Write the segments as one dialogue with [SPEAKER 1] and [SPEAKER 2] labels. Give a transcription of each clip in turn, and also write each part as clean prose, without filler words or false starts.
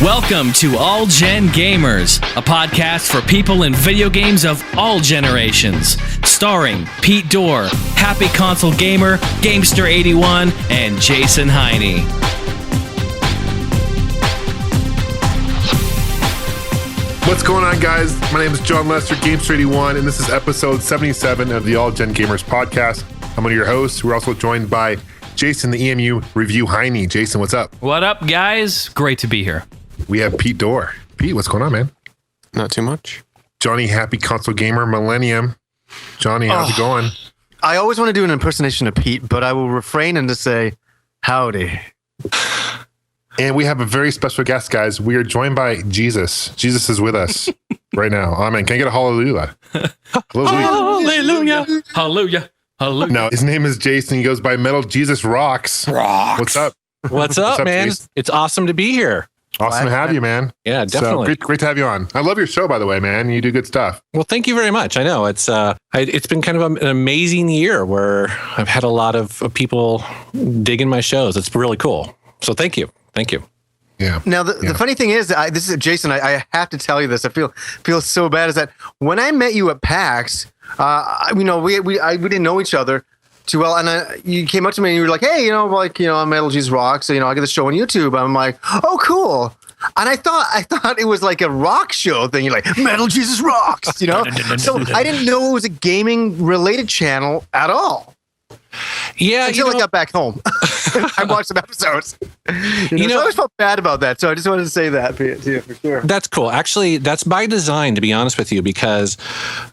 [SPEAKER 1] Welcome to All Gen Gamers, a podcast for people in video games of all generations. Starring Pete Dorr, Happy Console Gamer, Gamester81, and Jason Heine.
[SPEAKER 2] What's going on, guys? My name is John Lester, Gamester81, and this is episode 77 of the All Gen Gamers podcast. I'm one of your hosts. We're also joined by Jason, the EMU Review Heine. Jason, what's up?
[SPEAKER 1] What up, guys? Great to be here.
[SPEAKER 2] We have Pete Dorr. Pete, what's going on, man?
[SPEAKER 3] Not too much.
[SPEAKER 2] Johnny, Happy Console Gamer, Millennium. Johnny, how's it going?
[SPEAKER 3] I always want to do an impersonation of Pete, but I will refrain and just say, howdy.
[SPEAKER 2] And we have a very special guest, guys. We are joined by Jesus. Jesus is with us right now. Amen. Can I get a hallelujah?
[SPEAKER 1] Hallelujah. Hallelujah. Hallelujah.
[SPEAKER 2] No, his name is Jason. He goes by MetalJesusRocks.
[SPEAKER 4] Rocks.
[SPEAKER 2] What's up?
[SPEAKER 4] What's up, man?
[SPEAKER 2] Jason?
[SPEAKER 4] It's awesome to be here.
[SPEAKER 2] Awesome to have you, man.
[SPEAKER 4] Yeah, definitely.
[SPEAKER 2] So, great to have you on. I love your show, by the way, man. You do good stuff.
[SPEAKER 4] Well, thank you very much. I know it's been kind of an amazing year where I've had a lot of people digging my shows. It's really cool. So thank you. Thank you.
[SPEAKER 2] Yeah.
[SPEAKER 3] Now, the funny thing is, this is Jason. I have to tell you this. I feel so bad. Is that when I met you at PAX, we didn't know each other too well, and you came up to me and you were like, "Hey, I'm MetalJesusRocks. So, I get the show on YouTube." I'm like, "Oh, cool." And I thought it was like a rock show thing. You're like, MetalJesusRocks, So I didn't know it was a gaming related channel at all.
[SPEAKER 4] Yeah,
[SPEAKER 3] until I got back home. I watched some episodes. So I always felt bad about that. So I just wanted to say that to you for sure.
[SPEAKER 4] That's cool. Actually, that's by design, to be honest with you, because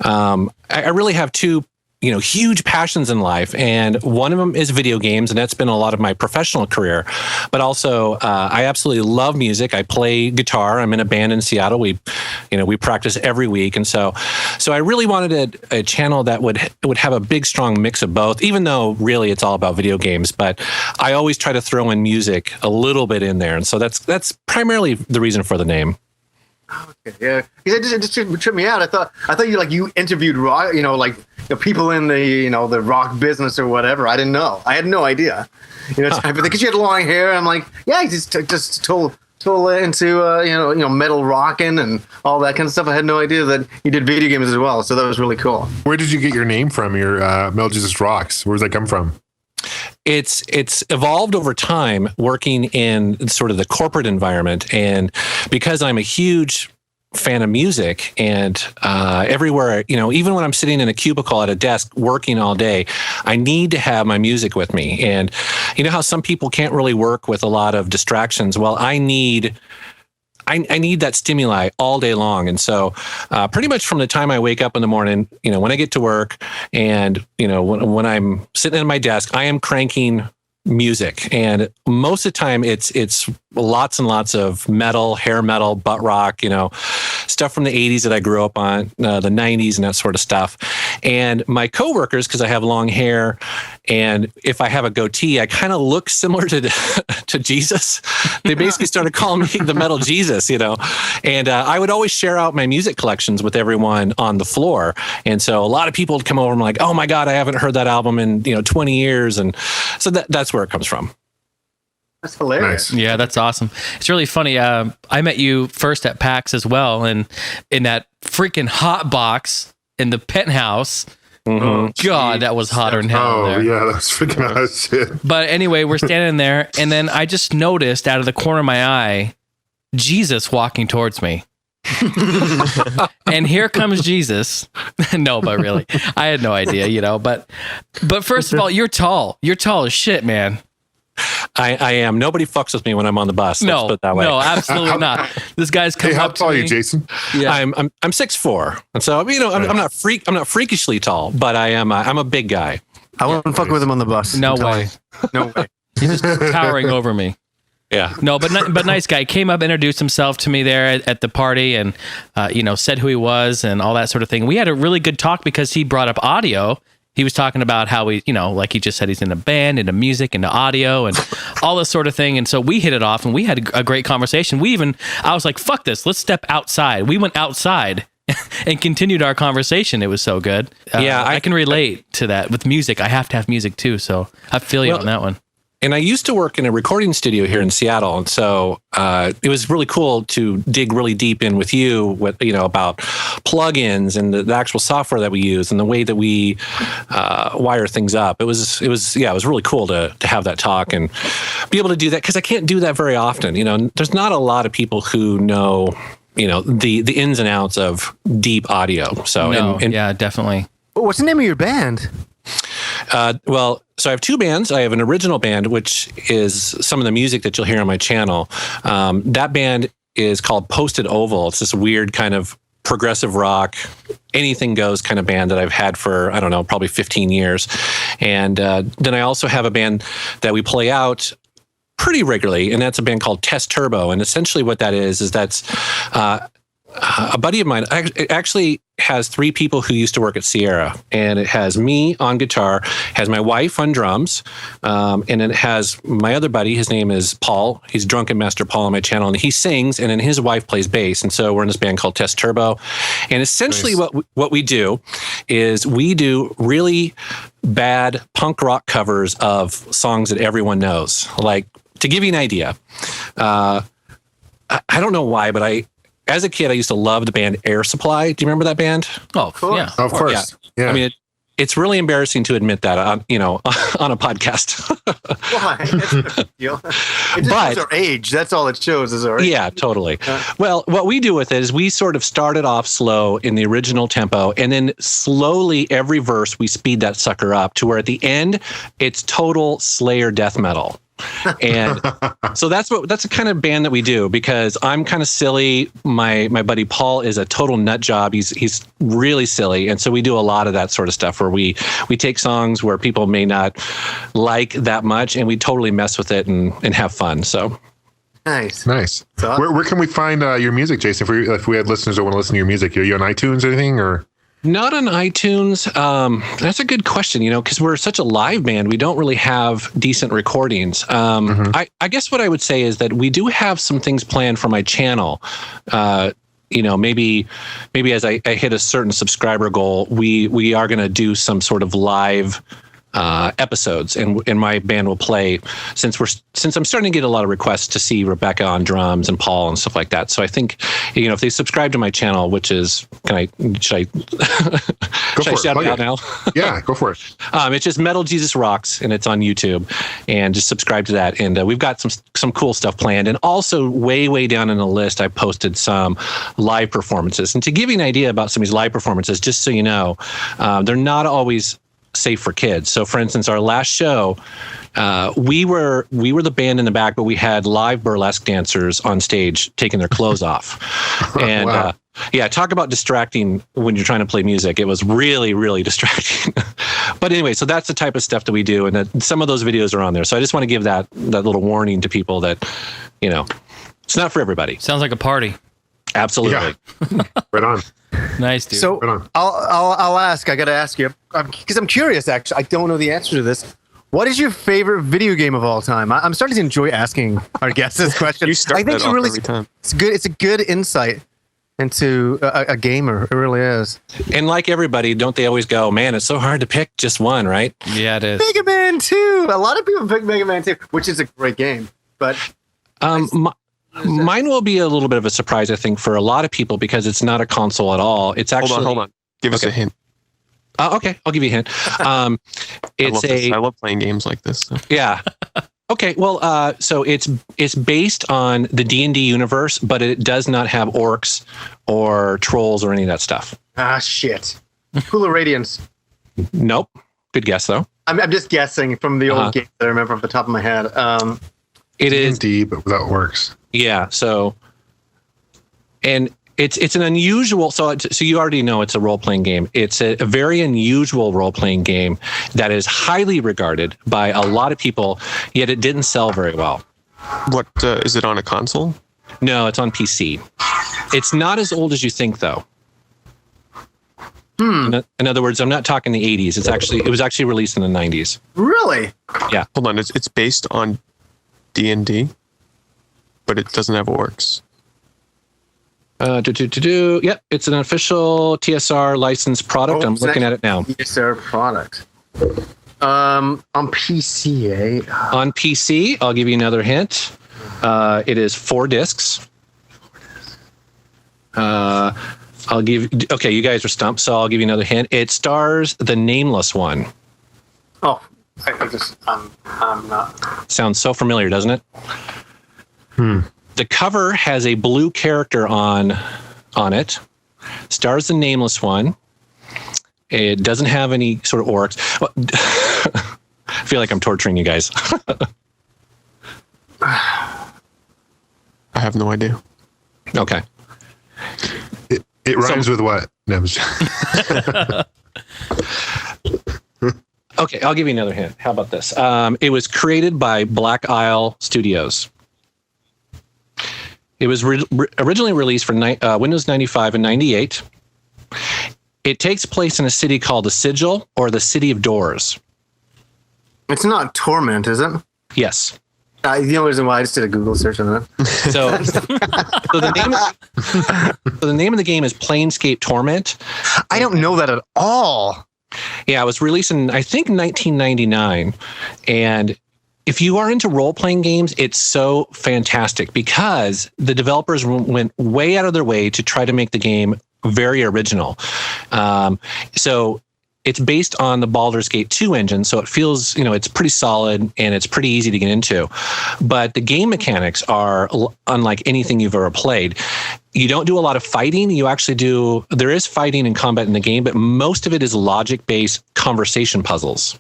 [SPEAKER 4] I really have two huge passions in life, and one of them is video games, and that's been a lot of my professional career. But also, I absolutely love music. I play guitar. I'm in a band in Seattle. We practice every week, and so I really wanted a channel that would have a big, strong mix of both. Even though really it's all about video games, but I always try to throw in music a little bit in there, and so that's primarily the reason for the name.
[SPEAKER 3] Okay, yeah, because it just tripped me out. I thought you interviewed rock, people in the rock business or whatever. I didn't know. I had no idea. Because you had long hair. I'm like, yeah, he just told into metal rocking and all that kind of stuff. I had no idea that you did video games as well. So that was really cool.
[SPEAKER 2] Where did you get your name from? Your MetalJesusRocks. Where does that come from?
[SPEAKER 4] It's evolved over time working in sort of the corporate environment, and because I'm a huge fan of music, and everywhere, even when I'm sitting in a cubicle at a desk working all day, I need to have my music with me. And you know how some people can't really work with a lot of distractions? Well, I need that stimuli all day long. And so pretty much from the time I wake up in the morning, when I get to work and, when I'm sitting at my desk, I am cranking music. And most of the time it's lots and lots of metal, hair metal, butt rock, stuff from the 80s that I grew up on, the 90s and that sort of stuff. And my coworkers, because I have long hair and if I have a goatee, I kind of look similar to Jesus. They basically started calling me the Metal Jesus, and I would always share out my music collections with everyone on the floor. And so a lot of people would come over and like, oh my God, I haven't heard that album in 20 years. And so that's where it comes from.
[SPEAKER 3] That's hilarious.
[SPEAKER 1] Nice. Yeah, that's awesome. It's really funny. I met you first at PAX as well, and in that freaking hot box in the penthouse.
[SPEAKER 4] Mm-hmm.
[SPEAKER 1] Oh, God, that was hotter than hell there.
[SPEAKER 2] Oh, yeah, that was freaking hot shit.
[SPEAKER 1] But anyway, we're standing there, and then I just noticed out of the corner of my eye, Jesus walking towards me. And here comes Jesus. No, but really, I had no idea, But first of all, you're tall. You're tall as shit, man.
[SPEAKER 4] I am. Nobody fucks with me when I'm on the bus. Let's put it that way.
[SPEAKER 1] No, absolutely not. This guy's coming up to me.
[SPEAKER 2] How tall are you, Jason?
[SPEAKER 1] Yeah.
[SPEAKER 4] I'm 6'4", and so I'm not freakishly tall, but I'm a big guy.
[SPEAKER 3] I wouldn't fuck with him on the bus.
[SPEAKER 1] No way.
[SPEAKER 3] No way.
[SPEAKER 1] He's just towering over me.
[SPEAKER 4] Yeah.
[SPEAKER 1] No, but nice guy. Came up, introduced himself to me there at the party, and said who he was and all that sort of thing. We had a really good talk because he brought up audio. He was talking about how he, like he just said, he's in a band, into music, into audio, and all this sort of thing. And so we hit it off, and we had a great conversation. I was like, fuck this, let's step outside. We went outside and continued our conversation. It was so good.
[SPEAKER 4] Yeah,
[SPEAKER 1] I can relate to that with music. I have to have music too, so I feel you on that one.
[SPEAKER 4] And I used to work in a recording studio here in Seattle, and so it was really cool to dig really deep in with you, about plugins and the actual software that we use and the way that we wire things up. It was really cool to have that talk and be able to do that, because I can't do that very often. There's not a lot of people who know the ins and outs of deep audio. So
[SPEAKER 1] yeah, definitely.
[SPEAKER 3] What's the name of your band?
[SPEAKER 4] So I have two bands. I have an original band, which is some of the music that you'll hear on my channel. That band is called Posted Oval. It's this weird kind of progressive rock, anything goes kind of band that I've had for, I don't know, probably 15 years. And then I also have a band that we play out pretty regularly, and that's a band called Test Turbo. And essentially what that is that's a buddy of mine. It actually has three people who used to work at Sierra, and it has me on guitar, has my wife on drums, and it has my other buddy. His name is Paul. He's Drunken Master Paul on my channel, and he sings, and then his wife plays bass. And so we're in this band called Test Turbo. And essentially what we do is we do really bad punk rock covers of songs that everyone knows. Like, to give you an idea, I don't know why, but as a kid, I used to love the band Air Supply. Do you remember that band?
[SPEAKER 1] Oh, yeah.
[SPEAKER 2] Of course. Yeah.
[SPEAKER 4] I mean, it's really embarrassing to admit that on a podcast.
[SPEAKER 3] Why? That's no big deal. It just shows our age. That's all it shows is our age.
[SPEAKER 4] Yeah, totally. Well, what we do with it is we sort of started off slow in the original tempo, and then slowly every verse we speed that sucker up to where at the end it's total Slayer death metal. And so that's the kind of band that we do, because I'm kind of silly. My buddy Paul is a total nut job. He's really silly. And so we do a lot of that sort of stuff where we take songs where people may not like that much, and we totally mess with it and have fun. So
[SPEAKER 3] nice.
[SPEAKER 2] So, where can we find your music, Jason? If we had listeners that want to listen to your music, are you on iTunes or anything, or?
[SPEAKER 4] Not on iTunes. That's a good question, because we're such a live band, we don't really have decent recordings. I guess what I would say is that we do have some things planned for my channel. Maybe as I hit a certain subscriber goal, we are going to do some sort of live episodes, and my band will play, since I'm starting to get a lot of requests to see Rebecca on drums and Paul and stuff like that. So I think, if they subscribe to my channel, which is, should I shout it out now?
[SPEAKER 2] Yeah, go for it.
[SPEAKER 4] It's just MetalJesusRocks, and it's on YouTube, and just subscribe to that. And we've got some cool stuff planned, and also way down in the list, I posted some live performances. And to give you an idea about some of these live performances, just so you know, they're not always safe for kids. So for instance, our last show, we were the band in the back, but we had live burlesque dancers on stage taking their clothes off. And
[SPEAKER 2] wow.
[SPEAKER 4] Talk about distracting when you're trying to play music. It was really distracting. But anyway, so that's the type of stuff that we do, and that some of those videos are on there. So I just want to give that little warning to people that, it's not for everybody.
[SPEAKER 1] Sounds like a party.
[SPEAKER 4] Absolutely.
[SPEAKER 2] Yeah. Right on.
[SPEAKER 1] Nice, dude.
[SPEAKER 3] So I'll ask. I got to ask you, because I'm curious. Actually, I don't know the answer to this. What is your favorite video game of all time? I'm starting to enjoy asking our guests this question.
[SPEAKER 5] You start that off every time.
[SPEAKER 3] It's good. It's a good insight into a gamer. It really is.
[SPEAKER 4] And like everybody, don't they always go, man, it's so hard to pick just one, right?
[SPEAKER 1] Yeah, it is.
[SPEAKER 3] Mega Man 2. A lot of people pick Mega Man 2, which is a great game. But
[SPEAKER 4] mine will be a little bit of a surprise, I think, for a lot of people, because it's not a console at all. It's actually...
[SPEAKER 5] Hold on. Give us a hint.
[SPEAKER 4] Okay, I'll give you a hint. I
[SPEAKER 5] love playing games like this. So.
[SPEAKER 4] Yeah. Okay, well, so it's based on the D&D universe, but it does not have orcs or trolls or any of that stuff.
[SPEAKER 3] Ah, shit. Cooler Radiance.
[SPEAKER 4] Nope. Good guess, though.
[SPEAKER 3] I'm just guessing from the old game that I remember off the top of my head.
[SPEAKER 4] It is
[SPEAKER 2] D&D, but without orcs.
[SPEAKER 4] Yeah. So, and it's an unusual. So you already know it's a role playing game. It's a very unusual role playing game that is highly regarded by a lot of people. Yet it didn't sell very well.
[SPEAKER 5] What is it on a console?
[SPEAKER 4] No, it's on PC. It's not as old as you think, though. In other words, I'm not talking the 80s. It was actually released in the 90s.
[SPEAKER 3] Really?
[SPEAKER 4] Yeah.
[SPEAKER 5] Hold on. It's based on D&D, but it doesn't have orcs.
[SPEAKER 4] Yep, it's an official TSR licensed product. I'm looking at it now.
[SPEAKER 3] TSR product. On PC, eh?
[SPEAKER 4] On PC, I'll give you another hint. It is 4 discs. Okay, you guys are stumped, so I'll give you another hint. It stars the Nameless One.
[SPEAKER 3] Oh, I'm not.
[SPEAKER 4] Sounds so familiar, doesn't it? The cover has a blue character on it. Stars the Nameless One. It doesn't have any sort of orcs. Well, I feel like I'm torturing you guys.
[SPEAKER 5] I have no idea.
[SPEAKER 4] Okay.
[SPEAKER 2] It rhymes with what? No, I'm just-
[SPEAKER 4] Okay, I'll give you another hint. How about this? It was created by Black Isle Studios. It was originally released for Windows 95 and 98. It takes place in a city called the Sigil or the City of Doors.
[SPEAKER 3] It's not Torment, is it?
[SPEAKER 4] Yes.
[SPEAKER 3] The only reason why I just did a Google search on that.
[SPEAKER 4] So the name of the game is Planescape Torment.
[SPEAKER 3] I don't know that at all.
[SPEAKER 4] Yeah, it was released in, I think, 1999. And if you are into role-playing games, it's so fantastic because the developers went way out of their way to try to make the game very original. So it's based on the Baldur's Gate 2 engine, so it feels, it's pretty solid and it's pretty easy to get into. But the game mechanics are unlike anything you've ever played. You don't do a lot of fighting. You actually do, there is fighting and combat in the game, but most of it is logic-based conversation puzzles.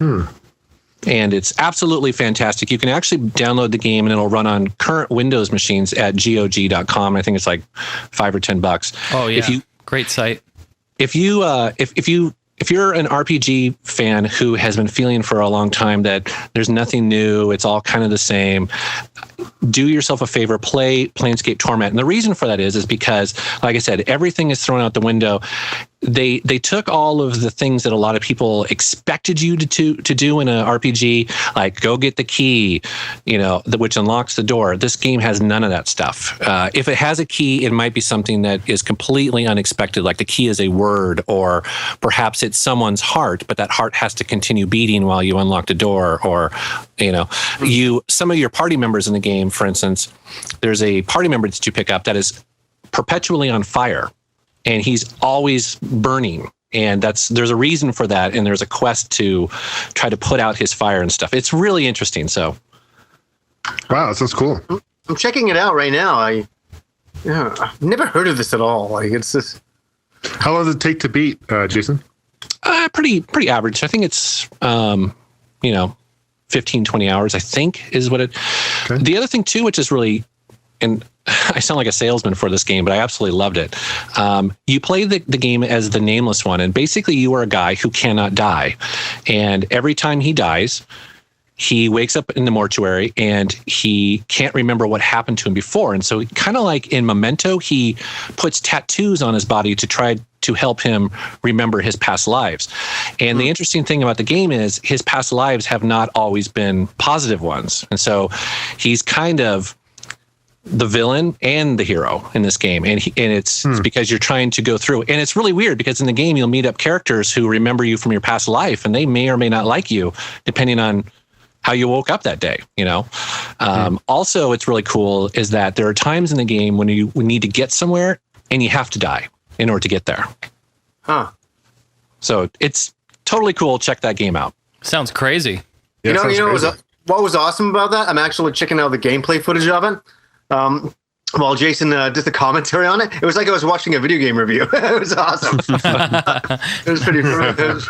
[SPEAKER 4] And it's absolutely fantastic. You can actually download the game and it'll run on current Windows machines at GOG.com. I think it's like $5 or $10.
[SPEAKER 1] Oh yeah, great site.
[SPEAKER 4] If you're an RPG fan who has been feeling for a long time that there's nothing new, it's all kind of the same, do yourself a favor, play Planescape Torment. And the reason for that is because, like I said, everything is thrown out the window. They took all of the things that a lot of people expected you to do in an RPG, like go get the key, which unlocks the door. This game has none of that stuff. If it has a key, it might be something that is completely unexpected, like the key is a word, or perhaps it's someone's heart, but that heart has to continue beating while you unlock the door, or some of your party members in the game, for instance, there's a party member that you pick up that is perpetually on fire. And he's always burning. And there's a reason for that. And there's a quest to try to put out his fire and stuff. It's really interesting. So,
[SPEAKER 2] wow, that sounds cool.
[SPEAKER 3] I'm checking it out right now. I've never heard of this at all. Like, it's just.
[SPEAKER 2] How long does it take to beat, Jason?
[SPEAKER 4] Pretty average. I think it's 15, 20 hours, I think, is what it. Okay. The other thing too, which is really, and I sound like a salesman for this game, but I absolutely loved it. You play the game as the Nameless One, and basically you are a guy who cannot die. And every time he dies, he wakes up in the mortuary and he can't remember what happened to him before. And so kind of like in Memento, he puts tattoos on his body to try to help him remember his past lives. And the interesting thing about the game is his past lives have not always been positive ones. And so he's kind of the villain and the hero in this game. And it's because you're trying to go through. And it's really weird because in the game, you'll meet up characters who remember you from your past life, and they may or may not like you, depending on how you woke up that day, Also, it's really cool is that there are times in the game when you need to get somewhere and you have to die in order to get there. So it's totally cool. Check that game out.
[SPEAKER 1] Sounds crazy.
[SPEAKER 3] Yeah, what was awesome about that? I'm actually checking out the gameplay footage of it. While Jason did the commentary on it, it was like I was watching a video game review. It was awesome. It was pretty fun.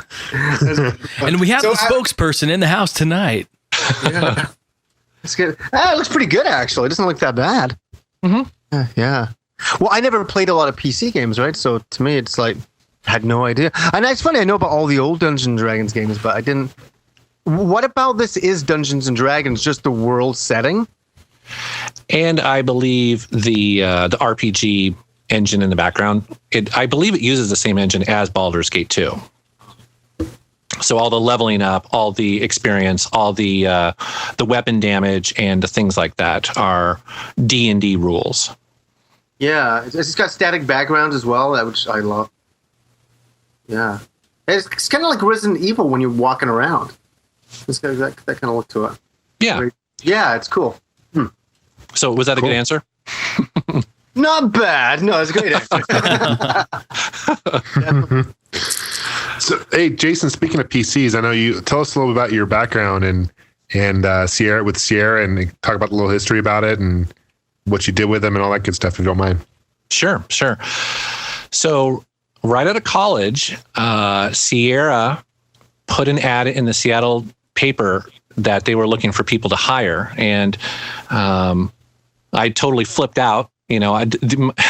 [SPEAKER 1] And we have the spokesperson in the house tonight.
[SPEAKER 3] Yeah. It's good. It looks pretty good, actually. It doesn't look that bad. Mm-hmm. Yeah. Well, I never played a lot of PC games, right? So to me, it's like, I had no idea. And it's funny, I know about all the old Dungeons & Dragons games, but I didn't. What about this is Dungeons & Dragons, just the world setting?
[SPEAKER 4] And I believe the RPG engine in the background, I believe it uses the same engine as Baldur's Gate 2. So all the leveling up, all the experience, all the weapon damage, and the things like that are D&D rules.
[SPEAKER 3] Yeah, it's got static backgrounds as well, which I love. Yeah. It's kind of like Resident Evil when you're walking around. It's got that kind of look to it.
[SPEAKER 4] Yeah.
[SPEAKER 3] Yeah, it's cool.
[SPEAKER 4] So was that a good answer?
[SPEAKER 3] Not bad. No, it's a great answer.
[SPEAKER 2] So, hey, Jason, speaking of PCs, I know you tell us a little bit about your background and Sierra and talk about the little history about it and what you did with them and all that good stuff, if you don't mind.
[SPEAKER 4] Sure. So right out of college, Sierra put an ad in the Seattle paper that they were looking for people to hire. And I totally flipped out. You know,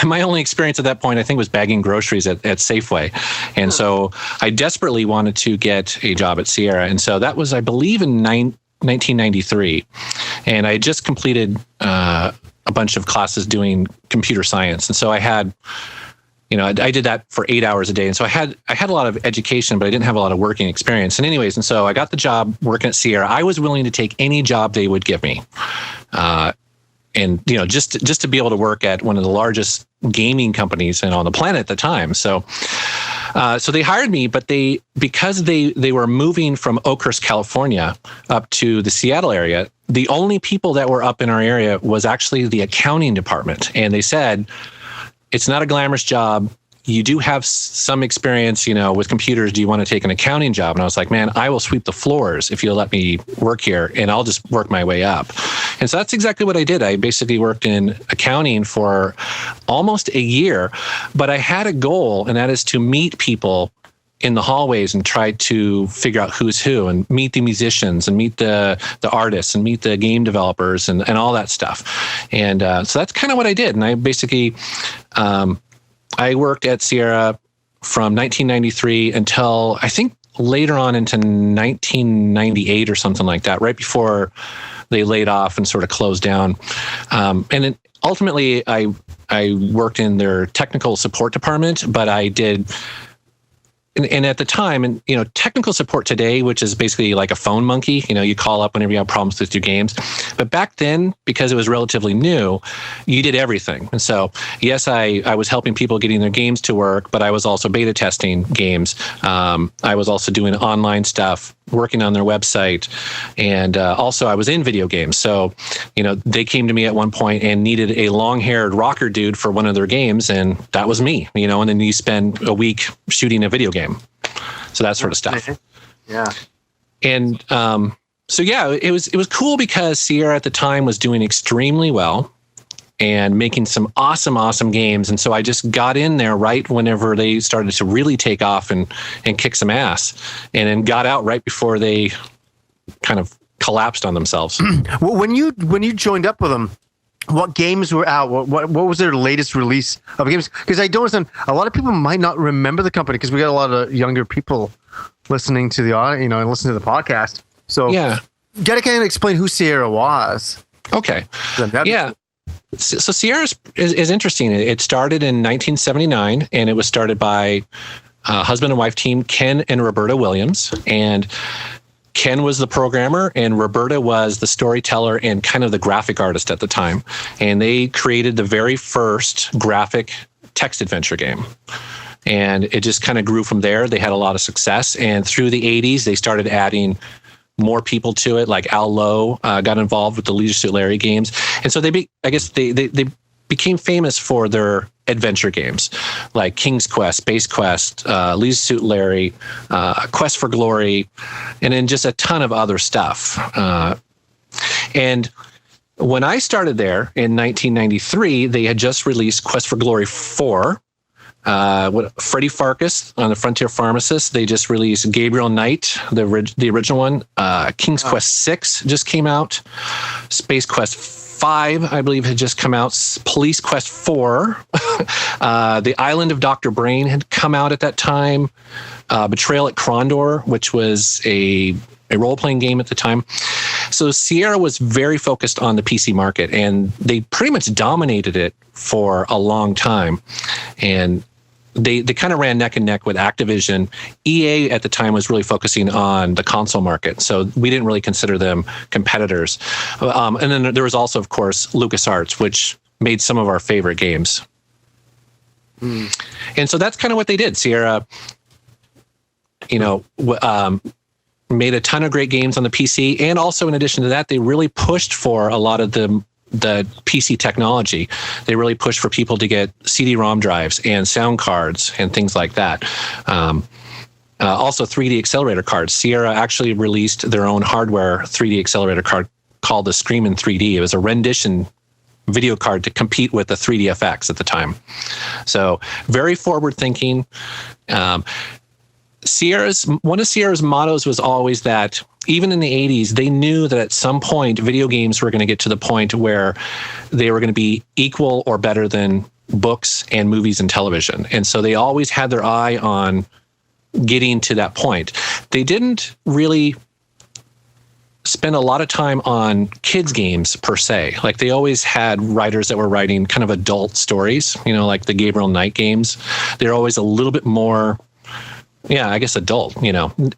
[SPEAKER 4] my only experience at that point, I think, was bagging groceries at Safeway. And so I desperately wanted to get a job at Sierra. And so that was, I believe, in 1993. And I had just completed a bunch of classes doing computer science. And so I had, I did that for 8 hours a day. And so I had a lot of education, but I didn't have a lot of working experience. And so I got the job working at Sierra. I was willing to take any job they would give me. And just to be able to work at one of the largest gaming companies on the planet at the time. So they hired me, but because they were moving from Oakhurst, California, up to the Seattle area. The only people that were up in our area was actually the accounting department, and they said, "It's not a glamorous job. You do have some experience, with computers. Do you want to take an accounting job?" And I was like, "Man, I will sweep the floors if you'll let me work here, and I'll just work my way up." And so that's exactly what I did. I basically worked in accounting for almost a year, but I had a goal, and that is to meet people in the hallways and try to figure out who's who and meet the musicians and meet the artists and meet the game developers and all that stuff. And so that's kind of what I did. And I basically... I worked at Sierra from 1993 until I think later on into 1998 or something like that, right before they laid off and sort of closed down. And then ultimately, I worked in their technical support department, but I did... And at the time, and technical support today, which is basically like a phone monkey, you call up whenever you have problems with your games. But back then, because it was relatively new, you did everything. And so, yes, I was helping people getting their games to work, but I was also beta testing games. I was also doing online stuff, working on their website, and also I was in video games. So, they came to me at one point and needed a long-haired rocker dude for one of their games, and that was me. And then you spend a week shooting a video game. So that sort of stuff.
[SPEAKER 3] Yeah.
[SPEAKER 4] And so yeah, it was cool because Sierra at the time was doing extremely well and making some awesome games. And so I just got in there right whenever they started to really take off and kick some ass, and then got out right before they kind of collapsed on themselves.
[SPEAKER 3] Well, when you joined up with them, what games were out? What was their latest release of games? Because I don't understand. A lot of people might not remember the company because we got a lot of younger people listening to the audio, and listening to the podcast. So
[SPEAKER 4] yeah,
[SPEAKER 3] gotta kind of explain who Sierra was.
[SPEAKER 4] Okay. Yeah. So Sierra is interesting. It started in 1979, and it was started by husband and wife team Ken and Roberta Williams, and Ken was the programmer and Roberta was the storyteller and kind of the graphic artist at the time. And they created the very first graphic text adventure game. And it just kind of grew from there. They had a lot of success. And through the 80s, they started adding more people to it. Like Al Lowe got involved with the Leisure Suit Larry games. And so they became famous for their adventure games like King's Quest, Space Quest, Leisure Suit Larry, Quest for Glory, and then just a ton of other stuff. And when I started there in 1993, they had just released Quest for Glory 4. Freddie Farkas on the Frontier Pharmacist. They just released Gabriel Knight, the original one. King's Quest 6 just came out. Space Quest 5, I believe, had just come out. Police Quest 4. The Island of Dr. Brain had come out at that time. Betrayal at Krondor, which was a role-playing game at the time. So Sierra was very focused on the PC market, and they pretty much dominated it for a long time. And they kind of ran neck and neck with Activision. EA at the time was really focusing on the console market, so we didn't really consider them competitors. And then there was also, of course, LucasArts, which made some of our favorite games. And so that's kind of what they did. Sierra made a ton of great games on the PC. And also in addition to that, they really pushed for a lot of the PC technology. They really pushed for people to get CD-ROM drives and sound cards and things like that. Also 3D accelerator cards. Sierra actually released their own hardware 3D accelerator card called the Screamin' 3D. It was a rendition video card to compete with the 3DFX at the time. So very forward thinking. One of Sierra's mottos was always that even in the 80s, they knew that at some point video games were going to get to the point where they were going to be equal or better than books and movies and television. And so they always had their eye on getting to that point. They didn't really spend a lot of time on kids games per se. Like they always had writers that were writing kind of adult stories, like the Gabriel Knight games. They're always a little bit more, I guess adult,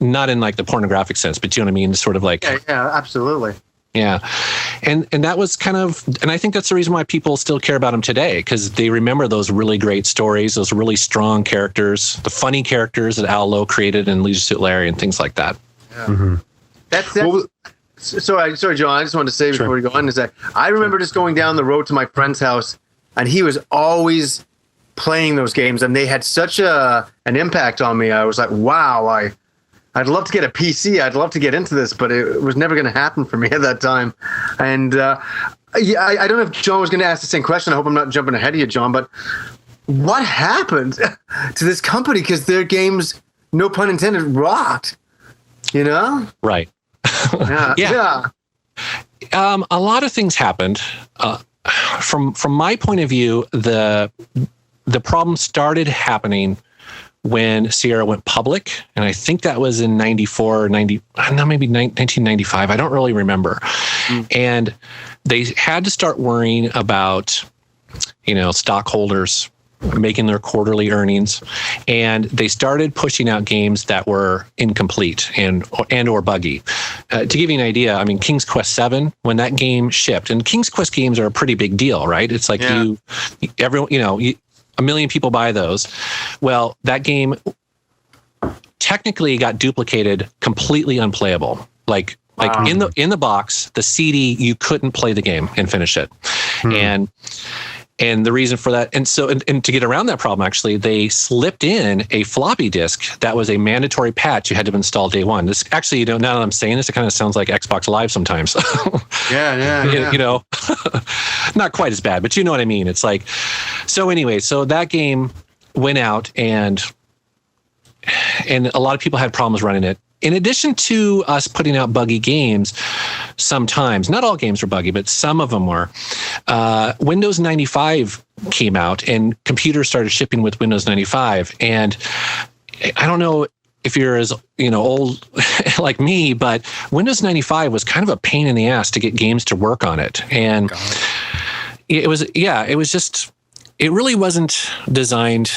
[SPEAKER 4] not in like the pornographic sense, but you know what I mean? Sort of like,
[SPEAKER 3] yeah, absolutely.
[SPEAKER 4] Yeah. And that was kind of, and I think that's the reason why people still care about them today, because they remember those really great stories, those really strong characters, the funny characters that Al Lowe created in Leisure Suit Larry and things like that.
[SPEAKER 3] Yeah. Mm-hmm. Sorry, John, I just wanted to say before we go on is that I remember just going down the road to my friend's house and he was always playing those games and they had such an impact on me. I was like, wow, I'd love to get a PC. I'd love to get into this, but it was never going to happen for me at that time. And I don't know if John was going to ask the same question. I hope I'm not jumping ahead of you, John, but what happened to this company? Because their games, no pun intended, rocked,
[SPEAKER 4] Right.
[SPEAKER 3] Yeah.
[SPEAKER 4] A lot of things happened. From my point of view, the problem started happening when Sierra went public, and I think that was in 1995. I don't really remember. And they had to start worrying about, stockholders making their quarterly earnings, and they started pushing out games that were incomplete and or buggy. To give you an idea, I mean, King's Quest VII, when that game shipped, and King's Quest games are a pretty big deal, right? It's like a million people buy those. Well, that game technically got duplicated, completely unplayable. Like in the box, the CD, you couldn't play the game and finish it. And the reason for that, and to get around that problem, actually, they slipped in a floppy disk that was a mandatory patch you had to install day one. This actually, now that I'm saying this, it kind of sounds like Xbox Live sometimes.
[SPEAKER 3] Yeah.
[SPEAKER 4] Not quite as bad, but you know what I mean. It's like, so that game went out, and a lot of people had problems running it. In addition to us putting out buggy games, sometimes, not all games were buggy, but some of them were, Windows 95 came out and computers started shipping with Windows 95. And I don't know if you're as old like me, but Windows 95 was kind of a pain in the ass to get games to work on it. And it really wasn't designed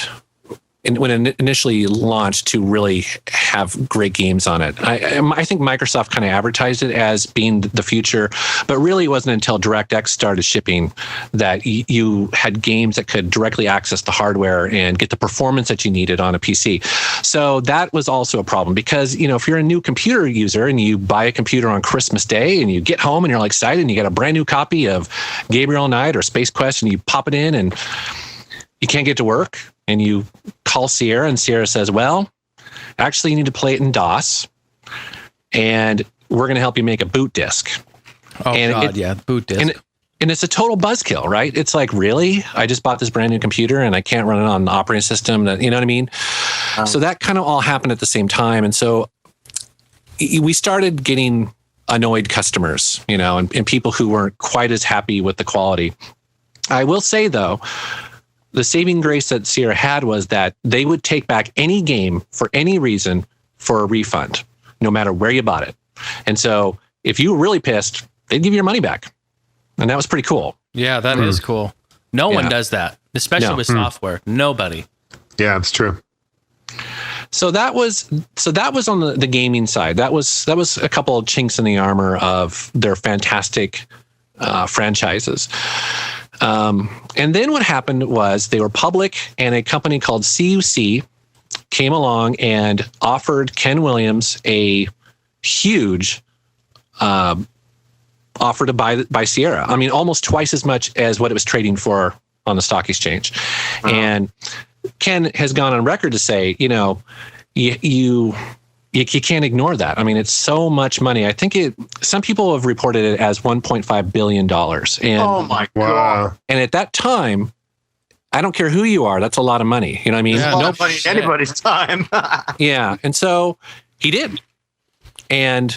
[SPEAKER 4] when it initially launched to really have great games on it. I think Microsoft kind of advertised it as being the future, but really it wasn't until DirectX started shipping that you had games that could directly access the hardware and get the performance that you needed on a PC. So that was also a problem because, if you're a new computer user and you buy a computer on Christmas Day and you get home and you're all excited and you get a brand new copy of Gabriel Knight or Space Quest and you pop it in and you can't get to work, and you call Sierra, and Sierra says, well, actually, you need to play it in DOS, and we're going to help you make a boot disk.
[SPEAKER 1] Oh, and boot disk.
[SPEAKER 4] And it's a total buzzkill, right? It's like, really? I just bought this brand new computer, and I can't run it on an operating system. You know what I mean? So that kind of all happened at the same time. And so we started getting annoyed customers, and people who weren't quite as happy with the quality. I will say, though, the saving grace that Sierra had was that they would take back any game for any reason for a refund, no matter where you bought it. And so if you were really pissed, they'd give you your money back. And that was pretty cool.
[SPEAKER 1] Yeah, that is cool. No one does that, especially with software. Nobody.
[SPEAKER 2] Yeah, it's true.
[SPEAKER 4] So that was on the gaming side. That was a couple of chinks in the armor of their fantastic franchises. And then what happened was they were public, and a company called CUC came along and offered Ken Williams a huge offer to buy Sierra. I mean, almost twice as much as what it was trading for on the stock exchange. And Ken has gone on record to say, you can't ignore that. I mean, it's so much money. I think some people have reported it as $1.5 billion. And,
[SPEAKER 3] oh my God.
[SPEAKER 4] And at that time, I don't care who you are, that's a lot of money. You know what I mean?
[SPEAKER 3] Yeah, no money in anybody's time.
[SPEAKER 4] Yeah. And so he did. And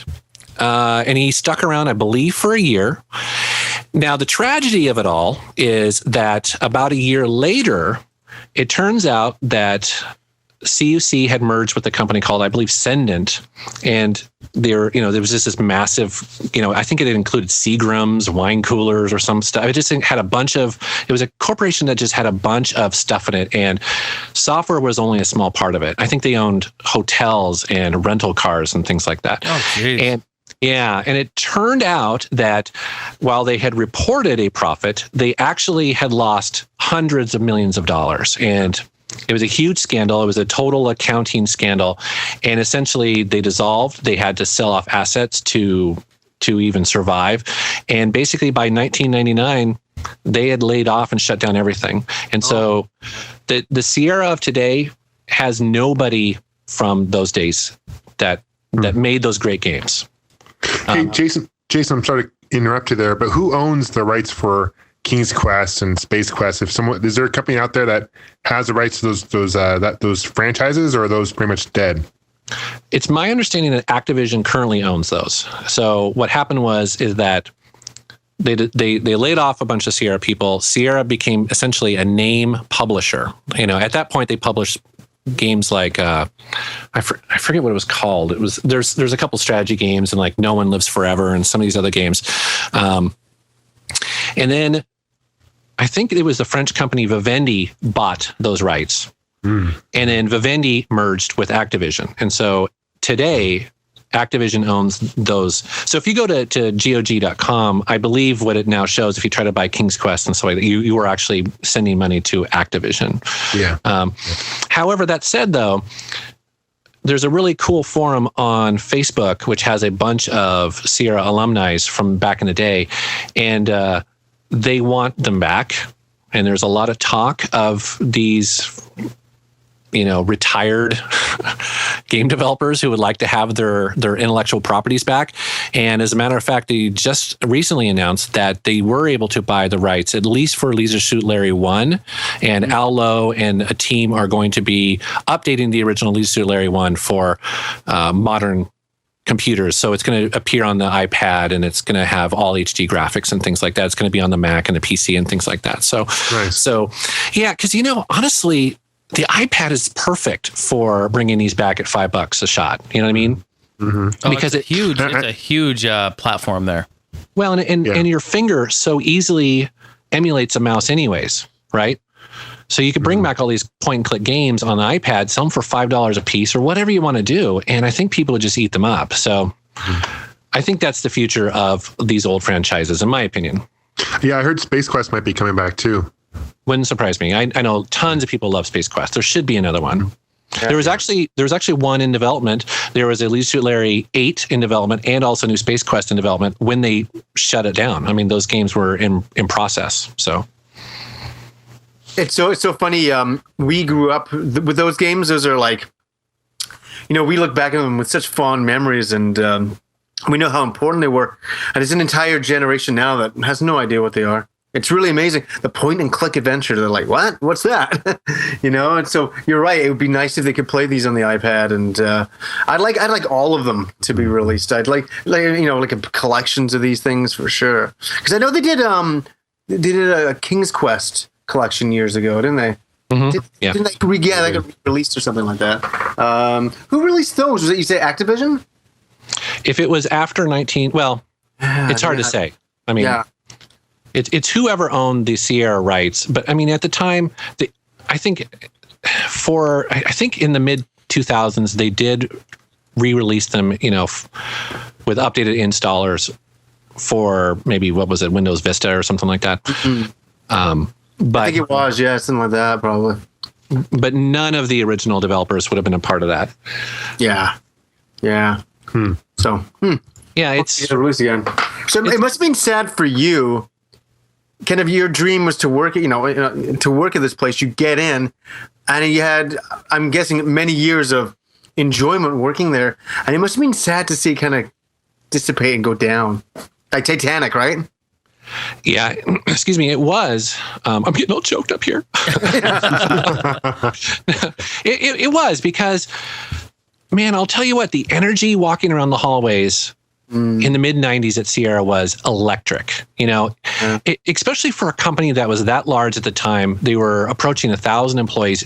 [SPEAKER 4] he stuck around, I believe, for a year. Now, the tragedy of it all is that about a year later, it turns out that CUC had merged with a company called, I believe, Sendent, and there was just this massive, I think it included Seagrams, wine coolers, or some stuff. It just had it was a corporation that just had a bunch of stuff in it, and software was only a small part of it. I think they owned hotels and rental cars and things like that.
[SPEAKER 1] Oh, geez.
[SPEAKER 4] And it turned out that while they had reported a profit, they actually had lost hundreds of millions of dollars. And it was a huge scandal. It was a total accounting scandal. And essentially they dissolved. They had to sell off assets to even survive. And basically by 1999, they had laid off and shut down everything. And so the Sierra of today has nobody from those days that made those great games.
[SPEAKER 2] Hey, Jason, I'm sorry to interrupt you there, but who owns the rights for King's Quest and Space Quest? Is there a company out there that has the rights to those franchises, or are those pretty much dead?
[SPEAKER 4] It's my understanding that Activision currently owns those. So what happened is that they laid off a bunch of Sierra people. Sierra became essentially a name publisher. At that point they published games like I forget what it was called. It was there's a couple strategy games and like No One Lives Forever and some of these other games. And then I think it was the French company Vivendi bought those rights. And then Vivendi merged with Activision. And so today Activision owns those. So if you go to GOG.com, I believe what it now shows, if you try to buy King's Quest and so like that, you are actually sending money to Activision.
[SPEAKER 2] Yeah.
[SPEAKER 4] However, that said, though, there's a really cool forum on Facebook, which has a bunch of Sierra alumni from back in the day, and they want them back. And there's a lot of talk of these retired game developers who would like to have their intellectual properties back. And as a matter of fact, they just recently announced that they were able to buy the rights, at least for Leisure Suit Larry 1. And Al Lowe and a team are going to be updating the original Leisure Suit Larry 1 for modern computers. So it's going to appear on the iPad, and it's going to have all HD graphics and things like that. It's going to be on the Mac and the PC and things like that. So,
[SPEAKER 2] nice.
[SPEAKER 4] So yeah, because, honestly, the iPad is perfect for bringing these back at $5 a shot. You know what I mean?
[SPEAKER 2] Mm-hmm.
[SPEAKER 1] Because it's a huge platform there.
[SPEAKER 4] Well, and your finger so easily emulates a mouse anyways, right? So you could bring back all these point and click games on the iPad, some for $5 a piece or whatever you want to do. And I think people would just eat them up. So I think that's the future of these old franchises, in my opinion.
[SPEAKER 2] Yeah, I heard Space Quest might be coming back too.
[SPEAKER 4] Wouldn't surprise me. I know tons of people love Space Quest. There should be another one. There was actually one in development. There was a Leisure Suit Larry 8 in development and also new Space Quest in development when they shut it down. I mean, those games were in process. So
[SPEAKER 3] it's so funny. We grew up with those games. Those are like, we look back at them with such fond memories, and we know how important they were. And there's an entire generation now that has no idea what they are. It's really amazing. The point and click adventure. They're like, what? What's that? And so you're right. It would be nice if they could play these on the iPad. And I'd like all of them to be released. I'd like collections of these things for sure. Because I know they did a King's Quest collection years ago, didn't they?
[SPEAKER 4] Mm-hmm.
[SPEAKER 3] Didn't they got released or something like that? Who released those? Was it, you say, Activision?
[SPEAKER 4] If it was after 19, well, it's hard to say. I mean. Yeah. It's whoever owned the Sierra rights, but I mean at the time, I think in the mid 2000s they did re-release them, with updated installers for maybe Windows Vista or something like that.
[SPEAKER 3] Mm-hmm.
[SPEAKER 4] But
[SPEAKER 3] I think it was, something like that, probably.
[SPEAKER 4] but none of the original developers would have been a part of that.
[SPEAKER 3] Yeah. So,
[SPEAKER 4] Yeah, it's
[SPEAKER 3] get released again. So it must have been sad for you. Kind of your dream was to work, to work at this place. You get in, and you had, I'm guessing, many years of enjoyment working there, and it must have been sad to see it kind of dissipate and go down, like Titanic, right?
[SPEAKER 4] Yeah, excuse me. It was. I'm getting all choked up here. it was because, man, I'll tell you what, the energy walking around the hallways in the mid 90s at Sierra was electric. Especially for a company that was that large at the time. They were approaching 1,000 employees.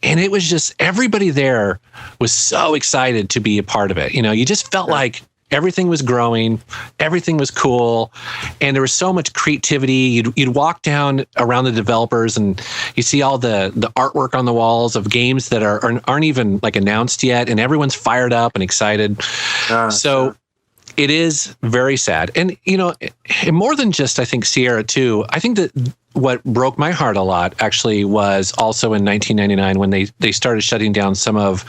[SPEAKER 4] And it was just, everybody there was so excited to be a part of it. You just felt like everything was growing, everything was cool, and there was so much creativity. You'd walk down around the developers and you see all the artwork on the walls of games that aren't even like announced yet, and everyone's fired up and excited. So it is very sad. And, more than just, I think, Sierra too, I think that what broke my heart a lot actually was also in 1999 when they started shutting down some of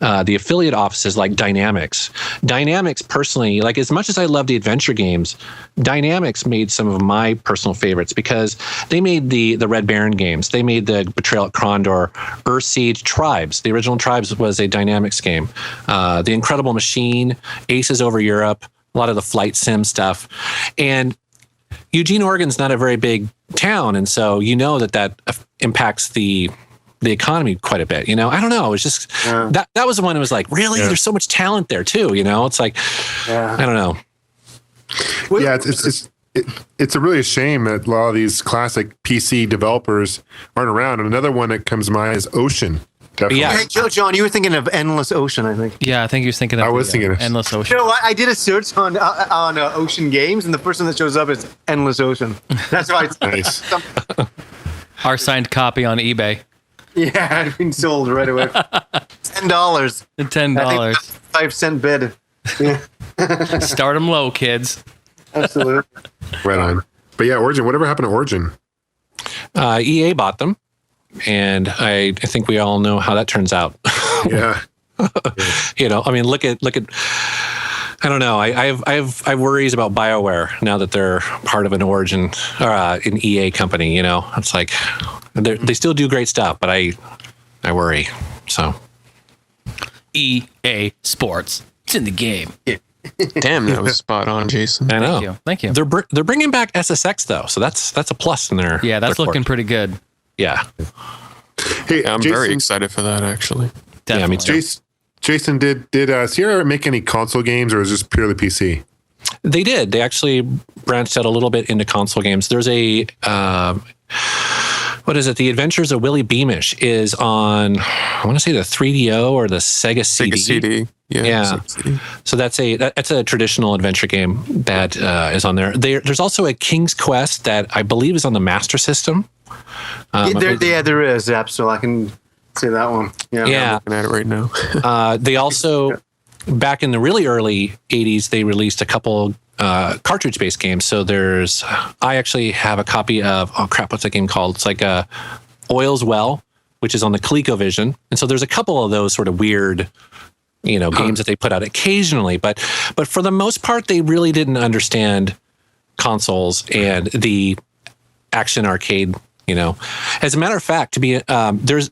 [SPEAKER 4] the affiliate offices like Dynamics. Dynamics, personally, like as much as I love the adventure games, Dynamics made some of my personal favorites because they made the Red Baron games. They made the Betrayal at Krondor, Earthseed, Tribes. The original Tribes was a Dynamics game. The Incredible Machine, Aces Over Europe, a lot of the flight sim stuff. And Eugene, Oregon's not a very big town, and so that impacts the economy quite a bit. I don't know. It was just that was the one that was like, really? There's so much talent there too. It's like, I don't know.
[SPEAKER 2] Yeah, it's a really shame that a lot of these classic PC developers aren't around. And another one that comes to mind is Ocean. Definitely.
[SPEAKER 4] Yeah.
[SPEAKER 3] Hey, John, you were thinking of Endless Ocean, I think.
[SPEAKER 1] Yeah, I think he was thinking of Endless Ocean.
[SPEAKER 3] I did a search on Ocean Games, and the first one that shows up is Endless Ocean. That's why it's
[SPEAKER 2] nice.
[SPEAKER 1] Our signed copy on eBay.
[SPEAKER 3] Yeah, it's been sold right away. $10.
[SPEAKER 1] $10.
[SPEAKER 3] 5-cent bid. Yeah.
[SPEAKER 1] Start them low, kids.
[SPEAKER 3] Absolutely.
[SPEAKER 2] Right on. But yeah, Origin, whatever happened to Origin?
[SPEAKER 4] EA bought them. And I think we all know how that turns out.
[SPEAKER 2] Yeah.
[SPEAKER 4] Look at. I don't know. I have worries about BioWare now that they're part of an Origin or an EA company. It's like they still do great stuff, but I worry. So
[SPEAKER 1] EA Sports, it's in the game. Yeah.
[SPEAKER 5] Damn, that was spot on, Jason.
[SPEAKER 4] I know.
[SPEAKER 1] Thank you.
[SPEAKER 4] They're bringing back SSX though, so that's a plus in there.
[SPEAKER 1] Yeah, that's looking pretty good.
[SPEAKER 4] Yeah.
[SPEAKER 2] Hey,
[SPEAKER 5] I'm
[SPEAKER 2] Jason,
[SPEAKER 5] very excited for that, actually.
[SPEAKER 1] Definitely.
[SPEAKER 4] Yeah, me too.
[SPEAKER 2] Jason, did Sierra make any console games, or is this purely PC?
[SPEAKER 4] They did. They actually branched out a little bit into console games. There's a what is it? The Adventures of Willie Beamish is on, I want to say the 3DO or the Sega CD.
[SPEAKER 5] Sega CD. Yeah. Sega CD.
[SPEAKER 4] So that's a traditional adventure game that is on there. There's also a King's Quest that I believe is on the Master System.
[SPEAKER 3] There is. Absolutely. I can see that one. Yeah.
[SPEAKER 5] I'm looking at it right now.
[SPEAKER 4] They also, back in the really early 80s, they released a couple cartridge-based games. So I actually have a copy of, what's that game called? It's like Oil's Well, which is on the ColecoVision. And so there's a couple of those sort of weird, games that they put out occasionally. But for the most part, they really didn't understand consoles and the action arcade. As a matter of fact, there's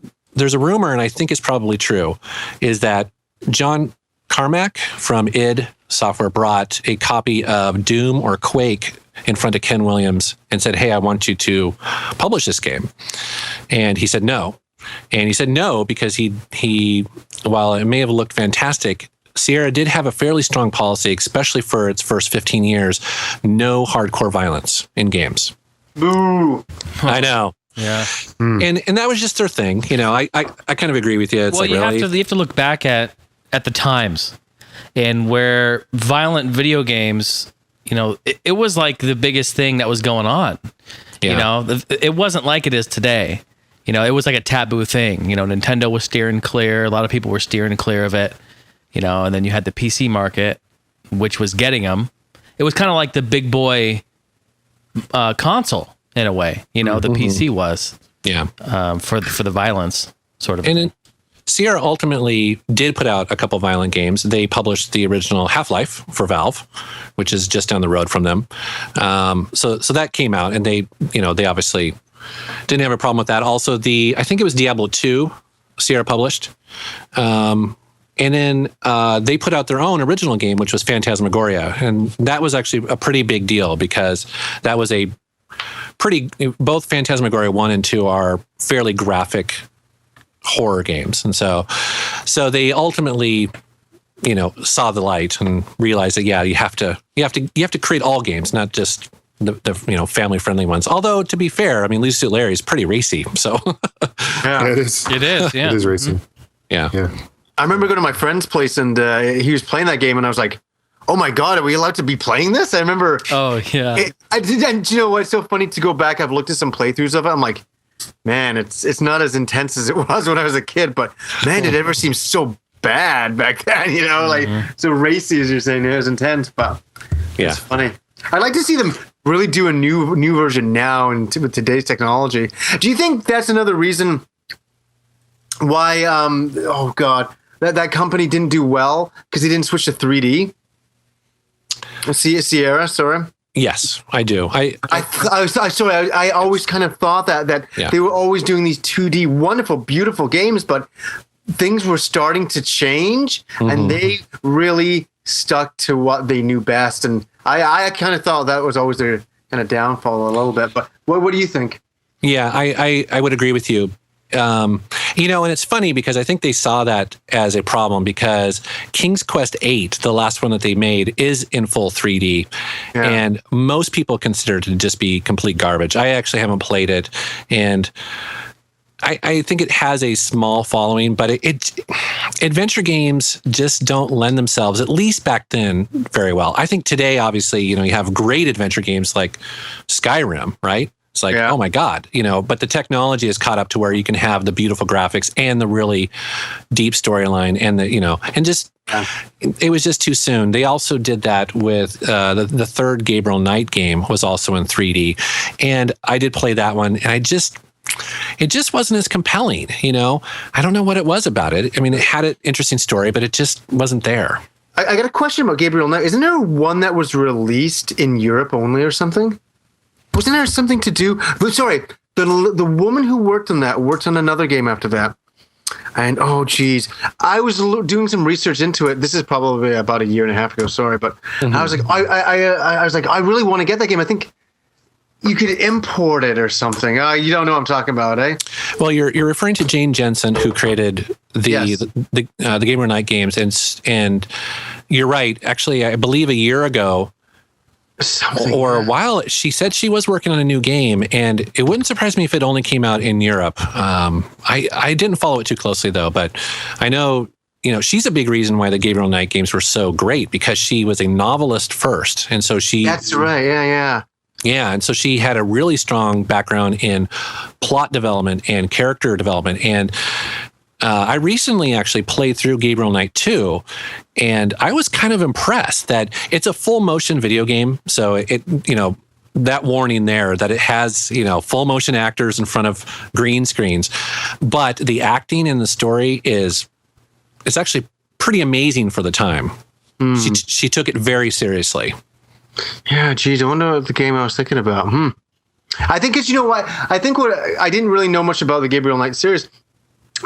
[SPEAKER 4] a rumor, and I think it's probably true, is that John Carmack from id Software brought a copy of Doom or Quake in front of Ken Williams and said, "Hey, I want you to publish this game." And he said no. And he said no because he while it may have looked fantastic, Sierra did have a fairly strong policy, especially for its first 15 years, no hardcore violence in games.
[SPEAKER 3] Boo.
[SPEAKER 4] I know.
[SPEAKER 1] Yeah.
[SPEAKER 4] And that was just their thing. I kind of agree with you. It's
[SPEAKER 1] you have to look back at the times and where violent video games, it was like the biggest thing that was going on.
[SPEAKER 4] Yeah.
[SPEAKER 1] It wasn't like it is today. It was like a taboo thing. Nintendo was steering clear. A lot of people were steering clear of it. And then you had the PC market, which was getting them. It was kind of like the big boy console in a way. The PC was.
[SPEAKER 4] Yeah.
[SPEAKER 1] For the violence. sort of.
[SPEAKER 4] And then Sierra ultimately did put out a couple violent games. They published the original Half-Life for Valve, which is just down the road from them. So that came out, and they obviously didn't have a problem with that. Also, I think it was Diablo 2, Sierra published. And then they put out their own original game, which was Phantasmagoria. And that was actually a pretty big deal because that was both Phantasmagoria 1 and 2 are fairly graphic horror games. And so they ultimately, saw the light and realized that, you have to create all games, not just the family friendly ones. Although, to be fair, I mean, Leisure Suit Larry is pretty racy. So
[SPEAKER 2] yeah, it is.
[SPEAKER 1] It is. Yeah.
[SPEAKER 2] It is racing.
[SPEAKER 4] Yeah.
[SPEAKER 3] I remember going to my friend's place and he was playing that game, and I was like, "Oh my God, are we allowed to be playing this?" I remember.
[SPEAKER 1] Oh yeah.
[SPEAKER 3] And you know what? It's so funny to go back. I've looked at some playthroughs of it. I'm like, man, it's not as intense as it was when I was a kid, but man, it ever seemed so bad back then. Like so racy, as you're saying. It was intense, but it's funny. I'd like to see them really do a new version now and with today's technology. Do you think that's another reason why? Oh God. That company didn't do well because they didn't switch to 3D. Sierra, sorry.
[SPEAKER 4] Yes, I do. I
[SPEAKER 3] always kind of thought that they were always doing these 2D, wonderful, beautiful games, but things were starting to change, and they really stuck to what they knew best. And I kind of thought that was always their kind of downfall a little bit. But what do you think?
[SPEAKER 4] Yeah, I would agree with you. And it's funny because I think they saw that as a problem because King's Quest VIII, the last one that they made, is in full 3D. Yeah. And most people consider it to just be complete garbage. I actually haven't played it. And I think it has a small following, but adventure games just don't lend themselves, at least back then, very well. I think today, obviously, you have great adventure games like Skyrim, right? It's like, oh my God, but the technology is caught up to where you can have the beautiful graphics and the really deep storyline and it was just too soon. They also did that with the third Gabriel Knight game was also in 3D. And I did play that one and it just wasn't as compelling, I don't know what it was about it. I mean, it had an interesting story, but it just wasn't there.
[SPEAKER 3] I got a question about Gabriel Knight. Isn't there one that was released in Europe only or something? Wasn't there something to do? But sorry, the woman who worked on that worked on another game after that. And oh, geez, I was doing some research into it. This is probably about a year and a half ago. Sorry, but I was like, I was like, I really want to get that game. I think you could import it or something. You don't know what I'm talking about, eh?
[SPEAKER 4] Well, you're referring to Jane Jensen, who created the Gabriel Knight games, and you're right. Actually, I believe a year ago. Or a while, she said she was working on a new game, and it wouldn't surprise me if it only came out in Europe. I didn't follow it too closely though, but I know she's a big reason why the Gabriel Knight games were so great because she was a novelist first, and so that's
[SPEAKER 3] right, yeah,
[SPEAKER 4] and so she had a really strong background in plot development and character development. And I recently actually played through Gabriel Knight 2, and I was kind of impressed that it's a full motion video game. So that warning there that it has, full motion actors in front of green screens, but the acting and the story it's actually pretty amazing for the time. She took it very seriously.
[SPEAKER 3] Yeah, geez, I wonder what the game I was thinking about. I think it's, what I didn't really know much about the Gabriel Knight series.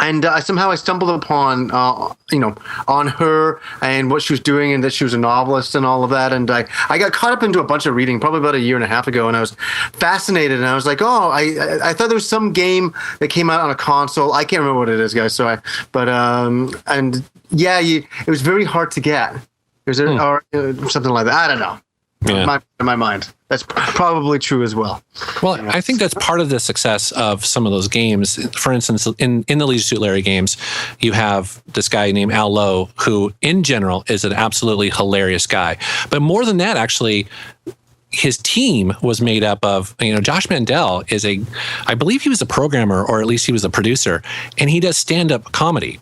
[SPEAKER 3] And somehow I stumbled upon, on her and what she was doing and that she was a novelist and all of that. And I got caught up into a bunch of reading probably about a year and a half ago. And I was fascinated. And I was like, I thought there was some game that came out on a console. I can't remember what it is, guys. It was very hard to get. Is there or something like that? I don't know.
[SPEAKER 4] Yeah.
[SPEAKER 3] In my mind, that's probably true as well.
[SPEAKER 4] Well, I think that's part of the success of some of those games. For instance, in the Leisure Suit Larry games, you have this guy named Al Lowe, who in general is an absolutely hilarious guy. But more than that, actually, his team was made up of, Josh Mandel I believe he was a programmer, or at least he was a producer, and he does stand-up comedy.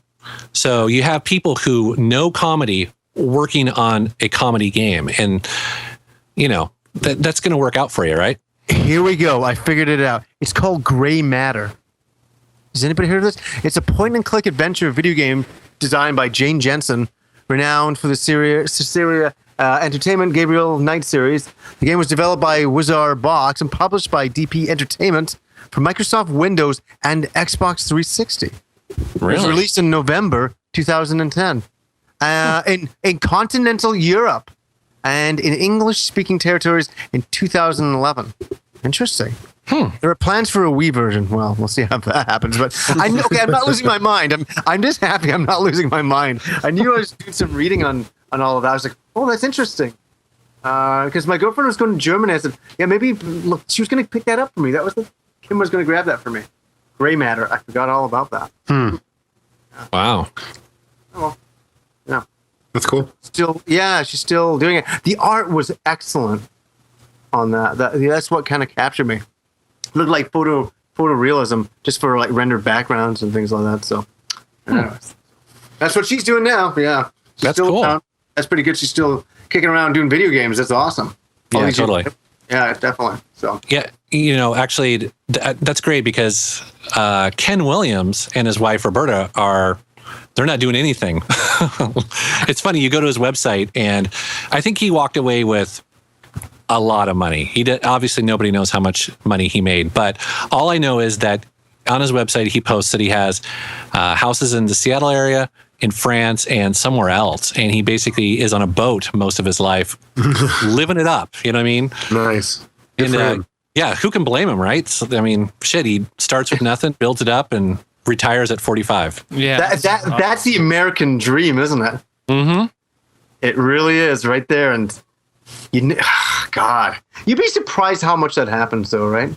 [SPEAKER 4] So you have people who know comedy working on a comedy game, and that's going to work out for you, right?
[SPEAKER 3] Here we go. I figured it out. It's called Gray Matter. Has anybody heard of this? It's a point-and-click adventure video game designed by Jane Jensen, renowned for the Syria Entertainment Gabriel Knight series. The game was developed by Wizard Box and published by DP Entertainment for Microsoft Windows and Xbox 360.
[SPEAKER 4] Really?
[SPEAKER 3] It was released in November 2010 in continental Europe and in English-speaking territories in 2011. Interesting. There are plans for a Wii version. Well, we'll see how that happens. But I'm not losing my mind. I'm just happy I'm not losing my mind. I knew I was doing some reading on all of that. I was like, oh, that's interesting. Because my girlfriend was going to Germany. I said, yeah, maybe look, she was going to pick that up for me. Kim was going to grab that for me. Gray matter. I forgot all about that.
[SPEAKER 4] Wow.
[SPEAKER 3] Oh, well, yeah.
[SPEAKER 2] That's cool.
[SPEAKER 3] She's still doing it. The art was excellent on that. That's what kind of captured me. It looked like photorealism, just for like rendered backgrounds and things like that. So, anyways, that's what she's doing now. Yeah,
[SPEAKER 4] That's cool.
[SPEAKER 3] That's pretty good. She's still kicking around doing video games. That's awesome.
[SPEAKER 4] Yeah, totally.
[SPEAKER 3] Yeah, definitely. So
[SPEAKER 4] Yeah, actually, that's great because Ken Williams and his wife Roberta they're not doing anything. It's funny. You go to his website, and I think he walked away with a lot of money. Obviously, nobody knows how much money he made, but all I know is that on his website, he posts that he has houses in the Seattle area, in France, and somewhere else. And he basically is on a boat most of his life, living it up. You know what I mean?
[SPEAKER 2] Nice. Good for him.
[SPEAKER 4] Yeah, who can blame him, right? So, I mean, shit, he starts with nothing, builds it up, and retires at 45.
[SPEAKER 1] Yeah.
[SPEAKER 3] That's the American dream, isn't it?
[SPEAKER 4] Mm-hmm.
[SPEAKER 3] It really is right there. And God, you'd be surprised how much that happens, though, right?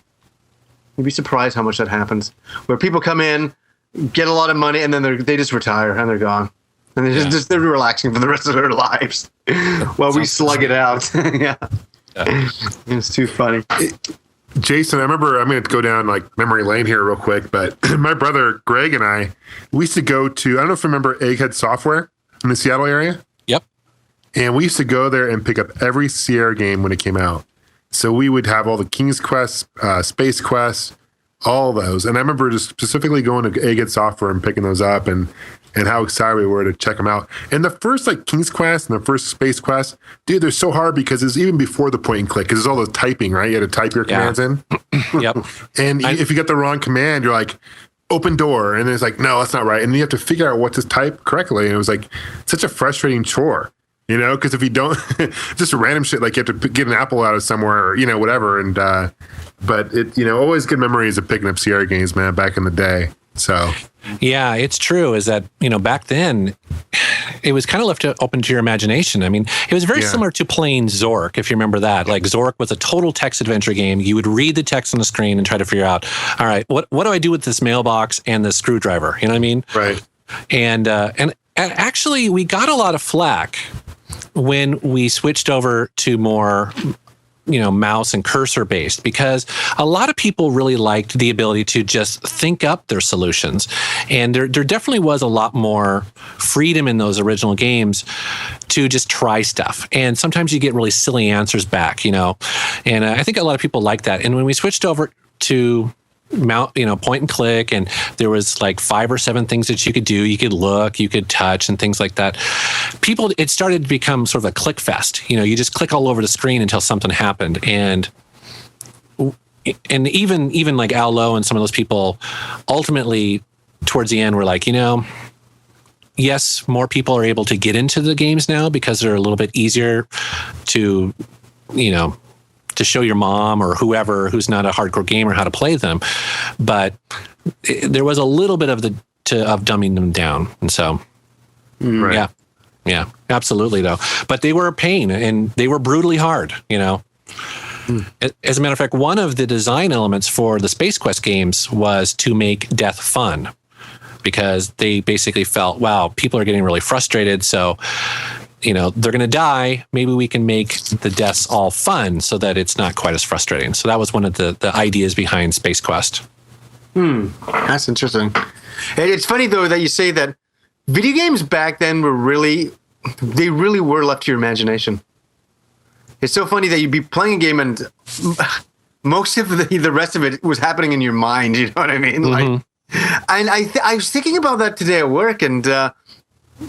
[SPEAKER 3] You'd be surprised how much that happens, where people come in, get a lot of money, and then they just retire and they're gone, and they're relaxing for the rest of their lives while we slug it out. Yeah, it's too funny.
[SPEAKER 2] Jason, I remember, I'm going to go down like memory lane here real quick, but my brother Greg and I, we used to go to, I don't know if you remember Egghead Software in the Seattle area.
[SPEAKER 4] Yep.
[SPEAKER 2] And we used to go there and pick up every Sierra game when it came out. So we would have all the King's Quest, Space Quest, all those. And I remember just specifically going to Egghead Software and picking those up and how excited we were to check them out. And the first like King's Quest and the first Space Quest, dude, they're so hard because it's even before the point and click, because there's all the typing, right? You had to type your commands in.
[SPEAKER 4] Yep.
[SPEAKER 2] And if you get the wrong command, you're like, open door. And then it's like, no, that's not right. And then you have to figure out what to type correctly. And it was like such a frustrating chore, you know, because if you don't, just random shit, like you have to get an apple out of somewhere or, you know, whatever. And, but it, you know, always good memories of picking up Sierra games, man, back in the day. So,
[SPEAKER 4] yeah, it's true. Is that, you know, back then it was kind of left open to your imagination. I mean, it was very similar to playing Zork, if you remember that. Like Zork was a total text adventure game. You would read the text on the screen and try to figure out, all right, what do I do with this mailbox and the screwdriver? You know what I mean?
[SPEAKER 2] right.
[SPEAKER 4] And actually, we got a lot of flack when we switched over to more, you know, mouse and cursor based, because a lot of people really liked the ability to just think up their solutions. And there definitely was a lot more freedom in those original games to just try stuff. And sometimes you get really silly answers back, you know, and I think a lot of people like that. And when we switched over to point and click, and there was like 5 or 7 things that you could do. You could look, you could touch, and things like that. It started to become sort of a click fest. You know, you just click all over the screen until something happened. And even like Al Lowe and some of those people ultimately towards the end were like, you know, yes, more people are able to get into the games now because they're a little bit easier to, you know, to show your mom or whoever who's not a hardcore gamer how to play them. But there was a little bit of dumbing them down. And so, yeah, absolutely though. But they were a pain and they were brutally hard, you know. As a matter of fact, one of the design elements for the Space Quest games was to make death fun, because they basically felt, wow, people are getting really frustrated. So, you know, they're going to die. Maybe we can make the deaths all fun so that it's not quite as frustrating. So that was one of the ideas behind Space Quest.
[SPEAKER 3] That's interesting. It's funny, though, that you say that video games back then were really left to your imagination. It's so funny that you'd be playing a game and most of the rest of it was happening in your mind. You know what I mean?
[SPEAKER 4] Mm-hmm.
[SPEAKER 3] And I was thinking about that today at work, and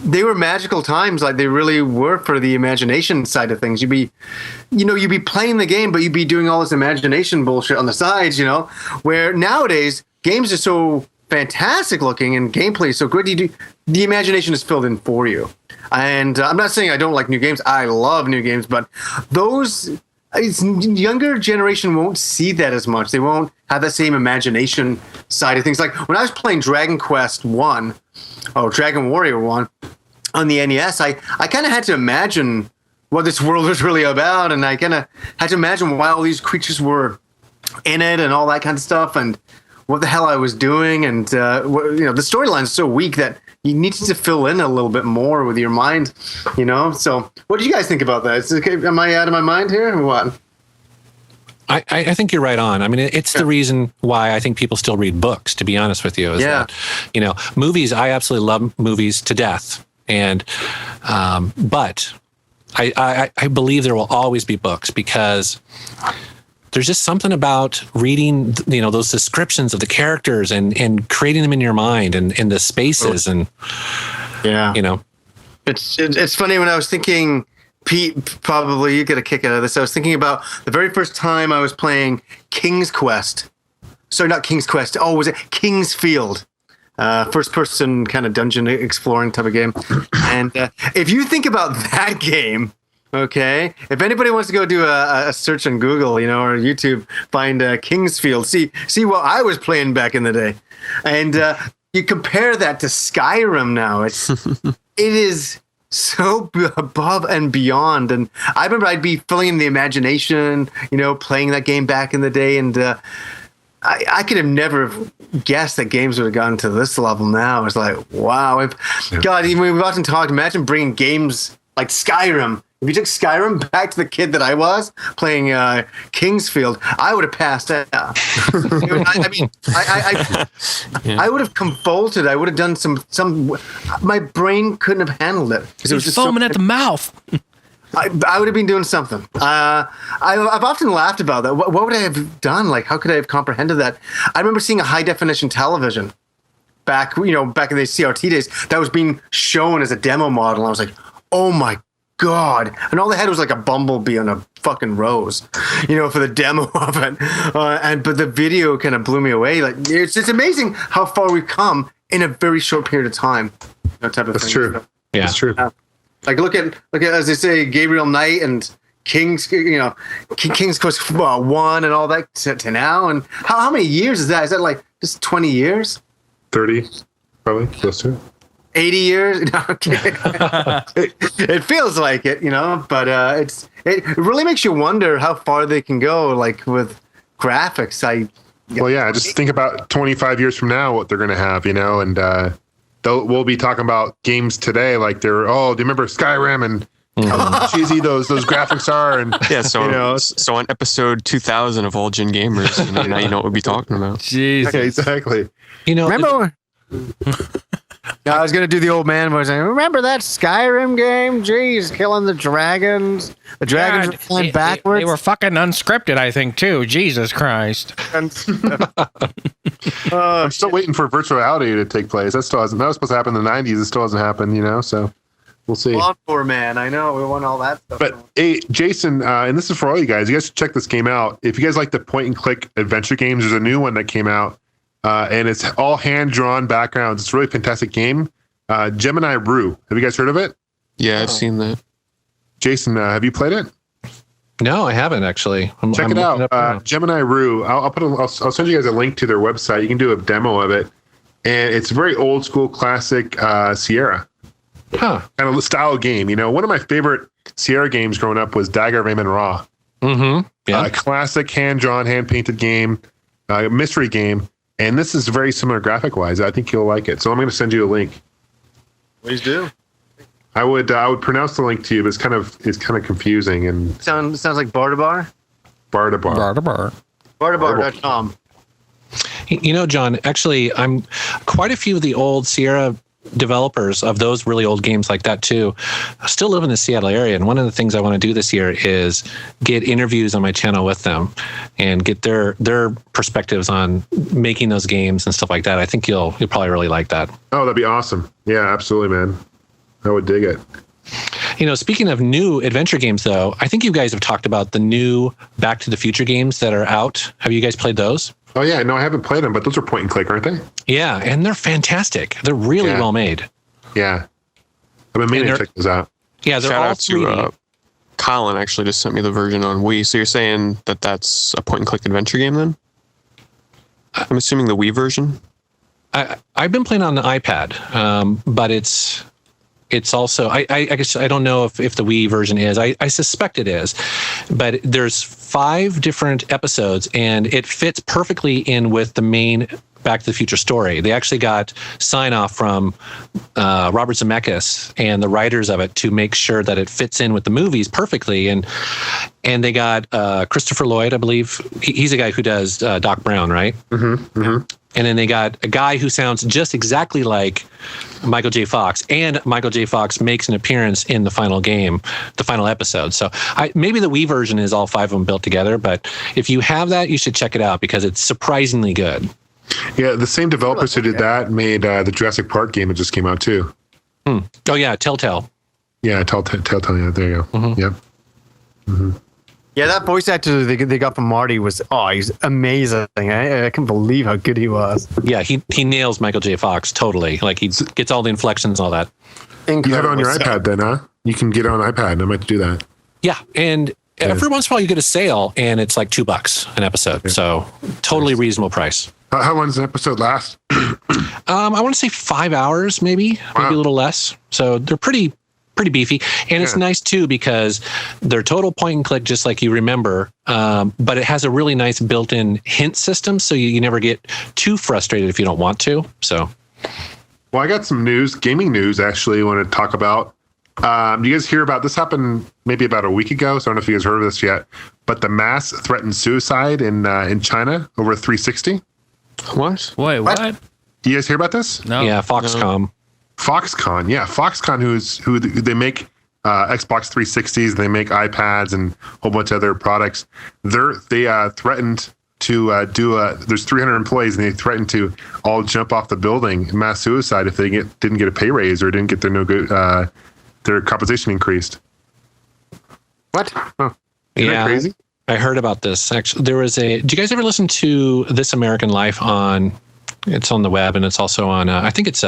[SPEAKER 3] they were magical times. Like they really were for the imagination side of things. You'd be playing the game, but you'd be doing all this imagination bullshit on the sides, where nowadays games are so fantastic looking and gameplay is so good. The imagination is filled in for you. And I'm not saying I don't like new games. I love new games, but younger generation won't see that as much. They won't have that same imagination side of things. Like when I was playing Dragon Warrior 1 on the NES, I kind of had to imagine what this world was really about, and I kind of had to imagine why all these creatures were in it and all that kind of stuff, and what the hell I was doing. And the storyline is so weak that you need to fill in a little bit more with your mind, So what did you guys think about that? Am I out of my mind here or what?
[SPEAKER 4] I think you're right on. I mean, it's the reason why I think people still read books, to be honest with you. Is that, movies, I absolutely love movies to death. And, but I believe there will always be books, because there's just something about reading, those descriptions of the characters and creating them in your mind and the spaces and,
[SPEAKER 3] It's funny when I was thinking, Pete, probably you get a kick out of this. I was thinking about the very first time I was playing King's Quest. Sorry, not King's Quest. Oh, was it King's Field? First person kind of dungeon exploring type of game. And if you think about that game, okay, if anybody wants to go do a search on Google, or YouTube, find King's Field, see what I was playing back in the day. And you compare that to Skyrim now. It is so above and beyond. And I remember I'd be filling in the imagination, playing that game back in the day. And I could have never guessed that games would have gotten to this level now. It's like, wow. God, even we've often talked, imagine bringing games like Skyrim. If you took Skyrim back to the kid that I was playing Kingsfield, I would have passed out. I would have convulsed. I would have done some. My brain couldn't have handled it.
[SPEAKER 1] It was just foaming at the mouth.
[SPEAKER 3] I would have been doing something. I've often laughed about that. What would I have done? Like, how could I have comprehended that? I remember seeing a high definition television back in the CRT days that was being shown as a demo model. I was like, oh my God. And all they had was like a bumblebee on a fucking rose, for the demo of it. But the video kind of blew me away. Like, it's amazing how far we've come in a very short period of time. That type of
[SPEAKER 2] That's
[SPEAKER 3] thing.
[SPEAKER 2] true.
[SPEAKER 3] So,
[SPEAKER 2] yeah. That's true.
[SPEAKER 3] Like look at as they say, Gabriel Knight and King's Quest 1 and all that to now. And how many years is that? Is that like just 20 years?
[SPEAKER 2] 30, probably close to it.
[SPEAKER 3] 80 years? No, okay. It feels like it, but it really makes you wonder how far they can go, like with graphics.
[SPEAKER 2] Just think about 25 years from now, what they're going to have, and we'll be talking about games today like do you remember Skyrim and how cheesy those graphics are? And
[SPEAKER 5] yeah, so on episode 2000 of All Gen Gamers, now you know what we'll be talking about.
[SPEAKER 1] Jeez.
[SPEAKER 2] Okay, exactly.
[SPEAKER 3] Remember? I was gonna do the old man voice. Remember that Skyrim game? Jeez, killing the dragons. The dragons were flying backwards.
[SPEAKER 1] They were fucking unscripted, I think, too. Jesus Christ.
[SPEAKER 2] I'm still waiting for virtual reality to take place. That was supposed to happen in the 90s. It still hasn't happened, so we'll see.
[SPEAKER 3] Poor man, I know we want all that stuff.
[SPEAKER 2] But hey, Jason, and this is for all you guys. You guys should check this game out. If you guys like the point and click adventure games, there's a new one that came out. And it's all hand-drawn backgrounds. It's a really fantastic game. Gemini Rue. Have you guys heard of it?
[SPEAKER 5] Yeah, I've seen that.
[SPEAKER 2] Jason, have you played it?
[SPEAKER 4] No, I haven't actually.
[SPEAKER 2] Check it out. Gemini Rue. I'll send you guys a link to their website. You can do a demo of it. And it's a very old school classic Sierra.
[SPEAKER 4] Kind
[SPEAKER 2] of style game. One of my favorite Sierra games growing up was Dagger of Amon Ra.
[SPEAKER 4] Mm-hmm. Yeah.
[SPEAKER 2] Classic hand-drawn, hand-painted game. Mystery game. And this is very similar graphic-wise. I think you'll like it. So I'm going to send you a link.
[SPEAKER 3] Please do.
[SPEAKER 2] I would pronounce the link to you, but it's kind of confusing and
[SPEAKER 3] sounds like Bardabar.
[SPEAKER 2] Bardabar.
[SPEAKER 3] Bardabar.com.
[SPEAKER 4] John, actually, I'm quite a few of the old Sierra developers of those really old games like that too still live in the Seattle area. And one of the things I want to do this year is get interviews on my channel with them and get their perspectives on making those games and stuff like that. I think you'll probably really like that.
[SPEAKER 2] Oh, that'd be awesome. Yeah, absolutely, man. I would dig it.
[SPEAKER 4] Speaking of new adventure games, though, I think you guys have talked about the new Back to the Future games that are out. Have you guys played those?
[SPEAKER 2] Oh, yeah. No, I haven't played them, but those are point and click, aren't they?
[SPEAKER 4] Yeah, and they're fantastic. They're really well made.
[SPEAKER 2] Yeah. I've been meaning to check those out.
[SPEAKER 4] Yeah, they're
[SPEAKER 5] Shout
[SPEAKER 4] all
[SPEAKER 5] out
[SPEAKER 4] 3D.
[SPEAKER 5] to Colin actually just sent me the version on Wii. So you're saying that that's a point and click adventure game then? I'm assuming the Wii version.
[SPEAKER 4] I've been playing on the iPad, but it's also I guess I don't know if the Wii version is. I suspect it is, but there's 5 different episodes, and it fits perfectly in with the main Back to the Future story. They actually got sign off from Robert Zemeckis and the writers of it to make sure that it fits in with the movies perfectly. And they got Christopher Lloyd, I believe. He's a guy who does Doc Brown, right?
[SPEAKER 2] Mm-hmm. Mm-hmm.
[SPEAKER 4] And then they got a guy who sounds just exactly like Michael J. Fox, and Michael J. Fox makes an appearance in the final game, the final episode. So maybe the Wii version is all 5 of them built together, but if you have that, you should check it out because it's surprisingly good.
[SPEAKER 2] Yeah, the same developers who did that made the Jurassic Park game that just came out too.
[SPEAKER 4] Oh yeah, Telltale.
[SPEAKER 2] Yeah, Telltale. Yeah, there you go.
[SPEAKER 4] Mm-hmm.
[SPEAKER 2] Yep. Mm-hmm.
[SPEAKER 3] Yeah, that voice actor they got from Marty he's amazing. I can't believe how good he was.
[SPEAKER 4] Yeah, he nails Michael J. Fox totally. Like he gets all the inflections, all that.
[SPEAKER 2] You have it on your iPad then, huh? You can get it on iPad. I might do that.
[SPEAKER 4] Yeah, and every once in a while you get a sale, and it's like $2 an episode. Yeah. So totally reasonable price.
[SPEAKER 2] How long does an episode last?
[SPEAKER 4] I want to say 5 hours, maybe a little less. So they're pretty beefy, and it's nice too because they're total point and click, just like you remember. But it has a really nice built-in hint system, so you never get too frustrated if you don't want to. So,
[SPEAKER 2] well, I got some news, gaming news. Actually, I want to talk about. Do you guys hear about this? Happened maybe about a week ago. So I don't know if you guys heard of this yet. But the mass threatened suicide in China over 360.
[SPEAKER 5] What?
[SPEAKER 1] Wait, what?
[SPEAKER 2] Do you guys hear about this?
[SPEAKER 1] No.
[SPEAKER 4] Yeah, Foxconn.
[SPEAKER 2] No. Foxconn, yeah, Foxconn, who they make Xbox 360s, they make iPads and a whole bunch of other products. They threatened to there's 300 employees, and they threatened to all jump off the building, mass suicide, if they didn't get a pay raise or didn't get their compensation increased.
[SPEAKER 3] What? Oh.
[SPEAKER 2] Isn't that crazy?
[SPEAKER 4] I heard about this. Actually, there was do you guys ever listen to This American Life it's on the web, and it's also on, I think it's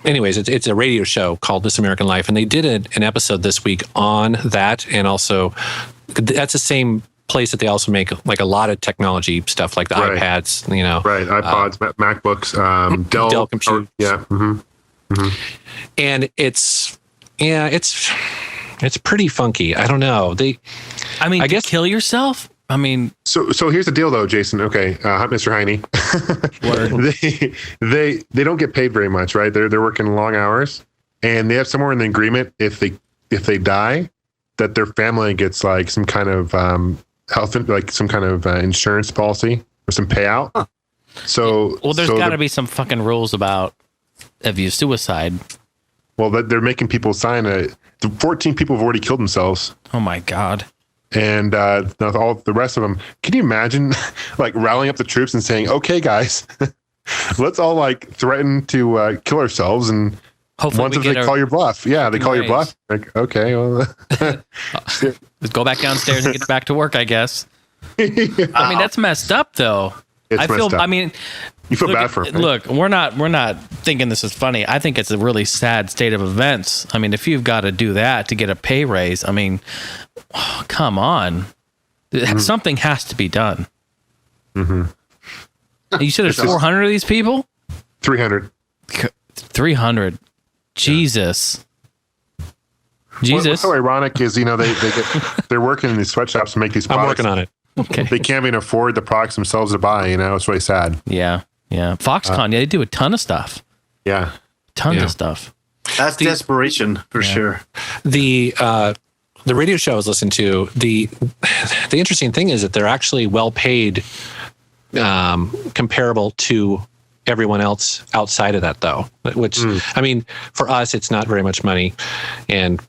[SPEAKER 4] anyways, it's a radio show called This American Life, and they did an episode this week on that, and also that's the same place that they also make like a lot of technology stuff, like the iPads,
[SPEAKER 2] right, iPods, MacBooks, Dell
[SPEAKER 4] computers, and it's pretty funky. I don't know.
[SPEAKER 1] I guess kill yourself. I mean,
[SPEAKER 2] so here's the deal, though, Jason. Okay, Mr. Heine, they don't get paid very much, right? They're working long hours, and they have somewhere in the agreement if they die, that their family gets like some kind of health, like some kind of insurance policy or some payout. Huh. So
[SPEAKER 1] there's got to be some fucking rules about if you suicide.
[SPEAKER 2] Well, they're making people sign 14 people have already killed themselves.
[SPEAKER 1] Oh my God.
[SPEAKER 2] And all the rest of them. Can you imagine like rallying up the troops and saying, okay, guys, let's all like threaten to kill ourselves, and
[SPEAKER 1] hopefully
[SPEAKER 2] they call your bluff. Yeah, they call your bluff. Like, okay, well,
[SPEAKER 1] just go back downstairs and get back to work, I guess. I mean, that's messed up, though.
[SPEAKER 2] It's messed up.
[SPEAKER 1] I mean,
[SPEAKER 2] you feel bad for him.
[SPEAKER 1] Look, we're not thinking this is funny. I think it's a really sad state of events. I mean, if you've got to do that to get a pay raise, I mean, come on. Something has to be done. Mm-hmm. You said there's 400 of these people? 300. 300. Jesus.
[SPEAKER 2] What's so ironic is, they're working in these sweatshops to make these products.
[SPEAKER 4] I'm working on it.
[SPEAKER 1] Okay.
[SPEAKER 2] They can't even afford the products themselves to buy, It's really sad.
[SPEAKER 1] Yeah. Foxconn, they do a ton of stuff.
[SPEAKER 2] Yeah.
[SPEAKER 1] Tons of stuff.
[SPEAKER 3] That's desperation for sure.
[SPEAKER 4] The radio show I was listening to, the interesting thing is that they're actually well paid, comparable to everyone else outside of that, though. Which I mean, for us, it's not very much money, and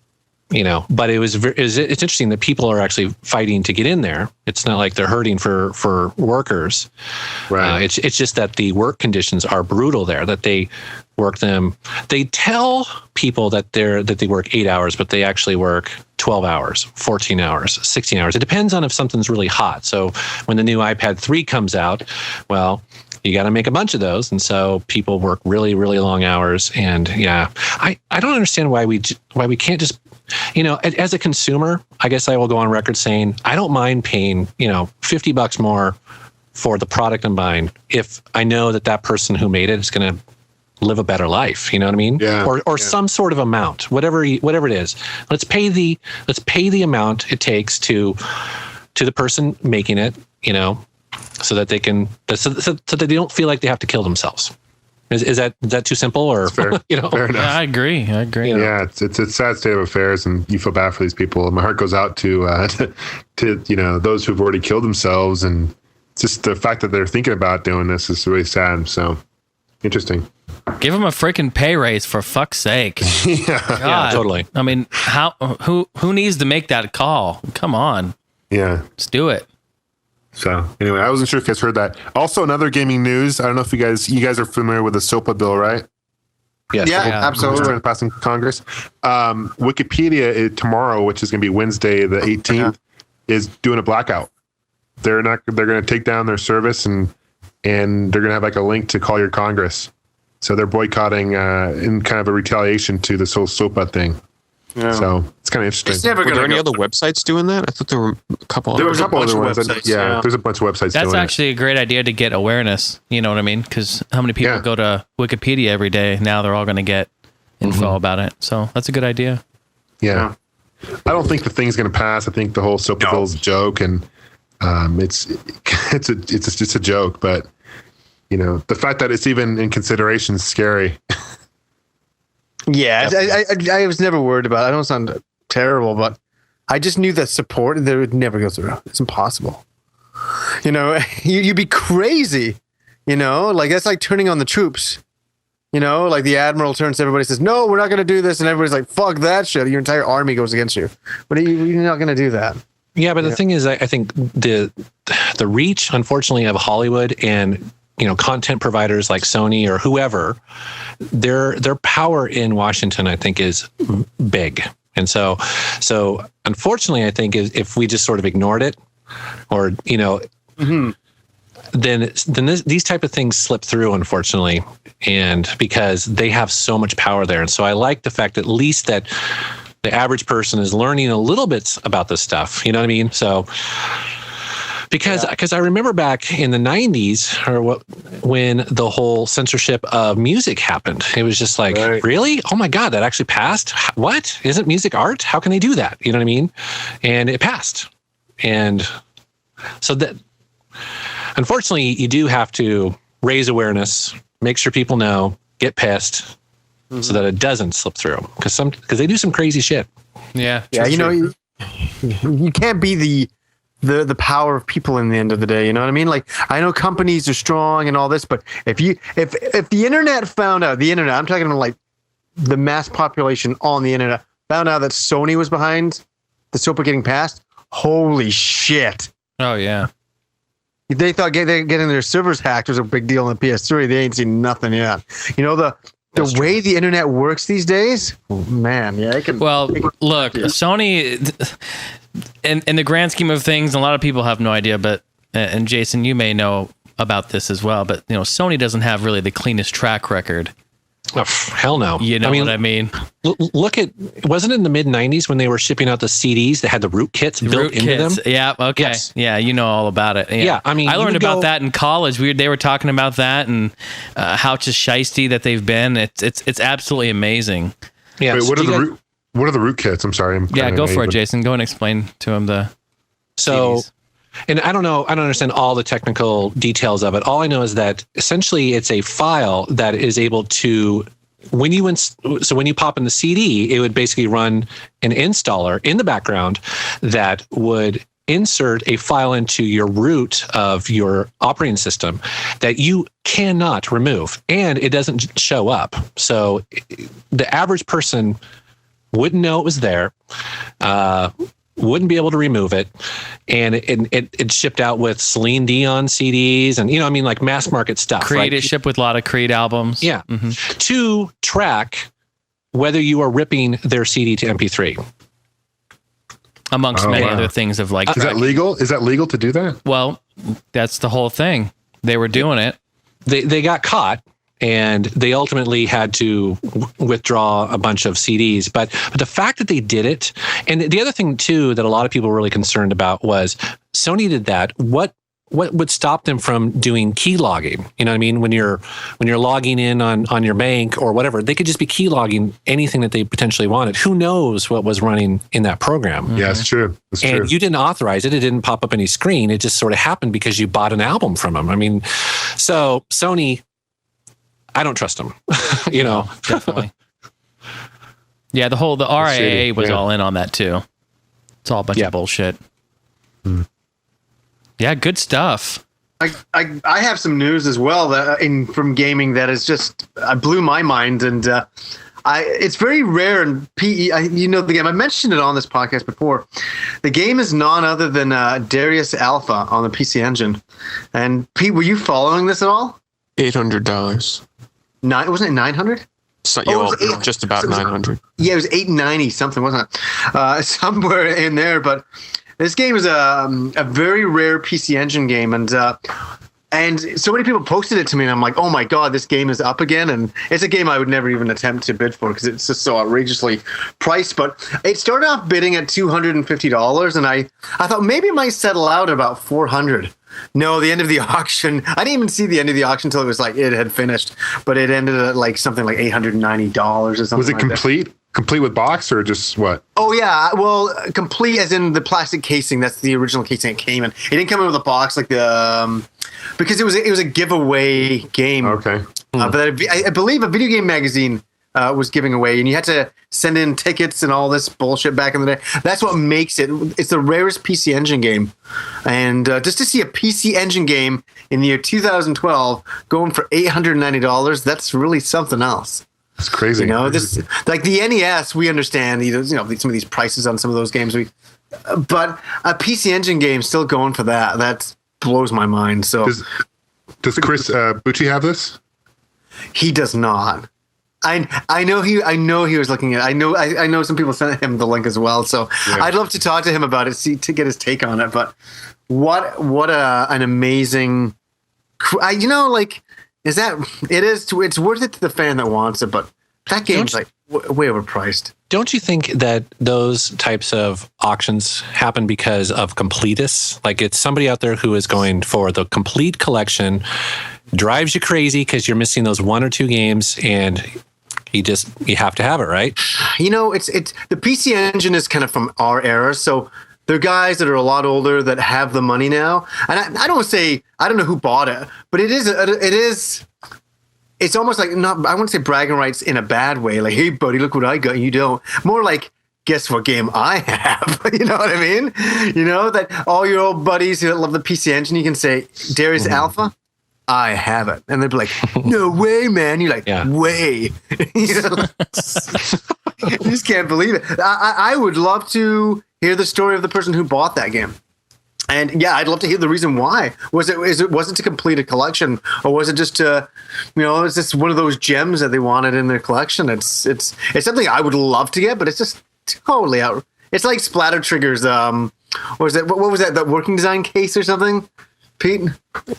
[SPEAKER 4] but it's interesting that people are actually fighting to get in there. It's not like they're hurting for workers.
[SPEAKER 2] Right.
[SPEAKER 4] It's just that the work conditions are brutal there. That they work them. They tell people that they work 8 hours, but they actually work 12 hours, 14 hours, 16 hours. It depends on if something's really hot. So when the new iPad 3 comes out, well, you got to make a bunch of those, and so people work really, really long hours. And yeah, I don't understand why we can't just, as a consumer, I guess I will go on record saying I don't mind paying $50 more for the product I'm buying if I know that person who made it is going to live a better life. You know what I mean?
[SPEAKER 2] Yeah.
[SPEAKER 4] Or some sort of amount, whatever it is. Let's pay the amount it takes to the person making it. So that they can, so that they don't feel like they have to kill themselves. Is that too simple, or
[SPEAKER 2] fair? Fair enough.
[SPEAKER 1] Yeah, I agree.
[SPEAKER 2] Yeah, it's a sad state of affairs, and you feel bad for these people. My heart goes out to those who've already killed themselves, and just the fact that they're thinking about doing this is really sad. So interesting.
[SPEAKER 1] Give them a freaking pay raise, for fuck's sake.
[SPEAKER 4] Yeah, totally.
[SPEAKER 1] I mean, who needs to make that call? Come on.
[SPEAKER 2] Yeah,
[SPEAKER 1] let's do it.
[SPEAKER 2] So anyway, I wasn't sure if you guys heard that. Also, another gaming news. I don't know if you guys are familiar with the SOPA bill, right?
[SPEAKER 4] Yes.
[SPEAKER 3] Yeah, absolutely.
[SPEAKER 2] Passing Congress. Wikipedia tomorrow, which is going to be Wednesday the 18th, is doing a blackout. They're going to take down their service, and they're going to have like a link to call your Congress. So they're boycotting in kind of a retaliation to this whole SOPA thing. Yeah. So it's kind of interesting.
[SPEAKER 5] Were there any other websites doing that? I thought there were a couple.
[SPEAKER 2] There was a couple other ones.
[SPEAKER 3] Websites,
[SPEAKER 2] yeah, there's a bunch of websites.
[SPEAKER 1] That's
[SPEAKER 2] doing
[SPEAKER 1] actually a great idea to get awareness. You know what I mean? Because how many people go to Wikipedia every day? Now they're all going to get info about it. So that's a good idea.
[SPEAKER 2] Yeah. I don't think the thing's going to pass. I think the whole SOPA bill is a joke, and it's just a joke. But the fact that it's even in consideration is scary.
[SPEAKER 3] Yeah, I was never worried about it. I don't sound terrible, but I just knew that support that would never go through. It's impossible. You'd be crazy. Like that's like turning on the troops. Like the admiral turns to everybody and says, "No, we're not going to do this," and everybody's like, "Fuck that shit." Your entire army goes against you. But you're not going to do that.
[SPEAKER 4] Yeah, but the thing is, I think the reach, unfortunately, of Hollywood and content providers like Sony or whoever, their power in Washington, I think, is big. And so unfortunately, I think if we just sort of ignored it, or then these type of things slip through, unfortunately, and because they have so much power there. And so I like the fact at least that the average person is learning a little bit about this stuff. You know what I mean? So. Because I remember back in the 90s when the whole censorship of music happened. It was just like, really? Oh my God, that actually passed? What? Isn't music art? How can they do that? You know what I mean? And it passed. And so that, unfortunately, you do have to raise awareness, make sure people know, get pissed, so that it doesn't slip through. Because they do some crazy shit.
[SPEAKER 1] Yeah.
[SPEAKER 3] Yeah, you can't be the power of people in the end of the day. You know what I mean? Like, I know companies are strong and all this, but if the internet found out, I'm talking about like the mass population on the internet found out that Sony was behind the SOPA getting passed, holy shit.
[SPEAKER 1] Oh yeah.
[SPEAKER 3] They thought getting their servers hacked was a big deal on the PS3. They ain't seen nothing yet. The way the internet works these days, man, yeah.
[SPEAKER 1] Look, Sony, in the grand scheme of things, a lot of people have no idea, but, and Jason, you may know about this as well, but, Sony doesn't have really the cleanest track record.
[SPEAKER 4] Oh, hell no.
[SPEAKER 1] You know what I mean?
[SPEAKER 4] Look at, wasn't it in the mid 90s when they were shipping out the CDs that had the root kits built into them?
[SPEAKER 1] Yeah. Okay. Yes. Yeah. You know all about it.
[SPEAKER 4] Yeah. I mean,
[SPEAKER 1] I learned about that in college. They were talking about that and how just shiesty that they've been. It's absolutely amazing.
[SPEAKER 2] Yeah. Wait, what are the root kits? I'm sorry.
[SPEAKER 1] Go for it, Jason. Go and explain to him the CDs.
[SPEAKER 4] And I don't understand all the technical details of it. All I know is that essentially it's a file that is able to, when you pop in the CD, it would basically run an installer in the background that would insert a file into your root of your operating system that you cannot remove, and it doesn't show up. So the average person wouldn't know it was there, wouldn't be able to remove it, and it shipped out with Celine Dion CDs and, like mass market stuff.
[SPEAKER 1] Creed
[SPEAKER 4] right?
[SPEAKER 1] shipped with a lot of Creed albums.
[SPEAKER 4] Yeah. To track whether you are ripping their CD to MP3.
[SPEAKER 1] Amongst many other things of like...
[SPEAKER 2] Is that legal? Is that legal to do that?
[SPEAKER 1] Well, that's the whole thing. They were doing it.
[SPEAKER 4] They got caught, and they ultimately had to withdraw a bunch of CDs. But the fact that they did it, and the other thing too that a lot of people were really concerned about was Sony did that. What would stop them from doing key logging? You know what I mean? When you're logging in on your bank or whatever, they could just be key logging anything that they potentially wanted. Who knows what was running in that program?
[SPEAKER 2] Yeah, it's true. It's true.
[SPEAKER 4] And you didn't authorize it. It didn't pop up any screen. It just sort of happened because you bought an album from them. I mean, so Sony, I don't trust them.
[SPEAKER 1] Definitely. Yeah, the RIAA was all in on that too. It's all a bunch of bullshit. Yeah, good stuff.
[SPEAKER 3] I have some news as well from gaming that is just blew my mind, and it's very rare in PE. The game I mentioned it on this podcast before. The game is none other than Darius Alpha on the PC Engine. And Pete, were you following this at all?
[SPEAKER 5] $800.
[SPEAKER 3] Wasn't it 900?
[SPEAKER 5] So, just about 900.
[SPEAKER 3] Yeah, it was 890 something, wasn't it? Somewhere in there, but. This game is a very rare PC Engine game, and so many people posted it to me, and I'm like, oh my god, this game is up again, and it's a game I would never even attempt to bid for because it's just so outrageously priced. But it started off bidding at $250, and I thought maybe it might settle out at about $400. No, the end of the auction. I didn't even see the end of the auction until it was like it had finished, but it ended at like something like $890 or something.
[SPEAKER 2] Was it
[SPEAKER 3] like
[SPEAKER 2] complete?
[SPEAKER 3] That.
[SPEAKER 2] Complete with box or just what?
[SPEAKER 3] Oh yeah, well, complete as in the plastic casing. That's the original casing it came in. It didn't come in with a box like the because it was a giveaway game.
[SPEAKER 2] Okay,
[SPEAKER 3] but I believe a video game magazine was giving away, and you had to send in tickets and all this bullshit back in the day. That's what makes it. It's the rarest PC Engine game, and just to see a PC Engine game in the year 2012 going for $890, that's really something else.
[SPEAKER 2] It's crazy.
[SPEAKER 3] This like the NES, we understand some of these prices on some of those games. But a PC Engine game still going for that. That blows my mind. So
[SPEAKER 2] does Chris Bucci have this?
[SPEAKER 3] He does not. I know he was looking at it. I know some people sent him the link as well. So yeah. I'd love to talk to him about it, to get his take on it. But what an amazing, it's worth it to the fan that wants it, but that game's way overpriced.
[SPEAKER 4] Don't you think that those types of auctions happen because of completists? Like it's somebody out there who is going for the complete collection, drives you crazy because you're missing those one or two games, and you have to have it, right?
[SPEAKER 3] It's the PC Engine is kind of from our era, so they're guys that are a lot older that have the money now. And I don't want to say, I don't know who bought it, but it's almost like, I wouldn't say bragging rights in a bad way. Like, hey buddy, look what I got and you don't. More like, guess what game I have? You know what I mean? That all your old buddies who love the PC Engine, you can say, Darius Alpha, I have it. And they'd be like, no way, man. You're like, way. You just can't believe it. I would love to hear the story of the person who bought that game. And yeah, I'd love to hear the reason why. Was it to complete a collection, or was it just to, is this one of those gems that they wanted in their collection? It's something I would love to get, but it's just totally out. It's like Splatter Trigger's. What was that? That working design case or something? Pete?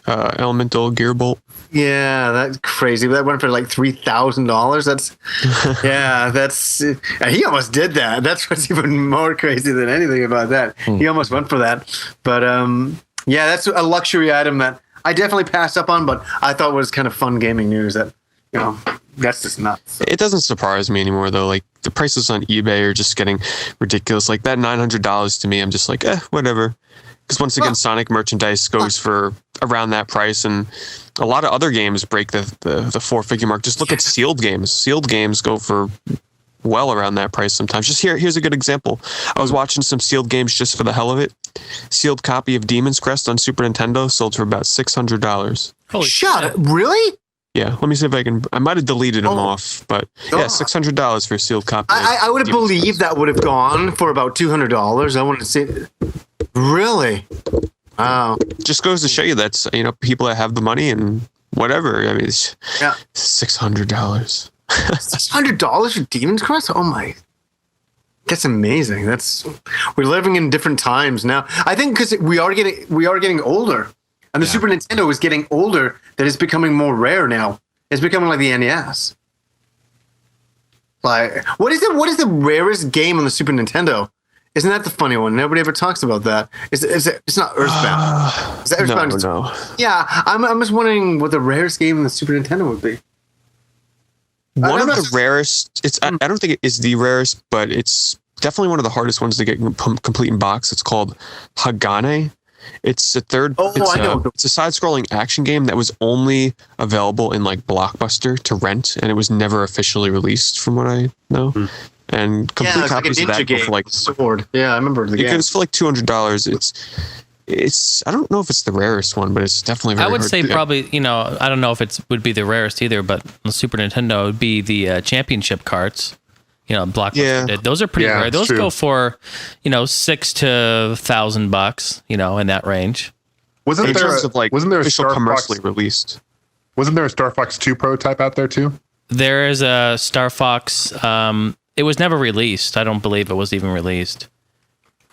[SPEAKER 5] Elemental Gearbolt.
[SPEAKER 3] Yeah, that's crazy. That went for like $3,000. That's he almost did that. That's what's even more crazy than anything about that. He almost went for that. But that's a luxury item that I definitely passed up on, but I thought was kind of fun gaming news that, that's just nuts.
[SPEAKER 5] It doesn't surprise me anymore though. Like the prices on eBay are just getting ridiculous. Like that $900 to me, I'm just like, whatever. Because once again, Sonic merchandise goes for around that price, and a lot of other games break the 4-figure mark. Just look at sealed games. Sealed games go for well around that price sometimes. Just here's a good example. I was watching some sealed games just for the hell of it. sealed copy of Demon's Crest on Super Nintendo sold for about $600.
[SPEAKER 1] Holy
[SPEAKER 3] Shut
[SPEAKER 1] shit.
[SPEAKER 3] up. Really?
[SPEAKER 5] Yeah, let me see if I might have deleted them
[SPEAKER 3] Oh.
[SPEAKER 5] off, but
[SPEAKER 3] Oh.
[SPEAKER 5] yeah, $600 for a sealed copy.
[SPEAKER 3] I would have
[SPEAKER 5] Demon's
[SPEAKER 3] believed
[SPEAKER 5] Crest.
[SPEAKER 3] that would have gone for about $200. I wanted to see. Really? Wow.
[SPEAKER 5] Just goes to show you that's, people that have the money and whatever. I mean, it's
[SPEAKER 3] Yeah.
[SPEAKER 5] $600.
[SPEAKER 3] $600 for Demon's Crest? Oh my. That's amazing. We're living in different times now. I think because we are getting older, and the Super Nintendo is getting older, that it's becoming more rare now. It's becoming like the NES. Like, what is the rarest game on the Super Nintendo? Isn't that the funny one? Nobody ever talks about that. It's not Earthbound. Is that Earthbound?
[SPEAKER 5] No.
[SPEAKER 3] Yeah, I'm just wondering what the rarest game on the Super Nintendo would be.
[SPEAKER 5] One
[SPEAKER 3] I'm
[SPEAKER 5] of
[SPEAKER 3] not-
[SPEAKER 5] the rarest. I don't think it is the rarest, but it's definitely one of the hardest ones to get complete in box. It's called Hagane. It's a third.
[SPEAKER 3] Oh, I know.
[SPEAKER 5] It's a side-scrolling action game that was only available in like Blockbuster to rent, and it was never officially released, from what I know. And complete
[SPEAKER 3] Yeah, it's like a
[SPEAKER 5] copies of that
[SPEAKER 3] ninja
[SPEAKER 5] go
[SPEAKER 3] game.
[SPEAKER 5] for like
[SPEAKER 3] Sword. Yeah, I remember the game.
[SPEAKER 5] it's for like $200. It's I don't know if it's the rarest one, but it's definitely very
[SPEAKER 1] I would
[SPEAKER 5] hard
[SPEAKER 1] say
[SPEAKER 5] to get.
[SPEAKER 1] probably, I don't know if it would be the rarest either, but on the Super Nintendo, it would be the championship carts. Blockbuster
[SPEAKER 5] Yeah.
[SPEAKER 1] did. Those are pretty
[SPEAKER 2] Yeah,
[SPEAKER 1] rare.
[SPEAKER 2] it's
[SPEAKER 1] Those
[SPEAKER 2] true.
[SPEAKER 1] go for, $6,000 to $1,000, in that range.
[SPEAKER 2] Wasn't
[SPEAKER 5] in
[SPEAKER 2] there
[SPEAKER 5] terms of like
[SPEAKER 2] wasn't there a
[SPEAKER 5] official
[SPEAKER 2] Star
[SPEAKER 5] commercially
[SPEAKER 2] Fox?
[SPEAKER 5] released.
[SPEAKER 2] Wasn't there a Star Fox 2 prototype out there too?
[SPEAKER 1] There is a Star Fox. It was never released. I don't believe it was even released.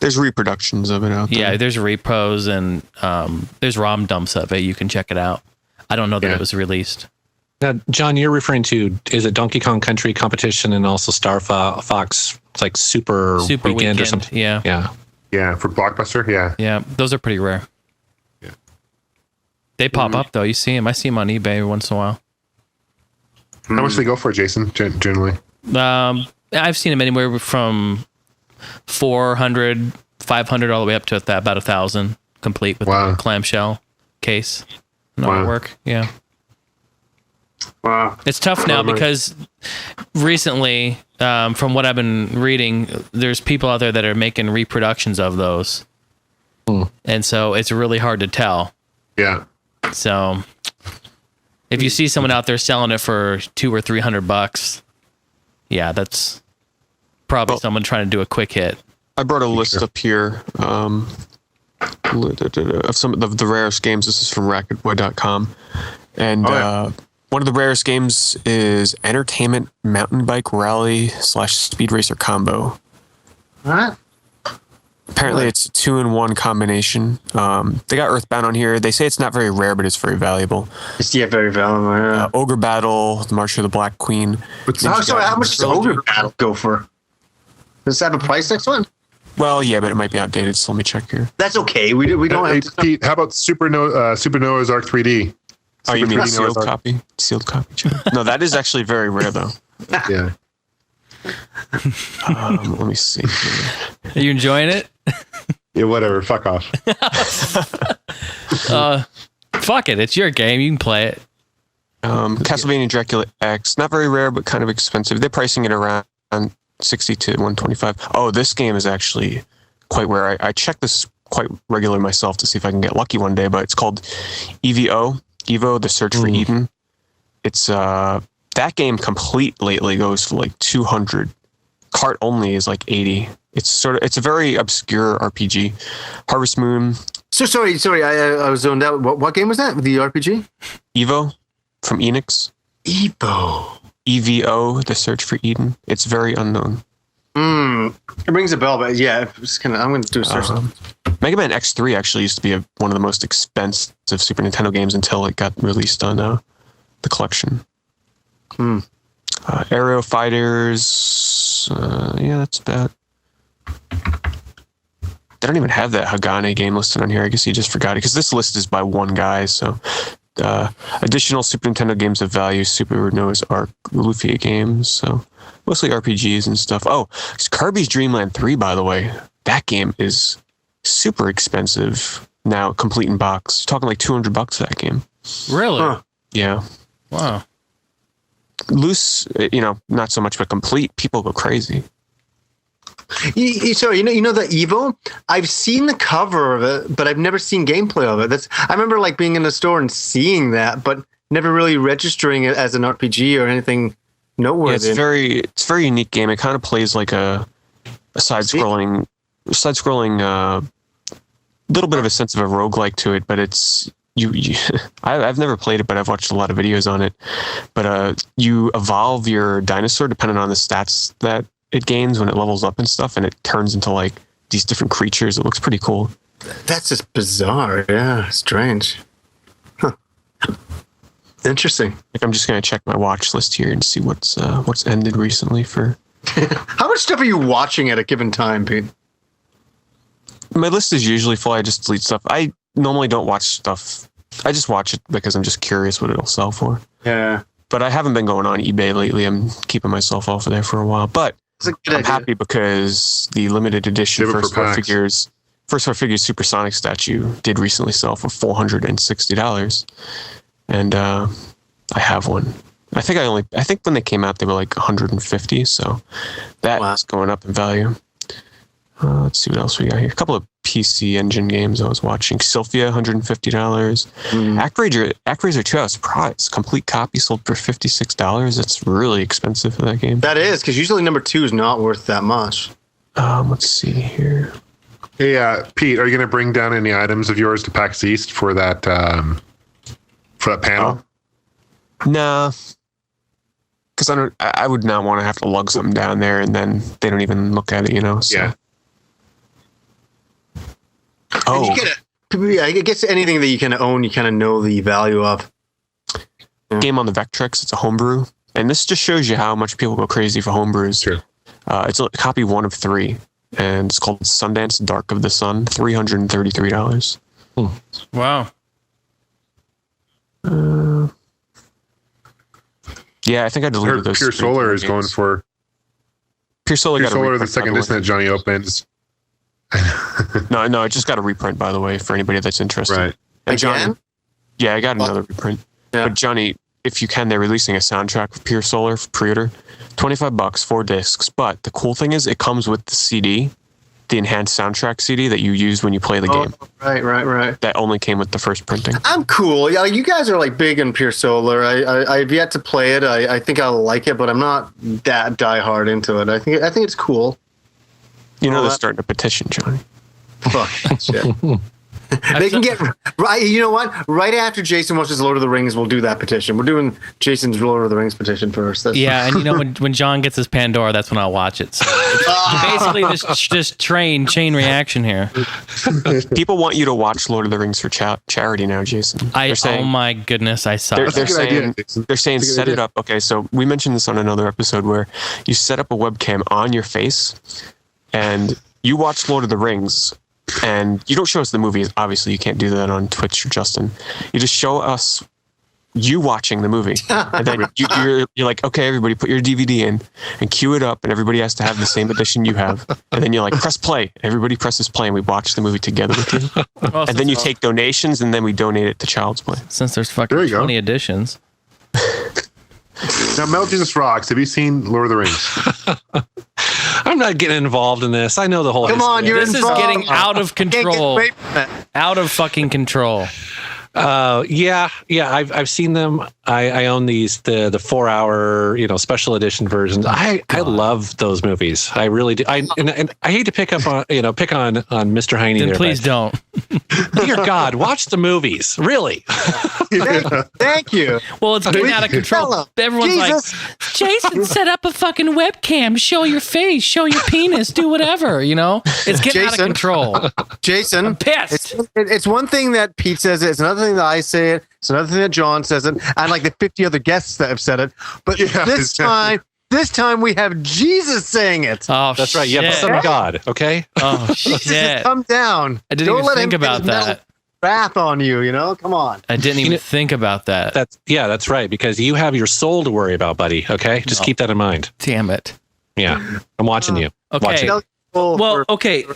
[SPEAKER 5] There's reproductions of it out there.
[SPEAKER 1] Yeah, there's repros and there's ROM dumps of it. You can check it out. I don't know that
[SPEAKER 2] Yeah.
[SPEAKER 1] it was released.
[SPEAKER 4] Now, John, you're referring to, is it Donkey Kong Country Competition and also Star Fox, it's like Super Weekend or something?
[SPEAKER 1] Yeah.
[SPEAKER 4] Yeah.
[SPEAKER 2] Yeah, for Blockbuster. Yeah.
[SPEAKER 1] Yeah, those are pretty rare.
[SPEAKER 2] Yeah.
[SPEAKER 1] They pop up though. You see them. I see them on eBay every once in a while.
[SPEAKER 2] How much do they go for, Jason? Generally.
[SPEAKER 1] I've seen them anywhere from 400, 500, all the way up to about 1,000, complete with
[SPEAKER 2] Wow.
[SPEAKER 1] a clamshell case and
[SPEAKER 2] Wow.
[SPEAKER 1] artwork. Yeah,
[SPEAKER 3] Wow.
[SPEAKER 1] it's tough now
[SPEAKER 2] Wow.
[SPEAKER 1] because recently, from what I've been reading, there's people out there that are making reproductions of those, and so it's really hard to tell.
[SPEAKER 2] Yeah.
[SPEAKER 1] So if you see someone out there selling it for $200 or $300, yeah, that's probably someone trying to do a quick hit.
[SPEAKER 5] I brought a list up here of some of the rarest games. This is from racketboy.com. And one of the rarest games is Entertainment Mountain Bike Rally / Speed Racer Combo.
[SPEAKER 3] What?
[SPEAKER 5] Apparently it's a 2-in-1 combination. They got Earthbound on here. They say it's not very rare, but it's very valuable.
[SPEAKER 3] Yeah, very valuable. Yeah.
[SPEAKER 5] Ogre Battle, The March of the Black Queen.
[SPEAKER 3] How much does Ogre Battle go for? Does that have a price next one?
[SPEAKER 5] Well, yeah, but it might be outdated, so let me check here.
[SPEAKER 3] That's okay. We don't
[SPEAKER 2] Hey,
[SPEAKER 3] have to.
[SPEAKER 2] Pete, how about Supernova's Arc 3D?
[SPEAKER 5] Oh, you mean
[SPEAKER 2] 3D
[SPEAKER 5] sealed
[SPEAKER 2] Noah's Ark.
[SPEAKER 5] copy? Sealed copy. No, that is actually very rare, though.
[SPEAKER 2] Yeah.
[SPEAKER 5] Let me see.
[SPEAKER 1] Are you enjoying it?
[SPEAKER 2] Yeah, whatever. Fuck off.
[SPEAKER 1] Fuck it. It's your game. You can play it.
[SPEAKER 5] Castlevania Dracula X, not very rare, but kind of expensive. They're pricing it around 60 to 125. Oh, this game is actually quite rare. I check this quite regularly myself to see if I can get lucky one day, but it's called Evo, The Search for Eden. It's that game complete lately goes for like 200. Cart only is like 80. It's a very obscure RPG. Harvest Moon,
[SPEAKER 3] So sorry. I was zoned out. What game was that? The RPG?
[SPEAKER 5] Evo from Enix. EVO, The Search for Eden. It's very unknown.
[SPEAKER 3] It rings a bell, but yeah, I'm going to do a search.
[SPEAKER 5] Mega Man X3 actually used to be one of the most expensive Super Nintendo games until it got released on the collection. Aero Fighters. Yeah, that's about. They don't even have that Hagane game listed on here. I guess you just forgot it because this list is by one guy. So, additional Super Nintendo games of value: Super Noah's Ark, Lufia games. So, mostly RPGs and stuff. Oh, it's Kirby's Dream Land 3, by the way. That game is super expensive now, complete in box. You're talking like $200 for that game.
[SPEAKER 1] Really?
[SPEAKER 3] Huh.
[SPEAKER 5] Yeah.
[SPEAKER 1] Wow.
[SPEAKER 5] Loose, not so much, but complete. People go crazy.
[SPEAKER 3] Sorry, you know the Evo? I've seen the cover of it, but I've never seen gameplay of it. I remember like being in the store and seeing that, but never really registering it as an RPG or anything noteworthy.
[SPEAKER 5] Yeah, it's very unique game. It kind of plays like a side-scrolling, little bit of a sense of a roguelike to it, but it's I've never played it, but I've watched a lot of videos on it. But you evolve your dinosaur depending on the stats that it gains when it levels up and stuff, and it turns into like these different creatures. It looks pretty cool.
[SPEAKER 3] That's just bizarre. Yeah, strange. Huh. Interesting.
[SPEAKER 5] Like, I'm just gonna check my watch list here and see what's ended recently for.
[SPEAKER 3] How much stuff are you watching at a given time, Pete?
[SPEAKER 5] My list is usually full. I just delete stuff. I normally don't watch stuff. I just watch it because I'm just curious what it'll sell for.
[SPEAKER 3] Yeah.
[SPEAKER 5] But I haven't been going on eBay lately. I'm keeping myself off of there for a while. But I'm happy because the limited edition First Four Figures Supersonic statue did recently sell for $460. And I have one. I think when they came out, they were like 150. So that's going up in value. Let's see what else we got here. A couple of PC Engine games I was watching. Sylphia, $150. ActRaiser 2, I was surprised. Complete copy sold for $56. That's really expensive for that game.
[SPEAKER 3] That is, because usually number 2 is not worth that much.
[SPEAKER 5] Let's see here.
[SPEAKER 2] Hey, Pete, are you going to bring down any items of yours to PAX East for that panel?
[SPEAKER 5] Nah. Because I would not want to have to lug something down there and then they don't even look at it, So.
[SPEAKER 2] Yeah.
[SPEAKER 3] Oh, I guess anything that you kind of own, you kind of know the value of.
[SPEAKER 5] Game on the Vectrex. It's a homebrew, and this just shows you how much people go crazy for homebrews.
[SPEAKER 2] Sure.
[SPEAKER 5] It's a copy 1 of 3, and it's called Sundance Dark of the Sun. $333.
[SPEAKER 1] Wow.
[SPEAKER 5] Yeah, I think I deleted those.
[SPEAKER 2] Pure Solar is going for.
[SPEAKER 5] Pure Solar.
[SPEAKER 2] The second edition that Johnny opens.
[SPEAKER 5] No, I just got a reprint, by the way, for anybody that's interested.
[SPEAKER 2] Right.
[SPEAKER 5] And Johnny, I got another reprint.
[SPEAKER 3] Yeah.
[SPEAKER 5] But Johnny, if you can, they're releasing a soundtrack for Pure Solar for pre-order. $25, 4 discs. But the cool thing is, it comes with the CD, the enhanced soundtrack CD that you use when you play the game.
[SPEAKER 3] Right.
[SPEAKER 5] That only came with the first printing.
[SPEAKER 3] I'm cool. Yeah, you guys are like big in Pure Solar. I've yet to play it. I think I'll like it, but I'm not that diehard into it. I think it's cool.
[SPEAKER 5] They're starting a petition, Johnny.
[SPEAKER 3] Fuck shit. They can get right. You know what? Right after Jason watches Lord of the Rings, we'll do that petition. We're doing Jason's Lord of the Rings petition first.
[SPEAKER 1] And when John gets his Pandora, that's when I'll watch it. So basically, this chain reaction here.
[SPEAKER 5] People want you to watch Lord of the Rings for charity now, Jason.
[SPEAKER 1] Oh my goodness, I saw.
[SPEAKER 5] They're saying set it up. Okay, so we mentioned this on another episode where you set up a webcam on your face, and you watch Lord of the Rings. And you don't show us the movie. Obviously, you can't do that on Twitch or Justin. You just show us you watching the movie. And then you're like, okay, everybody put your DVD in and cue it up. And everybody has to have the same edition you have. And then you're like, press play. Everybody presses play and we watch the movie together with you. Well, and then you take donations and then we donate it to Child's Play.
[SPEAKER 1] Since there's fucking 20 editions.
[SPEAKER 2] Now, MetalJesusRocks, have you seen Lord of the Rings?
[SPEAKER 4] I'm not getting involved in this. I know the whole.
[SPEAKER 3] Come on,
[SPEAKER 1] this is getting out of control. Out of fucking control.
[SPEAKER 4] Yeah. I've seen them. I own these the 4-hour special edition versions. I love those movies. I really do. And I hate to pick on Mr. Heine.
[SPEAKER 1] Then please don't.
[SPEAKER 4] Dear God, watch the movies. Really.
[SPEAKER 3] Thank you.
[SPEAKER 1] Well, it's getting out of control. Everyone's like, Jason, set up a fucking webcam. Show your face. Show your penis. Do whatever. It's getting out of control.
[SPEAKER 3] Jason,
[SPEAKER 1] I'm pissed.
[SPEAKER 3] It's one thing that Pete says it. It's another thing that I say it. It's another thing that John says it. And like the 50 other guests that have said it. But this time we have Jesus saying it.
[SPEAKER 1] Oh,
[SPEAKER 4] that's right. You have the Son of God. Okay.
[SPEAKER 1] Oh shit!
[SPEAKER 3] Jesus, come down.
[SPEAKER 1] I didn't even think about that.
[SPEAKER 3] Wrath on you. Come on.
[SPEAKER 1] I didn't even think about that.
[SPEAKER 4] That's right. Because you have your soul to worry about, buddy. Okay, just keep that in mind.
[SPEAKER 1] Damn it.
[SPEAKER 4] Yeah, I'm watching you.
[SPEAKER 1] Okay.
[SPEAKER 4] Watching.
[SPEAKER 1] Well, okay.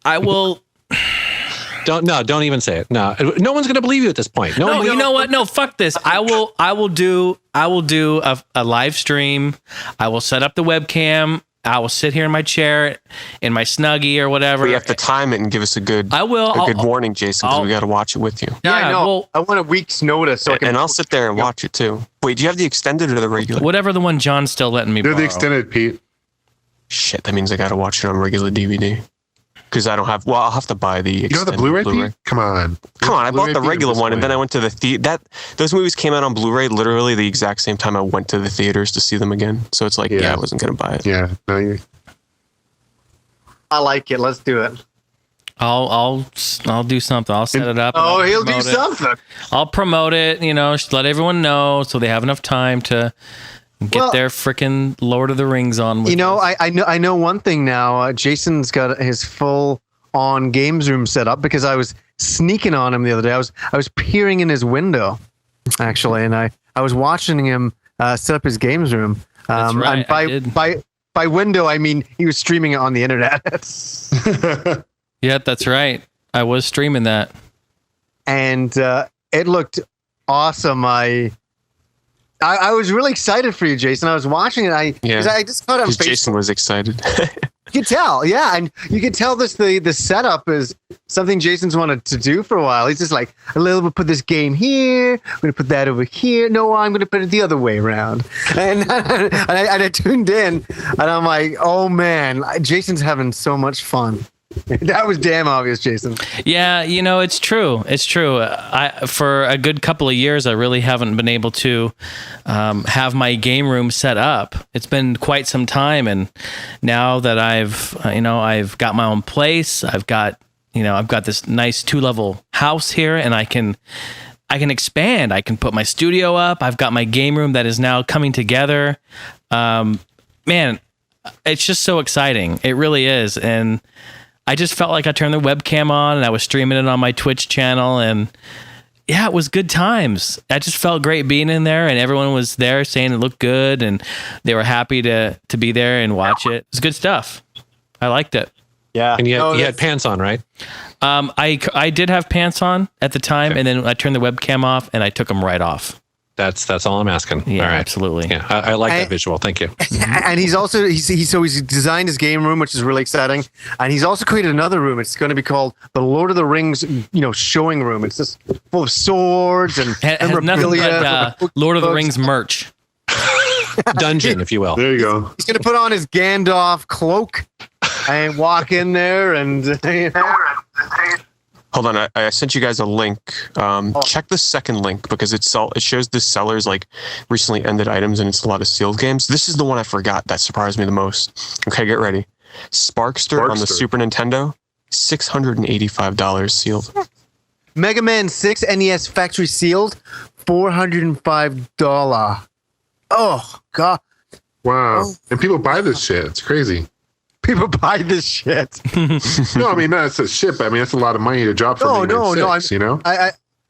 [SPEAKER 1] I will.
[SPEAKER 4] Don't even say it. No one's going to believe you at this point.
[SPEAKER 1] No, you know what? No, fuck this. I will do a live stream. I will set up the webcam I will sit here in my chair, in my Snuggie or whatever.
[SPEAKER 5] But you have to time it and give us a good warning, Jason, because we got to watch it with you.
[SPEAKER 3] Yeah, I know.
[SPEAKER 1] Well,
[SPEAKER 3] I want a week's notice. So
[SPEAKER 5] And I'll sit there and watch it too. Wait, do you have the extended or the regular?
[SPEAKER 1] whatever the one John's still letting me
[SPEAKER 2] They're
[SPEAKER 1] borrow.
[SPEAKER 2] the extended, Pete.
[SPEAKER 5] Shit, that means I got to watch it on regular DVD. Because I don't have. Well, I'll have to buy the.
[SPEAKER 2] You don't have the Blu-ray, Pete? Come on.
[SPEAKER 5] I bought the regular one, and then I went to the theater. Those movies came out on Blu-ray literally the exact same time I went to the theaters to see them again. So it's like, I wasn't gonna buy it.
[SPEAKER 2] Yeah, no,
[SPEAKER 3] I like it. Let's do it.
[SPEAKER 1] I'll do something. I'll set it up.
[SPEAKER 3] Oh,
[SPEAKER 1] and
[SPEAKER 3] he'll do
[SPEAKER 1] promote it.
[SPEAKER 3] something.
[SPEAKER 1] I'll promote it. Just let everyone know so they have enough time to get their freaking Lord of the Rings on. With us.
[SPEAKER 3] I know one thing now. Jason's got his full on games room set up because I was sneaking on him the other day. I was peering in his window, actually, and I was watching him set up his games room.
[SPEAKER 1] That's right,
[SPEAKER 3] And by window, I mean he was streaming it on the internet.
[SPEAKER 1] Yeah, that's right. I was streaming that.
[SPEAKER 3] And it looked awesome. I was really excited for you, Jason. I was watching it. I just caught it on
[SPEAKER 5] Because
[SPEAKER 3] Facebook.
[SPEAKER 5] Jason was excited.
[SPEAKER 3] You could tell, yeah, and you could tell the setup is something Jason's wanted to do for a while. He's just like, a little bit, put this game here, I'm going to put that over here. No, I'm going to put it the other way around. And I tuned in, and I'm like, oh man, Jason's having so much fun. That was damn obvious, Jason.
[SPEAKER 1] Yeah, it's true. It's true. For a good couple of years, I really haven't been able to have my game room set up. It's been quite some time, and now that I've got my own place, I've got this nice 2-level house here, and I can expand. I can put my studio up. I've got my game room that is now coming together. Man, it's just so exciting. It really is, and I just felt like I turned the webcam on and I was streaming it on my Twitch channel, and yeah, it was good times. I just felt great being in there, and everyone was there saying it looked good, and they were happy to be there and watch it. It was good stuff. I liked it.
[SPEAKER 3] Yeah.
[SPEAKER 4] And you had pants on, right?
[SPEAKER 1] I did have pants on at the time, and then I turned the webcam off and I took them right off.
[SPEAKER 4] That's all I'm asking.
[SPEAKER 1] Yeah,
[SPEAKER 4] all right.
[SPEAKER 1] absolutely.
[SPEAKER 4] Yeah, I like that visual. Thank you.
[SPEAKER 3] And he's also he's designed his game room, which is really exciting. And he's also created another room. It's going to be called the Lord of the Rings, showing room. It's just full of swords and
[SPEAKER 1] Has nothing
[SPEAKER 3] memorabilia.
[SPEAKER 1] but Lord of the Rings merch.
[SPEAKER 4] Dungeon, if you will.
[SPEAKER 2] there you go.
[SPEAKER 3] He's going to put on his Gandalf cloak and walk in there and.
[SPEAKER 5] Hold on, I sent you guys a link. Check the second link because it shows the sellers like recently ended items, and it's a lot of sealed games. This is the one I forgot that surprised me the most. Okay, get ready. Sparkster on the Super Nintendo, $685 sealed.
[SPEAKER 3] Mega Man 6 NES factory sealed, $405. Oh God!
[SPEAKER 2] Wow. And people buy this shit. It's crazy.
[SPEAKER 3] People buy this shit.
[SPEAKER 2] No, I mean, that's a shit, but I mean, that's a lot of money to drop for
[SPEAKER 3] No,
[SPEAKER 2] Mega Man 6,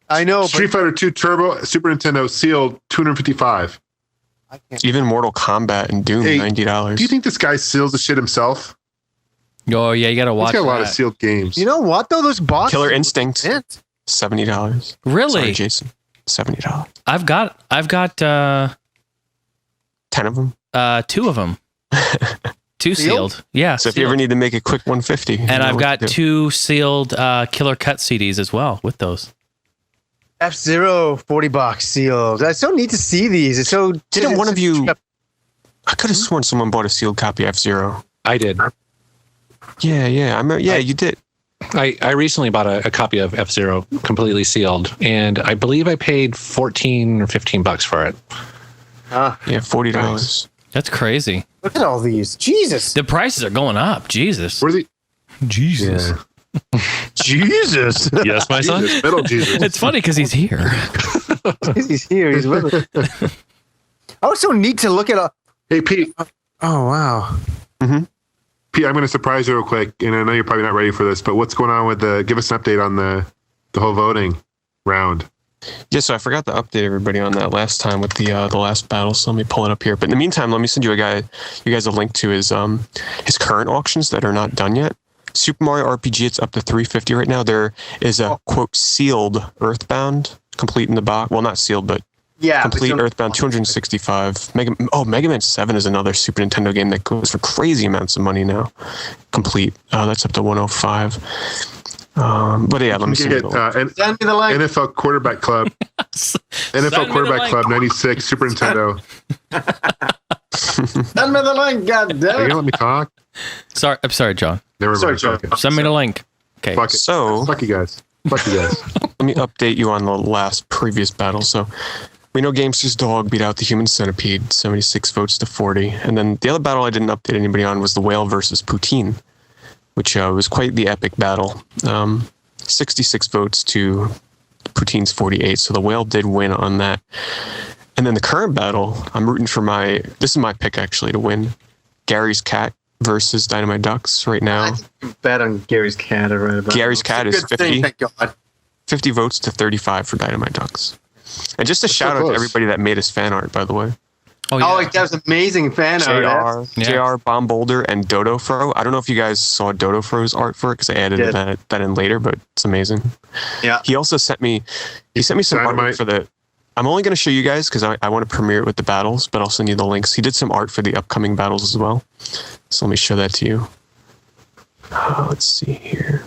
[SPEAKER 3] I know.
[SPEAKER 2] Street Fighter 2 Turbo, Super Nintendo sealed, $255.
[SPEAKER 5] Even Mortal Kombat and Doom, $90.
[SPEAKER 2] Do you think this guy seals the shit himself?
[SPEAKER 1] Oh yeah, you got to watch.
[SPEAKER 2] He's got a lot
[SPEAKER 1] that.
[SPEAKER 2] of sealed games.
[SPEAKER 3] You know what though? Those boxes.
[SPEAKER 5] Killer Instinct, $70.
[SPEAKER 1] Really?
[SPEAKER 5] Sorry, Jason, $70.
[SPEAKER 1] I've got
[SPEAKER 5] 10 of them.
[SPEAKER 1] 2 of them. 2 sealed. Yeah.
[SPEAKER 5] So if you ever need to make a quick 150.
[SPEAKER 1] And I've got 2 sealed Killer Cut CDs as well with those.
[SPEAKER 3] F-Zero, $40 sealed. It's so neat to see these. It's so.
[SPEAKER 5] Didn't one of you? I could have sworn someone bought a sealed copy of F-Zero.
[SPEAKER 4] I did.
[SPEAKER 5] Yeah. I remember. Yeah, you did.
[SPEAKER 4] I recently bought a copy of F-Zero completely sealed, and I believe I paid $14 or $15 for it.
[SPEAKER 5] Yeah, $40.
[SPEAKER 2] Nice.
[SPEAKER 1] That's crazy.
[SPEAKER 3] Look at all these. Jesus.
[SPEAKER 1] The prices are going up. Jesus.
[SPEAKER 2] Where's he?
[SPEAKER 1] Jesus.
[SPEAKER 2] Yeah.
[SPEAKER 3] Jesus.
[SPEAKER 4] Yes, my son.
[SPEAKER 2] Jesus, Metal Jesus.
[SPEAKER 1] It's funny because he's here.
[SPEAKER 3] He's here. He's with us. Oh, it's so neat to look at.
[SPEAKER 2] Hey, Pete.
[SPEAKER 3] Oh, wow.
[SPEAKER 2] Pete, I'm going to surprise you real quick, and I know you're probably not ready for this, but what's going on with give us an update on the whole voting round.
[SPEAKER 5] Yeah, so I forgot to update everybody on that last time with the last battle. So let me pull it up here. But in the meantime, let me send you guys a link to his current auctions that are not done yet. Super Mario RPG, it's up to $350 right now. There is a quote sealed Earthbound complete in the box. Well, not sealed, but
[SPEAKER 3] Yeah.
[SPEAKER 5] Complete Earthbound 265. Mega Man 7 is another Super Nintendo game that goes for crazy amounts of money now. Complete. That's up to 105. But yeah, let me see.
[SPEAKER 3] Send me the link.
[SPEAKER 2] NFL Quarterback Club. NFL Quarterback Club 96 Super Nintendo.
[SPEAKER 3] Send me the link,
[SPEAKER 2] Are you gonna let me talk?
[SPEAKER 1] Sorry, I'm sorry, John.
[SPEAKER 2] Never
[SPEAKER 3] Sorry,
[SPEAKER 2] mind.
[SPEAKER 3] John.
[SPEAKER 2] Okay.
[SPEAKER 1] Send me the link. Okay.
[SPEAKER 2] Fuck it.
[SPEAKER 5] So
[SPEAKER 2] Fuck you guys. Fuck you guys.
[SPEAKER 5] let me update you on the previous battle. So we know Gamester's Dog beat out the Human Centipede, 76 votes to 40. And then the other battle I didn't update anybody on was the Whale versus Poutine, which was quite the epic battle. 66 votes to Poutine's 48. So the Whale did win on that. And then the current battle, I'm rooting for this is my pick actually to win. Gary's Cat versus Dynamite Ducks right now.
[SPEAKER 3] I bet on Gary's Cat right about
[SPEAKER 5] Gary's Cat is 50.
[SPEAKER 3] Thank God.
[SPEAKER 5] 50 votes to 35 for Dynamite Ducks. And just a shout out to everybody that made us fan art, by the way.
[SPEAKER 1] Oh, yeah.
[SPEAKER 3] Oh, that was amazing fan art.
[SPEAKER 5] JR, Bomb Boulder, and Dodo Fro. I don't know if you guys saw Dodo Fro's art for it because I added that in later, but it's amazing.
[SPEAKER 3] Yeah.
[SPEAKER 5] He also sent me some art for the. I'm only going to show you guys because I want to premiere it with the battles, but I'll send you the links. He did some art for the upcoming battles as well. So let me show that to you. Let's see here.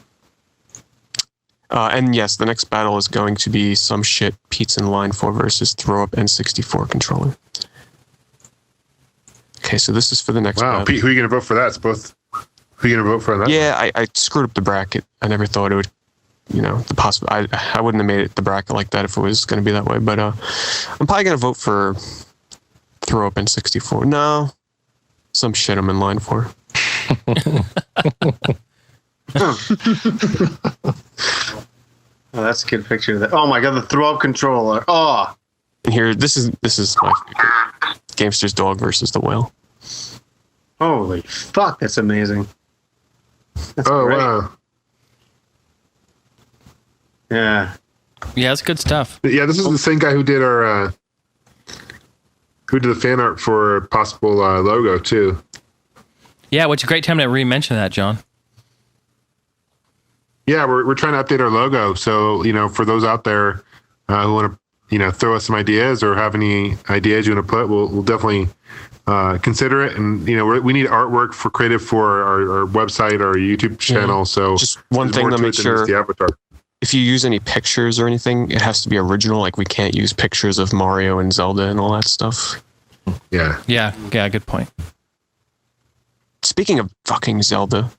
[SPEAKER 5] And yes, the next battle is going to be some shit Pete's in line for versus throw up N64 controller. Okay, so this is for the next battle.
[SPEAKER 2] Pete, who are you going to vote for that? It's both. Who are you going to vote for that?
[SPEAKER 5] Yeah, I screwed up the bracket. I never thought it would, I wouldn't have made it the bracket like that if it was going to be that way. But I'm probably going to vote for throw up N64. No, some shit I'm in line for.
[SPEAKER 3] Oh, that's a good picture of that. Oh my God, the throw up controller. Oh.
[SPEAKER 5] And here, this is my favorite. Gamester's Dog versus the Whale.
[SPEAKER 3] Holy fuck, that's amazing. That's great.
[SPEAKER 2] Wow.
[SPEAKER 3] Yeah.
[SPEAKER 1] Yeah, it's good stuff.
[SPEAKER 2] Yeah, this is the same guy who did our who did the fan art for possible logo too.
[SPEAKER 1] Yeah, which a great time to re-mention that, John.
[SPEAKER 2] Yeah, we're trying to update our logo. So, for those out there who want to, throw us some ideas or have any ideas you want to put, we'll definitely consider it. And, we need artwork for creative for our website, our YouTube channel. So
[SPEAKER 5] just one thing to make sure,
[SPEAKER 2] the avatar.
[SPEAKER 5] If you use any pictures or anything, it has to be original. Like we can't use pictures of Mario and Zelda and all that stuff.
[SPEAKER 2] Yeah.
[SPEAKER 1] Yeah, good point.
[SPEAKER 5] Speaking of fucking Zelda,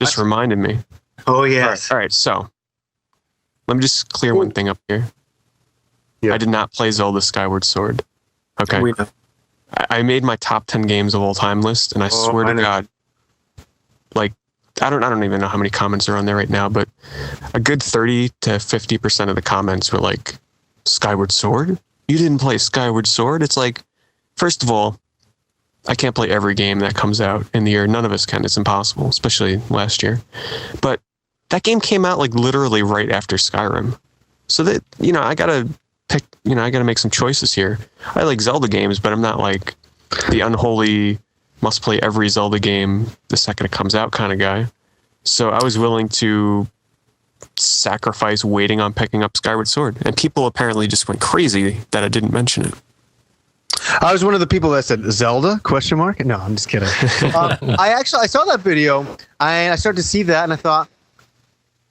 [SPEAKER 5] just reminded me.
[SPEAKER 3] Oh, yes.
[SPEAKER 5] All right, so let me just clear one thing up here.
[SPEAKER 2] Yeah.
[SPEAKER 5] I did not play Zelda Skyward Sword. Okay.
[SPEAKER 3] We know.
[SPEAKER 5] I made my top 10 games of all time list, and I swear to God, like, I don't even know how many comments are on there right now, but a good 30 to 50% of the comments were like, Skyward Sword? You didn't play Skyward Sword? It's like, first of all, I can't play every game that comes out in the year. None of us can. It's impossible, especially last year. But that game came out like literally right after Skyrim. So that, I gotta pick, I gotta make some choices here. I like Zelda games, but I'm not like the unholy must play every Zelda game the second it comes out kind of guy. So I was willing to sacrifice waiting on picking up Skyward Sword. And people apparently just went crazy that I didn't mention it.
[SPEAKER 3] I was one of the people that said Zelda ? No, I'm just kidding. I saw that video and I started to see that and I thought,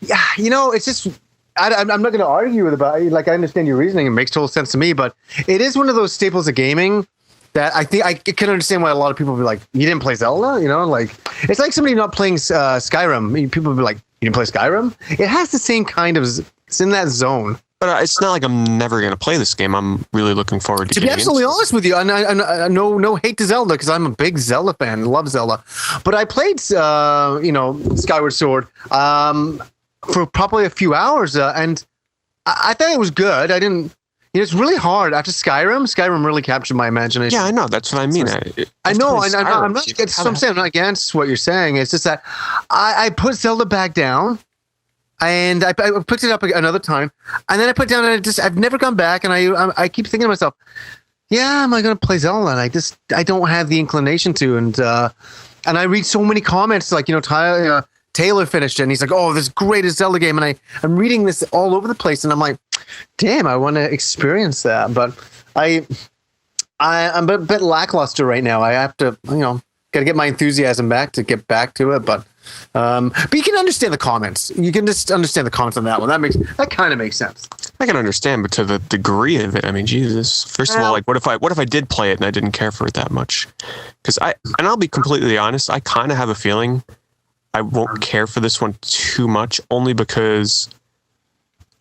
[SPEAKER 3] yeah, it's just, I'm not going to argue with about it. Like, I understand your reasoning. It makes total sense to me, but it is one of those staples of gaming that I think I can understand why a lot of people be like, you didn't play Zelda? Like, it's like somebody not playing Skyrim. People be like, you didn't play Skyrim? It has the same kind of, it's in that zone.
[SPEAKER 5] But it's not like I'm never going to play this game. I'm really looking forward to
[SPEAKER 3] be absolutely honest with you, and I no hate to Zelda because I'm a big Zelda fan, love Zelda. But I played, Skyward Sword for probably a few hours, and I thought it was good. I didn't. It's really hard after Skyrim. Skyrim really captured my imagination.
[SPEAKER 5] Yeah, I know. That's what I mean.
[SPEAKER 3] I know, and I'm not. That's what I'm saying. I'm not against what you're saying. It's just that I put Zelda back down. And I picked it up another time, and then I put it down, and I've never gone back. And I keep thinking to myself, yeah, am I going to play Zelda? And I don't have the inclination to. And I read so many comments like, Taylor finished it, and he's like, oh, this greatest Zelda game. And I'm reading this all over the place, and I'm like, damn, I want to experience that. But I'm a bit lackluster right now. I have to, got to get my enthusiasm back to get back to it. But you can understand the comments. You can just understand the comments on that one. That kind of makes sense.
[SPEAKER 5] I can understand, but to the degree of it, I mean, Jesus. First of all, like, what if I did play it and I didn't care for it that much? Because I'll be completely honest, I kind of have a feeling I won't care for this one too much, only because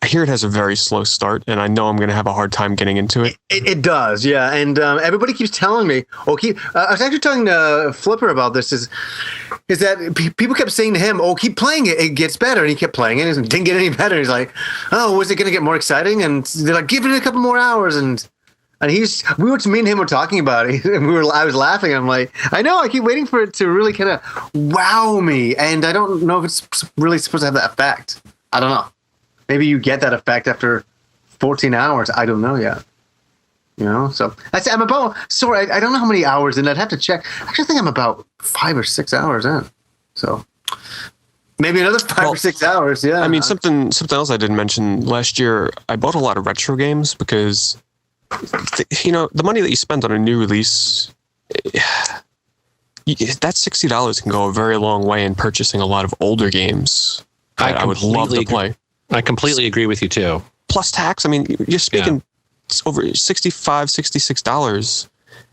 [SPEAKER 5] I hear it has a very slow start, and I know I'm going to have a hard time getting into it.
[SPEAKER 3] It does, yeah. And everybody keeps telling me, I was actually talking to Flipper about this, is that people kept saying to him, keep playing it, it gets better. And he kept playing it, and it didn't get any better. He's like, was it going to get more exciting? And they're like, give it a couple more hours. And me and him were talking about it, and I was laughing. I'm like, I know, I keep waiting for it to really kind of wow me. And I don't know if it's really supposed to have that effect. I don't know. Maybe you get that effect after 14 hours. I don't know yet. So I'm about, sorry, I don't know how many hours in. I'd have to check. I actually think I'm about 5 or 6 hours in. So maybe another 5 or 6 hours. Yeah.
[SPEAKER 5] I mean, something else I didn't mention last year, I bought a lot of retro games because, the money that you spend on a new release, that $60 can go a very long way in purchasing a lot of older games I would love to play.
[SPEAKER 4] I completely agree with you too.
[SPEAKER 5] Plus tax. I mean, you're speaking over $65, $66,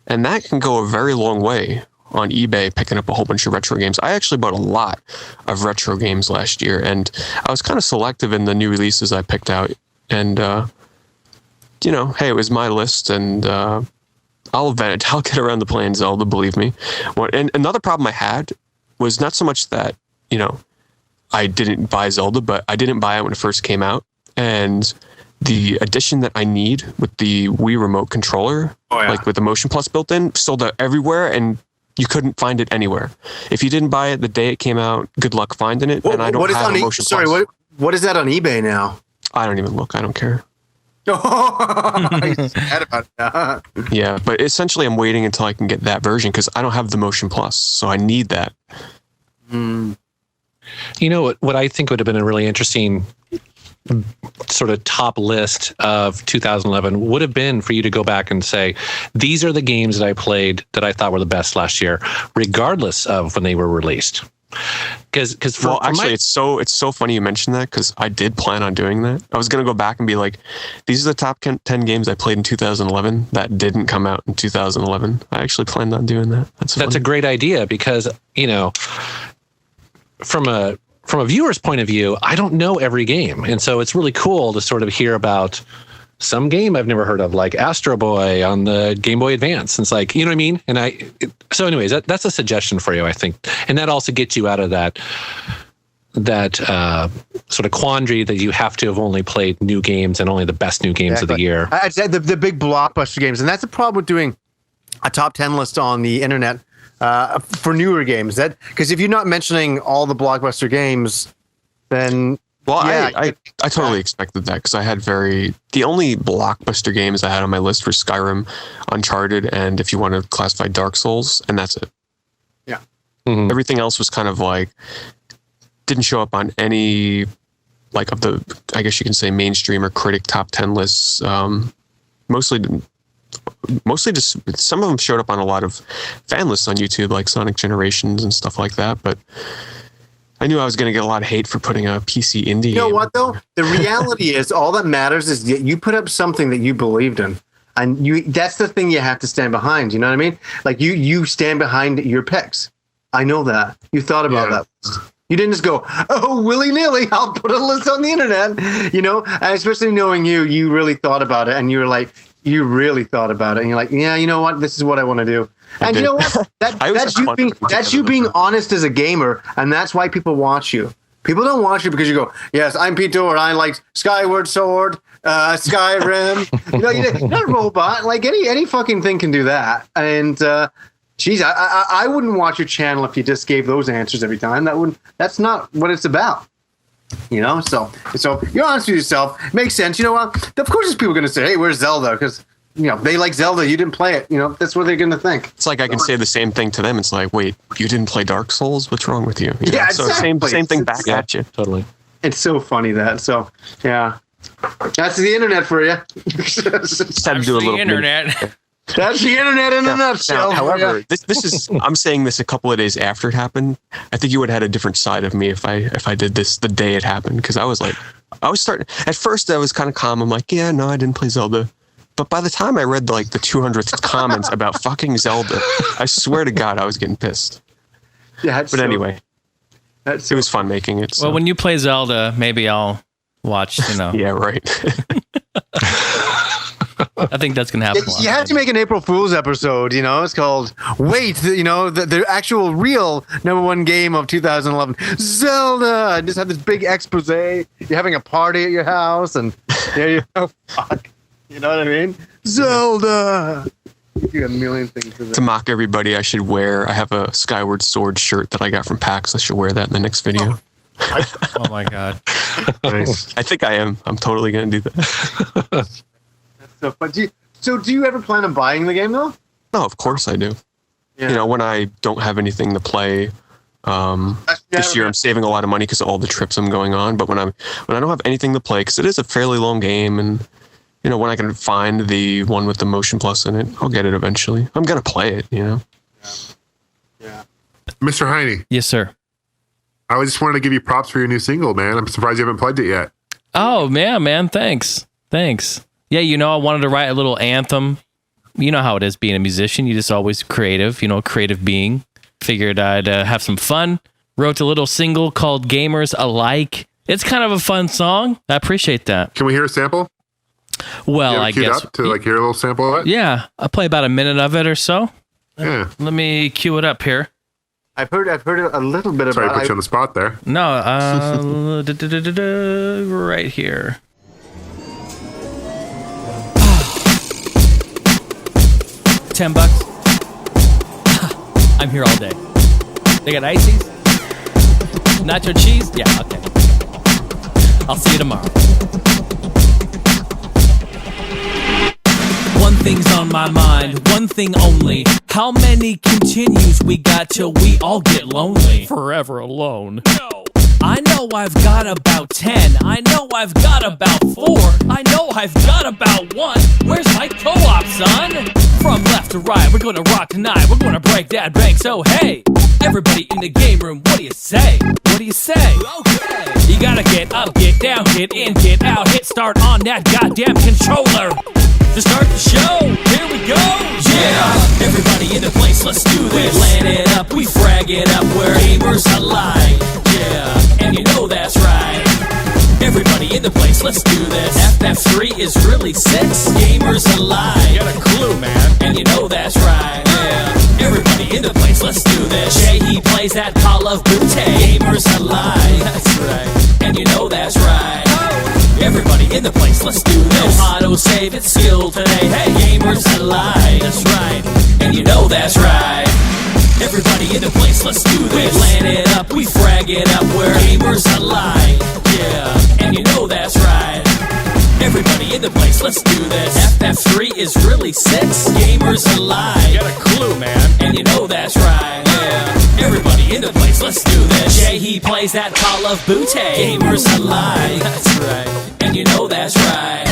[SPEAKER 5] and that can go a very long way on eBay picking up a whole bunch of retro games. I actually bought a lot of retro games last year, and I was kind of selective in the new releases I picked out. And, hey, it was my list, and I'll get around to playing Zelda, believe me. And another problem I had was not so much that, I didn't buy Zelda, but I didn't buy it when it first came out. And the edition that I need with the Wii Remote controller, like with the Motion Plus built in, sold out everywhere, and you couldn't find it anywhere. If you didn't buy it the day it came out, good luck finding it. And I don't have a Motion Plus.
[SPEAKER 3] Sorry, what is that on eBay now?
[SPEAKER 5] I don't even look. I don't care.
[SPEAKER 3] He's mad about that.
[SPEAKER 5] Yeah, but essentially I'm waiting until I can get that version because I don't have the Motion Plus, so I need that.
[SPEAKER 4] What I think would have been a really interesting sort of top list of 2011 would have been for you to go back and say, these are the games that I played that I thought were the best last year, regardless of when they were released. Because
[SPEAKER 5] it's so funny you mentioned that, because I did plan on doing that. I was going to go back and be like, these are the top 10 games I played in 2011 that didn't come out in 2011. I actually planned on doing that. That's
[SPEAKER 4] a great idea because, from a viewer's point of view, I don't know every game. And so it's really cool to sort of hear about some game I've never heard of, like Astro Boy on the Game Boy Advance. And it's like, you know what I mean? And so anyways, that's a suggestion for you, I think. And that also gets you out of that sort of quandary that you have to have only played new games and only the best new games of the year.
[SPEAKER 3] I'd say the big blockbuster games. And that's the problem with doing a top 10 list on the internet. For newer games, because if you're not mentioning all the blockbuster games, then
[SPEAKER 5] I totally expected that, because I had the only blockbuster games I had on my list were Skyrim, Uncharted, and if you want to classify Dark Souls, and that's it.
[SPEAKER 3] Yeah.
[SPEAKER 5] Mm-hmm. Everything else was kind of like didn't show up on any like of the, I guess you can say, mainstream or critic top 10 lists. Mostly just some of them showed up on a lot of fan lists on YouTube, like Sonic Generations and stuff like that. But I knew I was going to get a lot of hate for putting a PC indie game.
[SPEAKER 3] You know what, though? The reality is all that matters is that you put up something that you believed in. And that's the thing you have to stand behind. You know what I mean? Like you stand behind your picks. I know that. You thought about that. You didn't just go, willy-nilly, I'll put a list on the internet. And especially knowing you really thought about it. And you were like, you really thought about it, and you're like, yeah, you know what? This is what I want to do. And you know what? That's you being honest as a gamer, and that's why people watch you. People don't watch you because you go, yes, I'm Pete Dorr, I like Skyward Sword, Skyrim. You're not a robot. Like any fucking thing can do that. And geez, I wouldn't watch your channel if you just gave those answers every time. That's not what it's about. So you're honest with yourself. Makes sense. You know what? Of course, there's people going to say, "Hey, where's Zelda?" Because they like Zelda. You didn't play it. That's what they're going to think.
[SPEAKER 5] It's like I can say the same thing to them. It's like, wait, you didn't play Dark Souls? What's wrong with you?
[SPEAKER 3] Yeah,
[SPEAKER 5] so
[SPEAKER 3] exactly.
[SPEAKER 5] same thing back at you.
[SPEAKER 4] Totally.
[SPEAKER 3] It's so funny that. So yeah. That's the internet for you.
[SPEAKER 5] Just had to do a little
[SPEAKER 1] internet.
[SPEAKER 3] That's the internet in a nutshell.
[SPEAKER 5] However, this is I'm saying this a couple of days after it happened. I think you would have had a different side of me if I did this the day it happened, because I was starting at first. I was kind of calm. I'm like, yeah, no, I didn't play Zelda. But by the time I read the 200th comments about fucking Zelda, I swear to God, I was getting pissed.
[SPEAKER 3] Yeah,
[SPEAKER 5] but anyway, it was fun making it. So.
[SPEAKER 1] Well, when you play Zelda, maybe I'll watch.
[SPEAKER 5] Yeah, right.
[SPEAKER 1] I think that's gonna happen.
[SPEAKER 3] You have to make an April Fool's episode. It's called "Wait." The actual real #1 game of 2011, Zelda. And just have this big expose. You're having a party at your house, and there you go. Fuck. You know what I mean? Zelda. You got a million things
[SPEAKER 5] to mock everybody. I have a Skyward Sword shirt that I got from PAX. I should wear that in the next video.
[SPEAKER 1] Oh my God.
[SPEAKER 2] Nice.
[SPEAKER 5] I think I am. I'm totally gonna do that.
[SPEAKER 3] So, but do you ever plan on buying the game though?
[SPEAKER 5] No, of course I do.
[SPEAKER 3] Yeah.
[SPEAKER 5] When I don't have anything to play, this year I'm saving a lot of money because of all the trips I'm going on. But when I don't have anything to play, because it is a fairly long game, and when I can find the one with the Motion Plus in it, I'll get it eventually. I'm gonna play it.
[SPEAKER 3] Yeah.
[SPEAKER 2] Mr. Heine.
[SPEAKER 1] Yes, sir.
[SPEAKER 2] I just wanted to give you props for your new single, man. I'm surprised you haven't played it yet.
[SPEAKER 1] Oh man, thanks. Yeah, I wanted to write a little anthem. You know how it is being a musician. You're just always creative, creative being. Figured I'd have some fun. Wrote a little single called Gamers Alike. It's kind of a fun song. I appreciate that.
[SPEAKER 2] Can we hear a sample?
[SPEAKER 1] Well, I guess.
[SPEAKER 2] Up to hear a little sample of it?
[SPEAKER 1] Yeah, I'll play about a minute of it or so.
[SPEAKER 2] Yeah.
[SPEAKER 1] Let me cue it up here.
[SPEAKER 3] I've heard a little bit
[SPEAKER 2] Sorry,
[SPEAKER 3] about.
[SPEAKER 2] put you on the spot there.
[SPEAKER 1] No, right here. $10. I'm here all day. They got ices? Nacho cheese? Yeah, okay. I'll see you tomorrow. One thing's on my mind, one thing only. How many continues we got till we all get lonely? Forever alone. No. I know I've got about 10. I know I've got about 4. I know I've got about 1. Where's my co-op, son? From left to right, we're gonna rock tonight. We're gonna break that bank. So hey, everybody in the game room, what do you say? What do you say? Okay. You gotta get up, get down, get in, get out. Hit start on that goddamn controller. To start the show, here we go. Yeah, everybody in the place, let's do this. We land it up, we frag it up. We're gamers alike. Yeah, and you know that's right. Everybody in the place, let's do this. FF3 is really 6 gamers alive. You got a clue, man. And you know that's right. Yeah, everybody in the place, let's do this. Jay, he plays that Call of Duty. Gamers alive. That's right. And you know that's right. Everybody in the place, let's do this. No auto-save, it's skill today. Hey, gamers alive. That's right. And you know that's right. Everybody in the place, let's do this. We land it up, we frag it up. We're gamers alive. Yeah, and you know that's right. Everybody in the place, let's do this. FF3 is really 6 gamers alive. You got a clue, man. And you know that's right. Yeah, everybody in the place, let's do this. Jay, he plays that Call of Duty. Gamers alive. That's right. And you know that's right.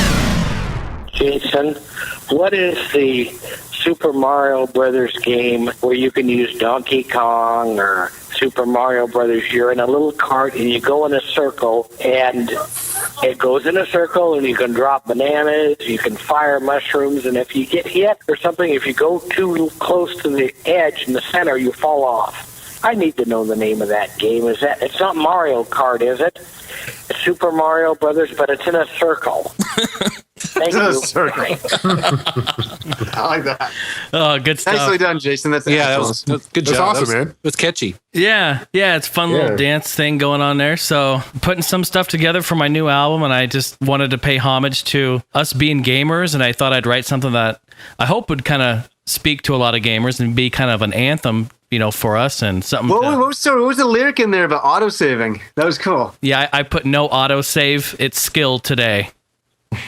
[SPEAKER 6] Jason, what is the Super Mario Brothers game where you can use Donkey Kong or Super Mario Brothers? You're in a little cart and you go in a circle and it goes in a circle and you can drop bananas, you can fire mushrooms, and if you get hit or something, if you go too close to the edge in the center, you fall off. I need to know the name of that game. It's not Mario Kart, is it? It's Super Mario Brothers, but it's in a circle. Thank you.
[SPEAKER 3] Circle. I like that.
[SPEAKER 1] Oh, good stuff.
[SPEAKER 3] Nicely done, Jason. That's
[SPEAKER 4] That was good
[SPEAKER 2] That's
[SPEAKER 4] job.
[SPEAKER 2] awesome, man.
[SPEAKER 4] It was catchy.
[SPEAKER 1] Yeah, it's a fun little dance thing going on there. So putting some stuff together for my new album, and I just wanted to pay homage to us being gamers, and I thought I'd write something that I hope would kind of speak to a lot of gamers and be kind of an anthem, for us and something.
[SPEAKER 3] What was the lyric in there about auto-saving? That was cool.
[SPEAKER 1] Yeah, I put no autosave. It's skill today.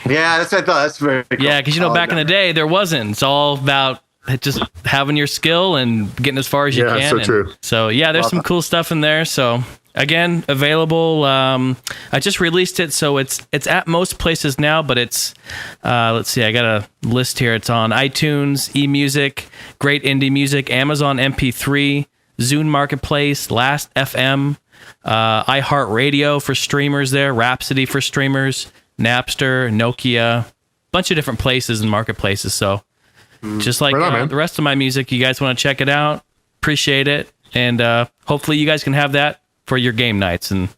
[SPEAKER 3] Yeah, that's what I thought. That's very cool.
[SPEAKER 1] Yeah, because back in the day, there wasn't. It's all about just having your skill and getting as far as you can.
[SPEAKER 2] Yeah, so true.
[SPEAKER 1] So yeah, there's some cool stuff in there. So again, available. I just released it, so it's at most places now, but it's, let's see, I got a list here. It's on iTunes, eMusic, Great Indie Music, Amazon MP3, Zune Marketplace, Last FM, iHeartRadio for streamers there, Rhapsody for streamers, Napster, Nokia, bunch of different places and marketplaces. So just like the rest of my music, you guys want to check it out, appreciate it, and hopefully you guys can have that for your game nights. And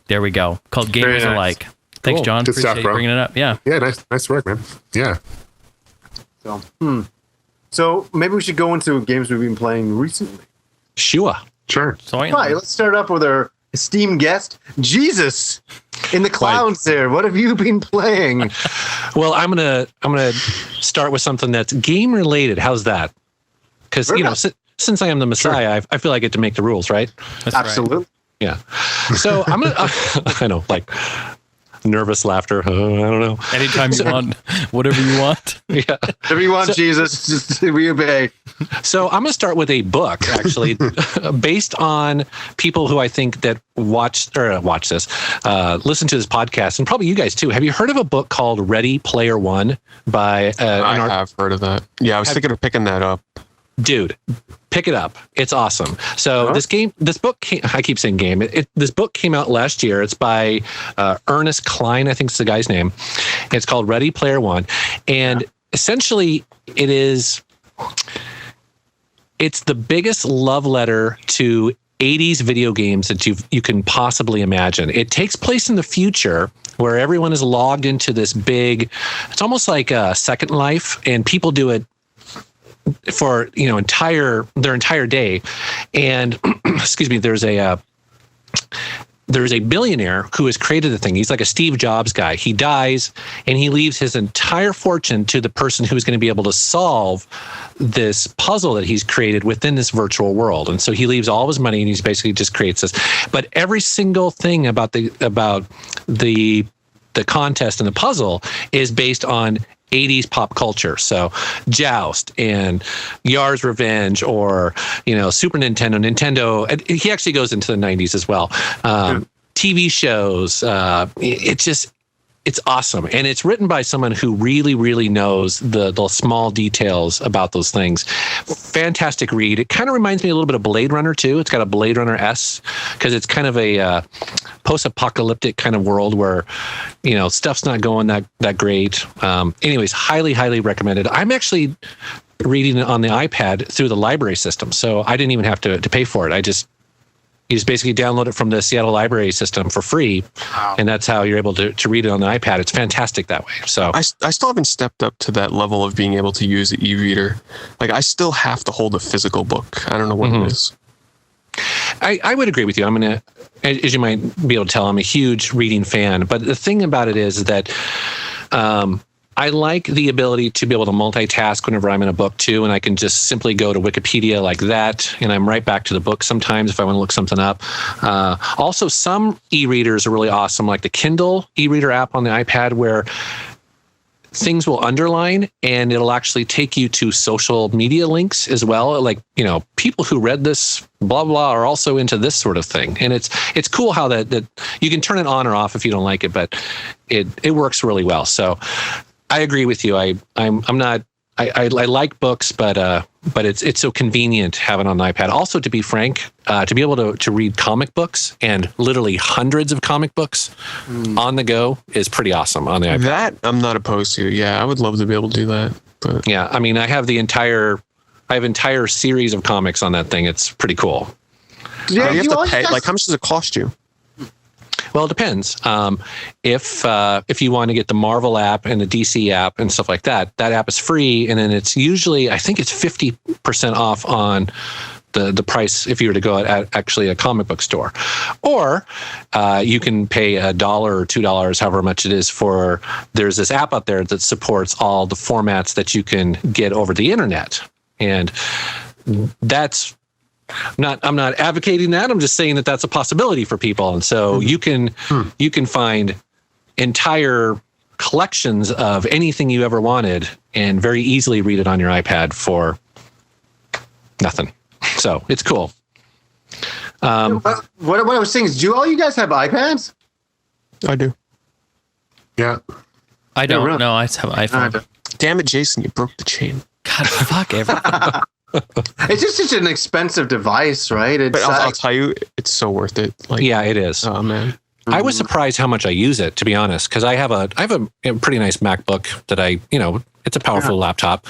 [SPEAKER 1] there we go. Called Gamers Alike. Thanks, John.
[SPEAKER 2] Good
[SPEAKER 1] Appreciate
[SPEAKER 2] stuff,
[SPEAKER 1] you
[SPEAKER 2] bro.
[SPEAKER 1] bringing it up. Yeah.
[SPEAKER 2] Yeah, nice work, man. Yeah.
[SPEAKER 3] So maybe we should go into games we've been playing recently.
[SPEAKER 4] Sure.
[SPEAKER 2] Sure.
[SPEAKER 1] So
[SPEAKER 3] All right, let's start off with our esteemed guest, Jesus, in the clouds there. What have you been playing?
[SPEAKER 4] Well, I'm gonna start with something that's game related. How's that? Because since I am the Messiah, I feel I get to make the rules, right?
[SPEAKER 1] That's
[SPEAKER 3] Absolutely.
[SPEAKER 1] right.
[SPEAKER 4] Yeah. So I'm gonna. I know, like nervous laughter. I don't know.
[SPEAKER 1] Anytime you want, whatever you want.
[SPEAKER 4] Yeah.
[SPEAKER 3] Whatever you want, Jesus, just we obey.
[SPEAKER 4] So I'm going to start with a book, actually, based on people who I think that watch this, listen to this podcast, and probably you guys too. Have you heard of a book called Ready Player One by?
[SPEAKER 5] I have heard of that. Yeah, I was thinking of picking that up.
[SPEAKER 4] Dude, pick it up. It's awesome. So this book, I keep saying game. This book came out last year. It's by Ernest Cline, I think it's the guy's name. It's called Ready Player One. And essentially it's the biggest love letter to 80s video games that you can possibly imagine. It takes place in the future where everyone is logged into this big, it's almost like a Second Life, and people do it for their entire day. And excuse me, there's a billionaire who has created the thing. He's like a Steve Jobs guy. He dies and he leaves his entire fortune to the person who's going to be able to solve this puzzle that he's created within this virtual world. And so he leaves all of his money and he's basically just creates this. But every single thing about the contest and the puzzle is based on 80s pop culture. So Joust and Yar's Revenge, or Super Nintendo. He actually goes into the 90s as well. TV shows. It's awesome, and it's written by someone who really, really knows the small details about those things. Fantastic read. It kind of reminds me a little bit of Blade Runner too. It's got a Blade Runner-esque because it's kind of a post-apocalyptic kind of world where stuff's not going that great. Anyways, highly, highly recommended. I'm actually reading it on the iPad through the library system, so I didn't even have to pay for it. You just basically download it from the Seattle library system for free. Wow. And that's how you're able to read it on the iPad. It's fantastic that way. So
[SPEAKER 5] I still haven't stepped up to that level of being able to use the e-reader. Like, I still have to hold a physical book. I don't know what it is.
[SPEAKER 4] I would agree with you. I'm going to, as you might be able to tell, I'm a huge reading fan. But the thing about it is that I like the ability to be able to multitask whenever I'm in a book too, and I can just simply go to Wikipedia like that, and I'm right back to the book sometimes if I want to look something up. Also, some e-readers are really awesome, like the Kindle e-reader app on the iPad, where things will underline and it'll actually take you to social media links as well. Like, people who read this blah blah are also into this sort of thing, and it's cool how that you can turn it on or off if you don't like it, but it works really well. So I agree with you. I like books, but it's so convenient having it on the iPad. Also, to be frank, to be able to read comic books, and literally hundreds of comic books on the go, is pretty awesome on the iPad.
[SPEAKER 5] That I'm not opposed to. Yeah, I would love to be able to do that. But
[SPEAKER 4] yeah, I mean, I have entire series of comics on that thing. It's pretty cool.
[SPEAKER 5] Yeah, you have to pay. Like, how much does it cost you?
[SPEAKER 4] Well, it depends. If you want to get the Marvel app and the DC app and stuff like that, that app is free, and then it's usually, I think it's 50% off on the price if you were to go at actually a comic book store. Or you can pay $1 or $2, however much it is, for, there's this app out there that supports all the formats that you can get over the internet. And that's I'm not advocating that. I'm just saying that that's a possibility for people. And so you can find entire collections of anything you ever wanted and very easily read it on your iPad for nothing. So it's cool.
[SPEAKER 3] What I was saying is, do all you guys have iPads?
[SPEAKER 5] I do.
[SPEAKER 2] Yeah.
[SPEAKER 1] I don't
[SPEAKER 3] really?
[SPEAKER 1] know. I just have an iPhone.
[SPEAKER 5] Damn it, Jason, you broke the chain.
[SPEAKER 1] God, fuck everything.
[SPEAKER 3] It's just such an expensive device, right? It's,
[SPEAKER 5] But I'll tell you, it's so worth it. Like,
[SPEAKER 4] Yeah, it is.
[SPEAKER 5] oh man.
[SPEAKER 4] I was surprised how much I use it, to be honest, because I have a pretty nice MacBook that it's a powerful laptop.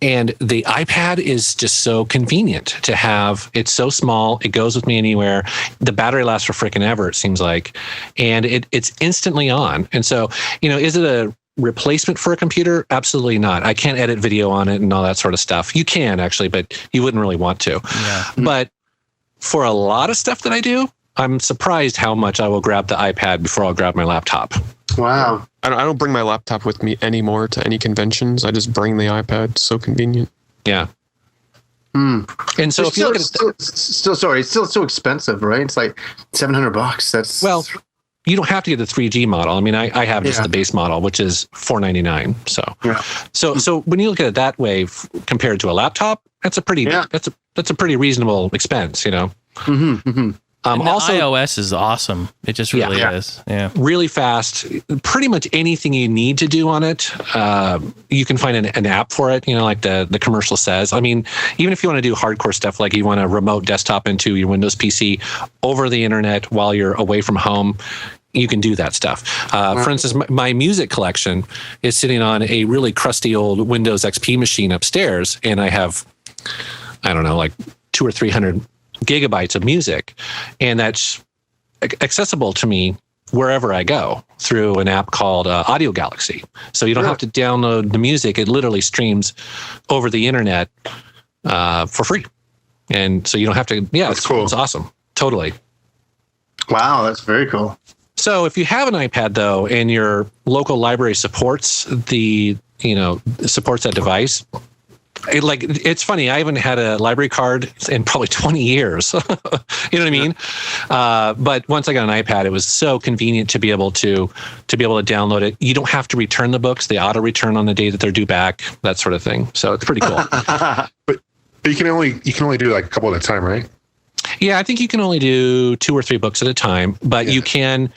[SPEAKER 4] And the iPad is just so convenient to have. It's so small. It goes with me anywhere. The battery lasts for freaking ever, it seems like. And it's instantly on. And so, is it a replacement for a computer? Absolutely not. I can't edit video on it and all that sort of stuff. You can actually, but you wouldn't really want to.
[SPEAKER 1] Yeah.
[SPEAKER 4] But for a lot of stuff that I do, I'm surprised how much I will grab the iPad before I'll grab my laptop.
[SPEAKER 3] wow.
[SPEAKER 5] I don't bring my laptop with me anymore to any conventions. I just bring the iPad. It's so convenient.
[SPEAKER 4] Yeah. And so
[SPEAKER 3] It's
[SPEAKER 4] if you look at it,
[SPEAKER 3] still so expensive, right? It's like $700. That's
[SPEAKER 4] you don't have to get the 3G model. I mean, I have just
[SPEAKER 3] Yeah.
[SPEAKER 4] the base model, which is $499.
[SPEAKER 3] Yeah.
[SPEAKER 4] So when you look at it that way, compared to a laptop, that's a pretty that's a pretty reasonable expense,
[SPEAKER 3] Mm-hmm, mm-hmm.
[SPEAKER 1] And the
[SPEAKER 4] Also,
[SPEAKER 1] iOS is awesome. It just really
[SPEAKER 3] Yeah.
[SPEAKER 1] is. Yeah.
[SPEAKER 4] really fast. Pretty much anything you need to do on it, you can find an app for it. Like the commercial says. I mean, even if you want to do hardcore stuff, like you want to remote desktop into your Windows PC over the internet while you're away from home, you can do that stuff. For instance, my music collection is sitting on a really crusty old Windows XP machine upstairs, and I have, I don't know, like 200 or 300 gigabytes of music, and that's accessible to me wherever I go through an app called Audio Galaxy. So you don't have to download the music. It literally streams over the internet for free. And so you don't have to,
[SPEAKER 2] That's cool.
[SPEAKER 4] It's awesome. Totally.
[SPEAKER 3] Wow, that's very cool.
[SPEAKER 4] So if you have an iPad though, and your local library supports supports that device, it's funny. I haven't had a library card in probably 20 years. You know what I mean? But once I got an iPad, it was so convenient to be able to download it. You don't have to return the books; they auto return on the day that they're due back. That sort of thing. So it's pretty cool.
[SPEAKER 2] But you can only do like a couple at a time, right?
[SPEAKER 4] Yeah, I think you can only do 2 or 3 books at a time, but you can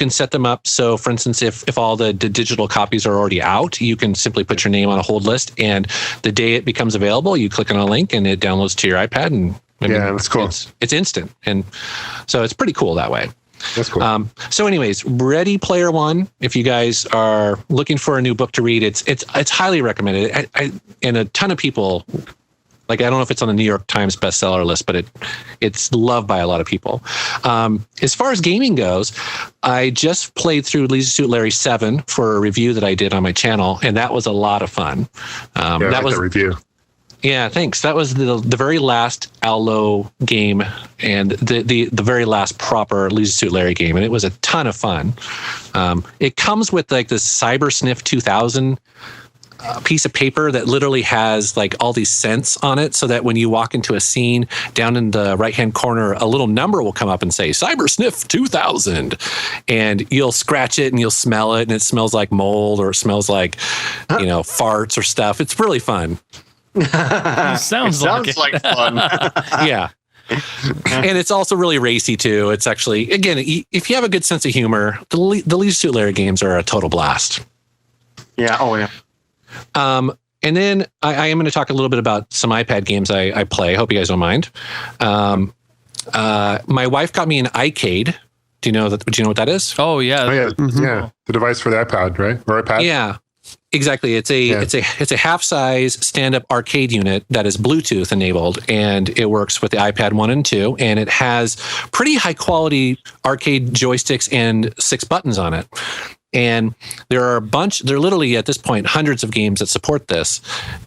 [SPEAKER 4] set them up. So, for instance, if all the digital copies are already out, you can simply put your name on a hold list, and the day it becomes available, you click on a link and it downloads to your iPad. And
[SPEAKER 2] that's cool.
[SPEAKER 4] It's instant, and so it's pretty cool that way.
[SPEAKER 2] That's cool.
[SPEAKER 4] So, anyways, Ready Player One. If you guys are looking for a new book to read, it's highly recommended. And a ton of people. Like, I don't know if it's on the New York Times bestseller list, but it's loved by a lot of people. As far as gaming goes, I just played through Leisure Suit Larry 7 for a review that I did on my channel, and that was a lot of fun.
[SPEAKER 2] That was a review.
[SPEAKER 4] Yeah, thanks. That was the very last Allo game and the very last proper Leisure Suit Larry game, and it was a ton of fun. It comes with like this Cyber Sniff 2000 piece of paper that literally has like all these scents on it, so that when you walk into a scene, down in the right hand corner a little number will come up and say Cyber Sniff 2000, and you'll scratch it and you'll smell it, and it smells like mold, or it smells like farts or stuff. It's really fun.
[SPEAKER 1] Sounds like
[SPEAKER 3] fun.
[SPEAKER 4] Yeah. And it's also really racy too. It's actually, again, if you have a good sense of humor, the Leisure Suit Larry games are a total blast.
[SPEAKER 3] Yeah. Oh yeah.
[SPEAKER 4] And then I am going to talk a little bit about some iPad games I play. Hope you guys don't mind. My wife got me an iCade. Do you know what that is?
[SPEAKER 1] Oh yeah.
[SPEAKER 2] Oh yeah, yeah. The device for the iPad, right? Or iPad.
[SPEAKER 4] Yeah, exactly. It's a half size stand up arcade unit that is Bluetooth enabled, and it works with the iPad 1 and 2, and it has pretty high quality arcade joysticks and 6 buttons on it. And there are literally at this point hundreds of games that support this.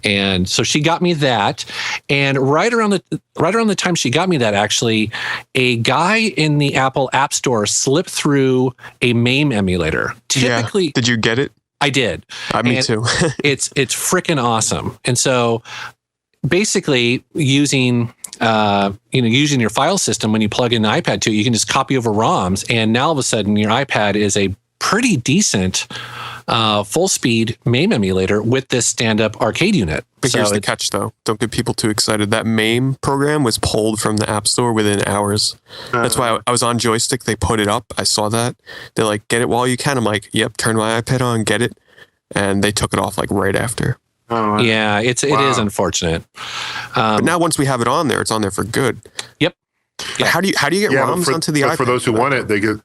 [SPEAKER 4] And so she got me that. And right around the time she got me that, actually, a guy in the Apple App Store slipped through a MAME emulator. Typically,
[SPEAKER 5] did you get it?
[SPEAKER 4] I did.
[SPEAKER 5] Me too.
[SPEAKER 4] it's freaking awesome. And so basically using your file system, when you plug in the iPad to it, you can just copy over ROMs, and now all of a sudden your iPad is a pretty decent full speed MAME emulator with this stand up arcade unit.
[SPEAKER 5] But here's the catch, though. Don't get people too excited. That MAME program was pulled from the App Store within hours. That's why I was on Joystick. They put it up. I saw that. They're like, get it while you can. I'm like, yep, turn my iPad on, get it. And they took it off like right after.
[SPEAKER 3] Oh,
[SPEAKER 4] yeah, it is unfortunate.
[SPEAKER 5] But now once we have it on there, it's on there for good.
[SPEAKER 4] Yep.
[SPEAKER 5] Yeah. How do you get ROMs onto the iPad?
[SPEAKER 2] For those who want it, they get.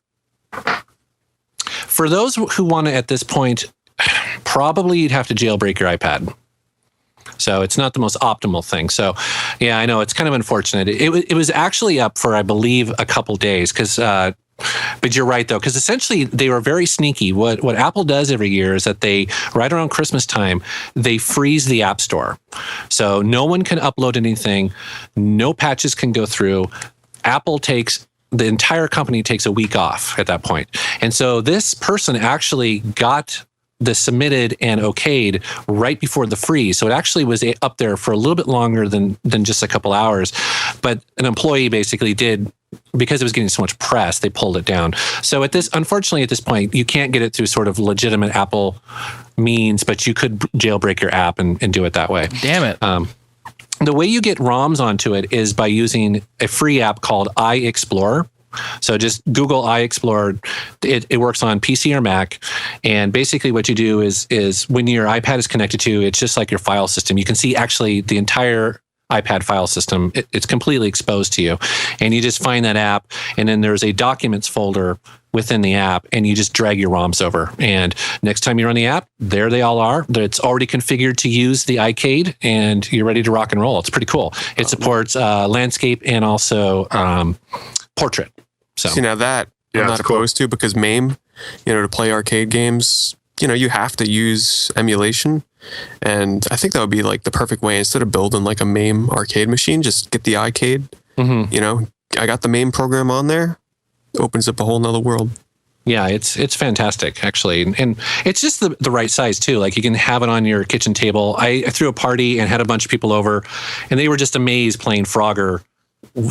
[SPEAKER 4] For those who want it at this point, probably you'd have to jailbreak your iPad. So it's not the most optimal thing. So, yeah, I know it's kind of unfortunate. It was actually up for, I believe, a couple days because. But you're right, though, because essentially they were very sneaky. What Apple does every year is that they, right around Christmas time, they freeze the App Store. So no one can upload anything. No patches can go through. The entire company takes a week off at that point. And so this person actually got the submitted and okayed right before the freeze. So it actually was up there for a little bit longer than just a couple hours. But an employee basically did, because it was getting so much press, they pulled it down. So unfortunately at this point, you can't get it through sort of legitimate Apple means, but you could jailbreak your app and do it that way.
[SPEAKER 1] Damn it.
[SPEAKER 4] The way you get ROMs onto it is by using a free app called iExplorer. So just Google iExplorer. It works on PC or Mac. And basically what you do is when your iPad is connected to, it's just like your file system. You can see actually the entire iPad file system. It's completely exposed to you. And you just find that app. And then there's a documents folder within the app. And you just drag your ROMs over. And next time you run the app, there they all are. It's already configured to use the iCade. And you're ready to rock and roll. It's pretty cool. It supports landscape and also portrait. So
[SPEAKER 5] see, now that I'm not opposed to, because MAME, to play arcade games, you have to use emulation. And I think that would be like the perfect way, instead of building like a MAME arcade machine, just get the iCade. Mm-hmm. I got the MAME program on there. Opens up a whole nother world.
[SPEAKER 4] Yeah, it's fantastic, actually. And it's just the right size, too. Like, you can have it on your kitchen table. I threw a party and had a bunch of people over, and they were just amazed playing Frogger,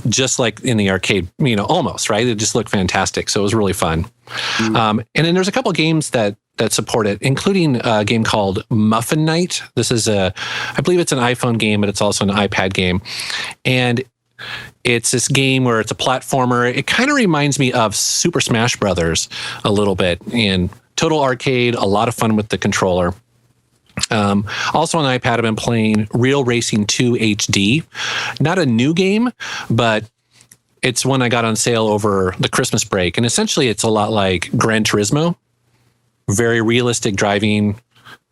[SPEAKER 4] just like in the arcade, almost, right? It just looked fantastic. So it was really fun. And then there's a couple games that support it, including a game called Muffin Night. This is I believe it's an iPhone game, but it's also an iPad game. And it's this game where it's a platformer. It kind of reminds me of Super Smash Brothers a little bit, in total arcade, a lot of fun with the controller. Also on the iPad, I've been playing Real Racing 2 HD. Not a new game, but it's one I got on sale over the Christmas break. And essentially, it's a lot like Gran Turismo. Very realistic driving,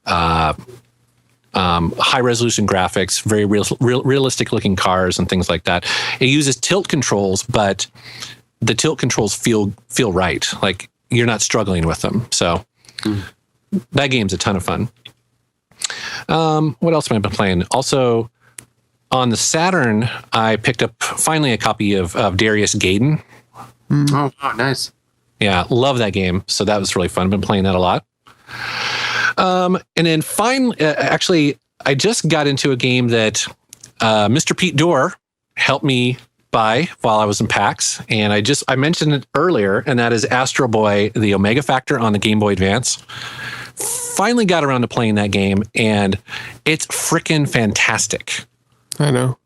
[SPEAKER 4] high-resolution graphics, very realistic-looking cars and things like that. It uses tilt controls, but the tilt controls feel right. Like, you're not struggling with them. So that game's a ton of fun. What else have I been playing? Also, on the Saturn, I picked up finally a copy of Darius Gaiden.
[SPEAKER 3] Oh, nice.
[SPEAKER 4] Yeah, love that game. So that was really fun. Been playing that a lot. And then finally, actually, I just got into a game that Mr. Pete Dorr helped me buy while I was in PAX. And I mentioned it earlier, and that is Astro Boy, the Omega Factor on the Game Boy Advance. Finally got around to playing that game, and it's freaking fantastic.
[SPEAKER 5] I know.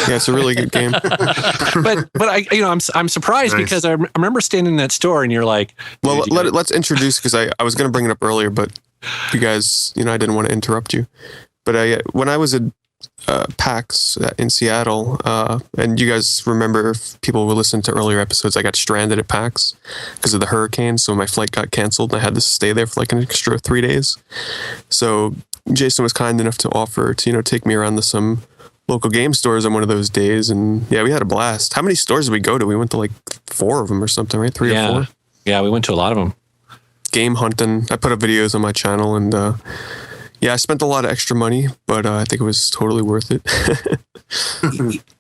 [SPEAKER 5] Yeah, it's a really good game.
[SPEAKER 4] but I'm surprised because I remember standing in that store and you're like,
[SPEAKER 5] well, let's introduce, because I was going to bring it up earlier, but you guys, I didn't want to interrupt you. But when I was at PAX in Seattle, and you guys remember, if people will listen to earlier episodes, I got stranded at PAX because of the hurricane, so my flight got canceled and I had to stay there for like an extra 3 days. So Jason was kind enough to offer to take me around to some local game stores on one of those days, and yeah, we had a blast. How many stores did we go to? We went to like 4 of them or something, right? 3 or 4.
[SPEAKER 4] Yeah, we went to a lot of them. Game
[SPEAKER 5] hunting. I put up videos on my channel, and I spent a lot of extra money, but I think it was totally worth it.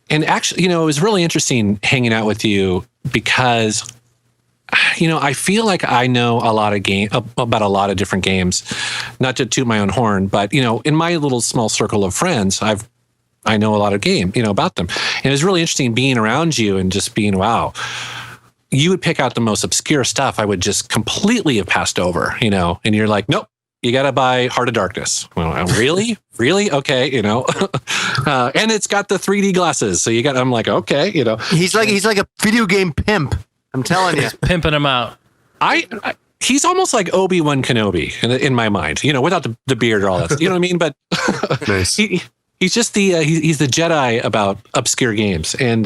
[SPEAKER 4] And actually, it was really interesting hanging out with you because, I feel like I know a lot about a lot of different games, not to toot my own horn, but, in my little small circle of friends, I know a lot of about them. And it was really interesting being around you and just being, wow, you would pick out the most obscure stuff I would just completely have passed over, and you're like, nope, you got to buy Heart of Darkness. Well, really? Really? Okay, you know. And it's got the 3D glasses. So I'm like, okay, you know.
[SPEAKER 3] He's like a video game pimp. I'm telling you.
[SPEAKER 1] Pimping him out.
[SPEAKER 4] He's almost like Obi-Wan Kenobi in my mind, you know, without the beard or all that. You know what I mean? But
[SPEAKER 2] Nice.
[SPEAKER 4] he's just he's the Jedi about obscure games. And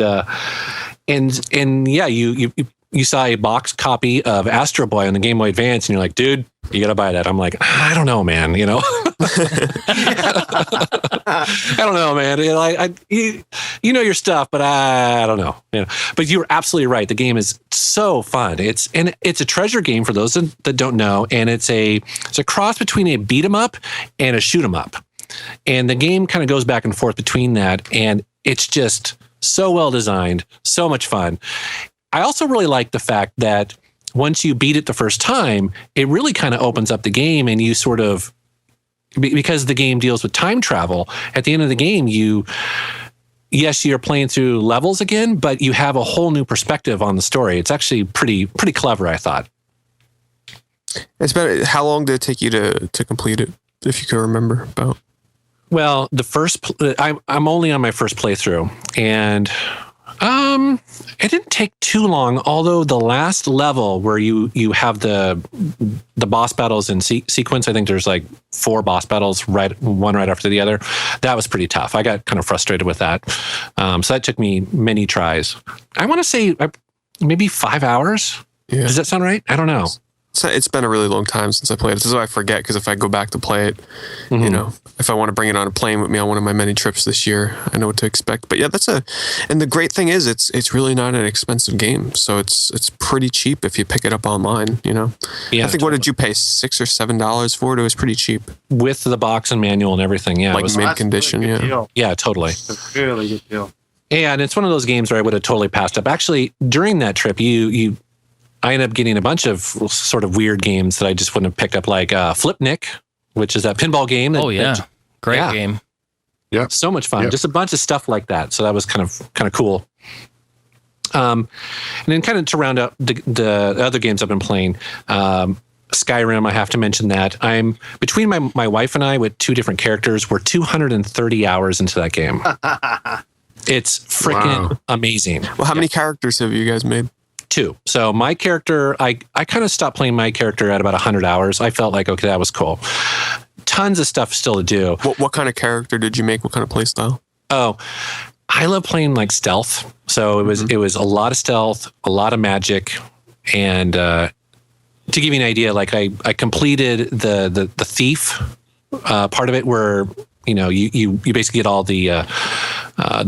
[SPEAKER 4] yeah, you saw a box copy of Astro Boy on the Game Boy Advance, and you're like, dude, you got to buy that. I'm like, I don't know, man. You know, I don't know, man. You know, you know your stuff, but I don't know. You know, but you're absolutely right. The game is so fun. It's a treasure game for those that don't know, and it's a cross between a beat 'em up and a shoot 'em up, and the game kind of goes back and forth between that, and it's just so well designed, so much fun. I also really like the fact that once you beat it the first time, it really kind of opens up the game, and you sort of, because the game deals with time travel, at the end of the game, you're playing through levels again, but you have a whole new perspective on the story. It's actually pretty clever, I thought.
[SPEAKER 7] It's about, how long did it take you to complete it, if you can remember about?
[SPEAKER 4] Well, I'm only on my first playthrough, and it didn't take too long. Although the last level where you have the boss battles in sequence, I think there's like 4 boss battles one right after the other. That was pretty tough. I got kind of frustrated with that, so that took me many tries. I want to say maybe 5 hours.
[SPEAKER 7] Yeah.
[SPEAKER 4] Does that sound right? I don't know.
[SPEAKER 7] It's been a really long time since I played it. This is why I forget, because if I go back to play it, you know, if I want to bring it on a plane with me on one of my many trips this year, I know what to expect. But yeah, and the great thing is it's really not an expensive game. So it's pretty cheap if you pick it up online, you know.
[SPEAKER 4] Yeah,
[SPEAKER 7] I think, what did you pay, $6 or $7 for it? It was pretty cheap.
[SPEAKER 4] With the box and manual and everything. Yeah.
[SPEAKER 7] Like
[SPEAKER 4] it was
[SPEAKER 7] mint condition,
[SPEAKER 3] Really good
[SPEAKER 7] yeah.
[SPEAKER 3] deal.
[SPEAKER 4] Yeah, totally.
[SPEAKER 3] It's a really good deal.
[SPEAKER 4] And it's one of those games where I would have totally passed up. Actually, during that trip, I ended up getting a bunch of sort of weird games that I just wouldn't have picked up, like Flip Nick, which is that pinball game.
[SPEAKER 1] Great game.
[SPEAKER 2] Yeah.
[SPEAKER 4] So much fun.
[SPEAKER 2] Yep.
[SPEAKER 4] Just a bunch of stuff like that. So that was kind of cool. And then kind of to round up the other games I've been playing, Skyrim, I have to mention that. I'm between my wife and I with 2 different characters. We're 230 hours into that game. It's freaking amazing.
[SPEAKER 7] Well, how many characters have you guys made?
[SPEAKER 4] 2. So my character, I kind of stopped playing my character at about 100 hours. I felt like, okay, that was cool. Tons of stuff still to do.
[SPEAKER 7] What kind of character did you make? What kind of play style?
[SPEAKER 4] Oh, I love playing like stealth. So it was a lot of stealth, a lot of magic, and to give you an idea, like I completed the thief part of it, where you basically get all the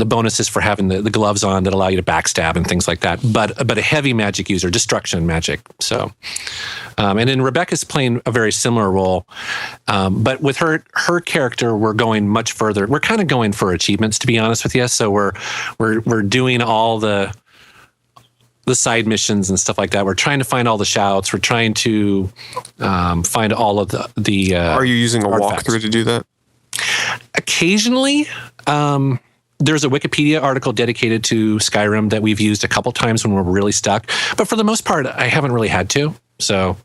[SPEAKER 4] bonuses for having the gloves on that allow you to backstab and things like that. But a heavy magic user, destruction magic. So, and then Rebecca's playing a very similar role, but with her character, we're going much further. We're kind of going for achievements, to be honest with you. So we're doing all the side missions and stuff like that. We're trying to find all the shouts. We're trying to find all of the.
[SPEAKER 7] Are you using a
[SPEAKER 4] artifacts.
[SPEAKER 7] walkthrough to do that?
[SPEAKER 4] Occasionally, there's a Wikipedia article dedicated to Skyrim that we've used a couple times when we're really stuck. But for the most part, I haven't really had to. So,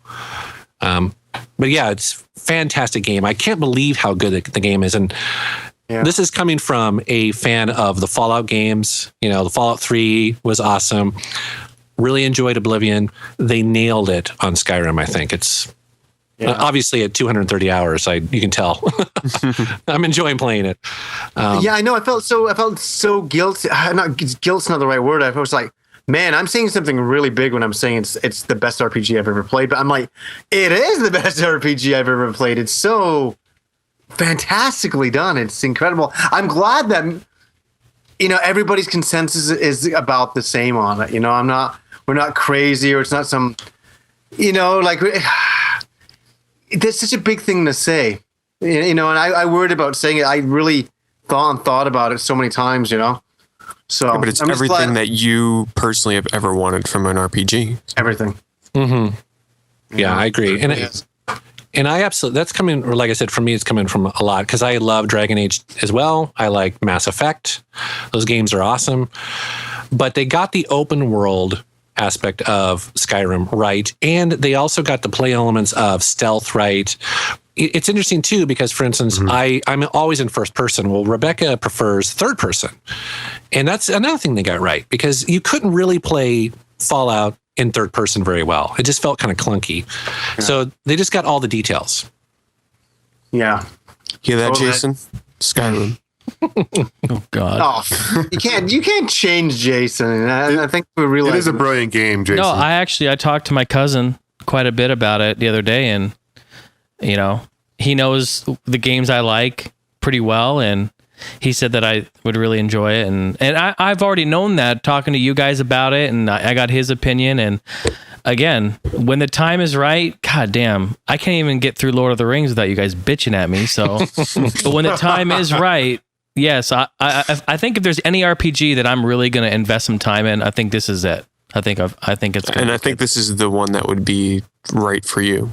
[SPEAKER 4] but yeah, it's a fantastic game. I can't believe how good the game is. And this is coming from a fan of the Fallout games. The Fallout 3 was awesome. Really enjoyed Oblivion. They nailed it on Skyrim, I think. It's obviously at 230 hours, you can tell. I'm enjoying playing it.
[SPEAKER 3] I know. I felt so guilty. Not guilt's not the right word. I was like, man, I'm saying something really big when I'm saying it's the best RPG I've ever played. But I'm like, it is the best RPG I've ever played. It's so fantastically done. It's incredible. I'm glad that everybody's consensus is about the same on it. We're not crazy, or it's not some like. That's such a big thing to say, and I worried about saying it. I really thought about it so many times, So,
[SPEAKER 7] but it's everything that you personally have ever wanted from an RPG.
[SPEAKER 3] Everything.
[SPEAKER 4] Mm-hmm. Yeah, I agree, and I absolutely, that's coming. Or like I said, for me, it's coming from a lot because I love Dragon Age as well. I like Mass Effect; those games are awesome. But they got the open world aspect of Skyrim right, and they also got the play elements of stealth right, it's interesting too, because for instance, I'm always in first person. Well, Rebecca prefers third person. And that's another thing they got right, because you couldn't really play Fallout in third person very well. It just felt kind of clunky. Yeah. So they just got all the details.
[SPEAKER 3] Yeah.
[SPEAKER 7] Hear that, Jason? Skyrim.
[SPEAKER 1] Oh God!
[SPEAKER 3] Oh, you can't change Jason. I think we realize
[SPEAKER 2] it is a brilliant game, Jason.
[SPEAKER 1] No, I talked to my cousin quite a bit about it the other day, and he knows the games I like pretty well, and he said that I would really enjoy it, and I've already known that talking to you guys about it, and I got his opinion, and again, when the time is right, god damn, I can't even get through Lord of the Rings without you guys bitching at me. So, but when the time is right, yes, I think if there's any RPG that I'm really going to invest some time in, I think this is it. I think it's good.
[SPEAKER 7] And I think this is the one that would be right for you.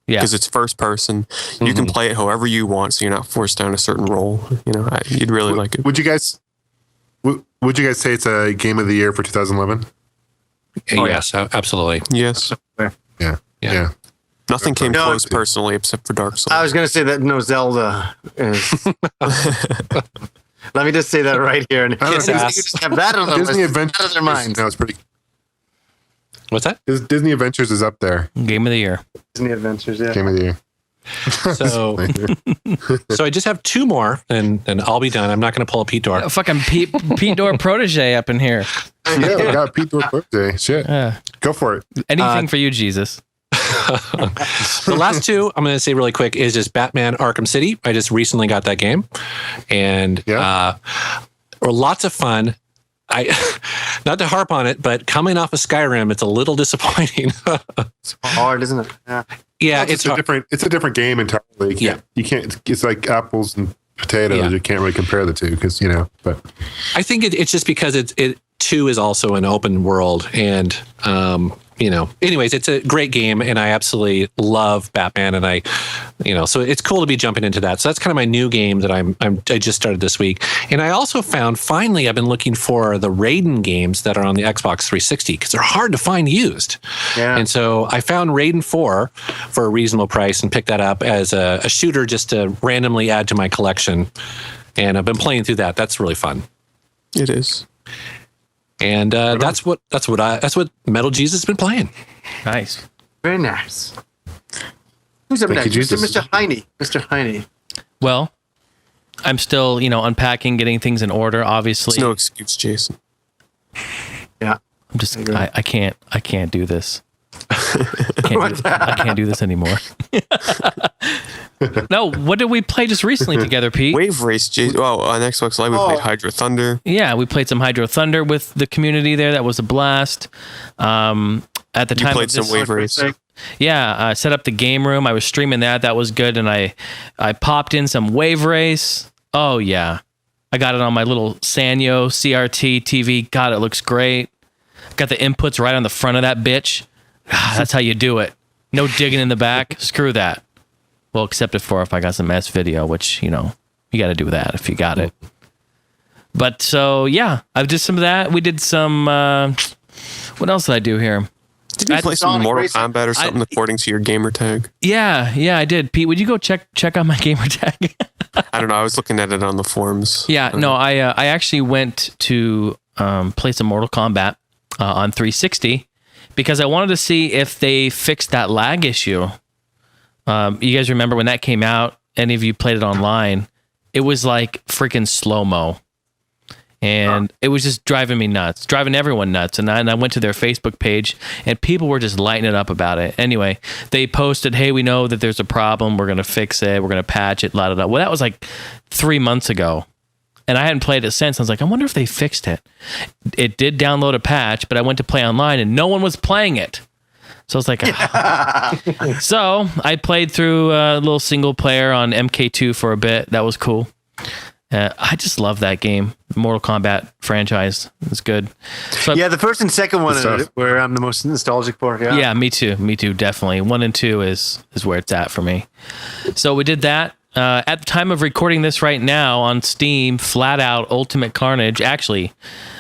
[SPEAKER 7] Yeah, because it's first person. You can play it however you want, so you're not forced down a certain role. You'd really like it.
[SPEAKER 2] Would you guys say it's a game of the year for 2011?
[SPEAKER 4] Yes, absolutely.
[SPEAKER 7] Yes.
[SPEAKER 2] Yeah.
[SPEAKER 7] Nothing came close personally, except for Dark Souls.
[SPEAKER 3] I was going to say that Zelda is. Let me just say that right here. And just have that on the
[SPEAKER 2] Disney
[SPEAKER 3] list.
[SPEAKER 2] Adventures
[SPEAKER 3] Out of their minds.
[SPEAKER 2] No, it's pretty.
[SPEAKER 4] What's that?
[SPEAKER 2] Disney Adventures is up there.
[SPEAKER 1] Game of the year.
[SPEAKER 3] Disney Adventures, yeah.
[SPEAKER 2] Game of the year.
[SPEAKER 4] So I just have two more, and I'll be done. I'm not going to pull a Pete Dorr.
[SPEAKER 1] Fucking Pete Dorr protege up in here.
[SPEAKER 2] Yeah, we got Pete Dorr birthday. Shit. Go for it.
[SPEAKER 1] Anything for you, Jesus.
[SPEAKER 4] The last two I'm going to say really quick is just Batman Arkham City. I just recently got that game, and were lots of fun. Not to harp on it, but coming off of Skyrim, it's a little disappointing.
[SPEAKER 3] It's hard, isn't it?
[SPEAKER 2] Yeah, it's a different game entirely. You can't. It's like apples and potatoes. Yeah. You can't really compare the two because But
[SPEAKER 4] I think it's just because it 2 is also an open world, and anyways, it's a great game, and I absolutely love Batman, and so it's cool to be jumping into that. So that's kind of my new game that I just started this week. And I also found, finally, I've been looking for the Raiden games that are on the Xbox 360 because they're hard to find used. Yeah. And so I found Raiden 4 for a reasonable price and picked that up as a shooter just to randomly add to my collection. And I've been playing through that. That's really fun.
[SPEAKER 7] It is.
[SPEAKER 4] And that's what Metal Jesus has been playing.
[SPEAKER 1] Nice,
[SPEAKER 3] very nice. Who's up next, Mr. Heine? Mr. Heine.
[SPEAKER 1] Well, I'm still unpacking, getting things in order. Obviously,
[SPEAKER 7] it's no excuse, Jason.
[SPEAKER 3] Yeah,
[SPEAKER 1] I'm just I can't do this. I can't do this anymore. No, what did we play just recently together, Pete?
[SPEAKER 7] Wave Race. On Xbox Live, we played Hydro Thunder.
[SPEAKER 1] Yeah, we played some Hydro Thunder with the community there. That was a blast. At the time,
[SPEAKER 7] you played some Wave Race.
[SPEAKER 1] Yeah, I set up the game room. I was streaming that. That was good, and I popped in some Wave Race. Oh yeah, I got it on my little Sanyo CRT TV. God, it looks great. Got the inputs right on the front of that bitch. That's how you do it. No digging in the back. Screw that. Well, except if I got some S video, which, you got to do that if you got it. But so, yeah, I did some of that. We did some, what else did I do here?
[SPEAKER 7] Did you play some Mortal Kombat or something according to your gamer tag?
[SPEAKER 1] Yeah, I did. Pete, would you go check out my gamer tag?
[SPEAKER 7] I don't know. I was looking at it on the forums.
[SPEAKER 1] Yeah, no, I actually went to play some Mortal Kombat on 360 because I wanted to see if they fixed that lag issue. You guys remember when that came out? Any of you played it online? It was like freaking slow-mo. And it was just driving me nuts, driving everyone nuts. And I went to their Facebook page, and people were just lighting it up about it. Anyway, they posted, hey, we know that there's a problem. We're going to fix it. We're going to patch it, la da da. Well, that was like 3 months ago. And I hadn't played it since. I was like, I wonder if they fixed it. It did download a patch, but I went to play online, and no one was playing it. So I was like, So I played through a little single player on MK2 for a bit. That was cool. I just love that game. Mortal Kombat franchise. It's good. So
[SPEAKER 3] the first and second one where I'm the most nostalgic for.
[SPEAKER 1] Yeah, me too. Me too, definitely. 1 and 2 is where it's at for me. So we did that. At the time of recording this right now on Steam, Flat Out Ultimate Carnage, actually,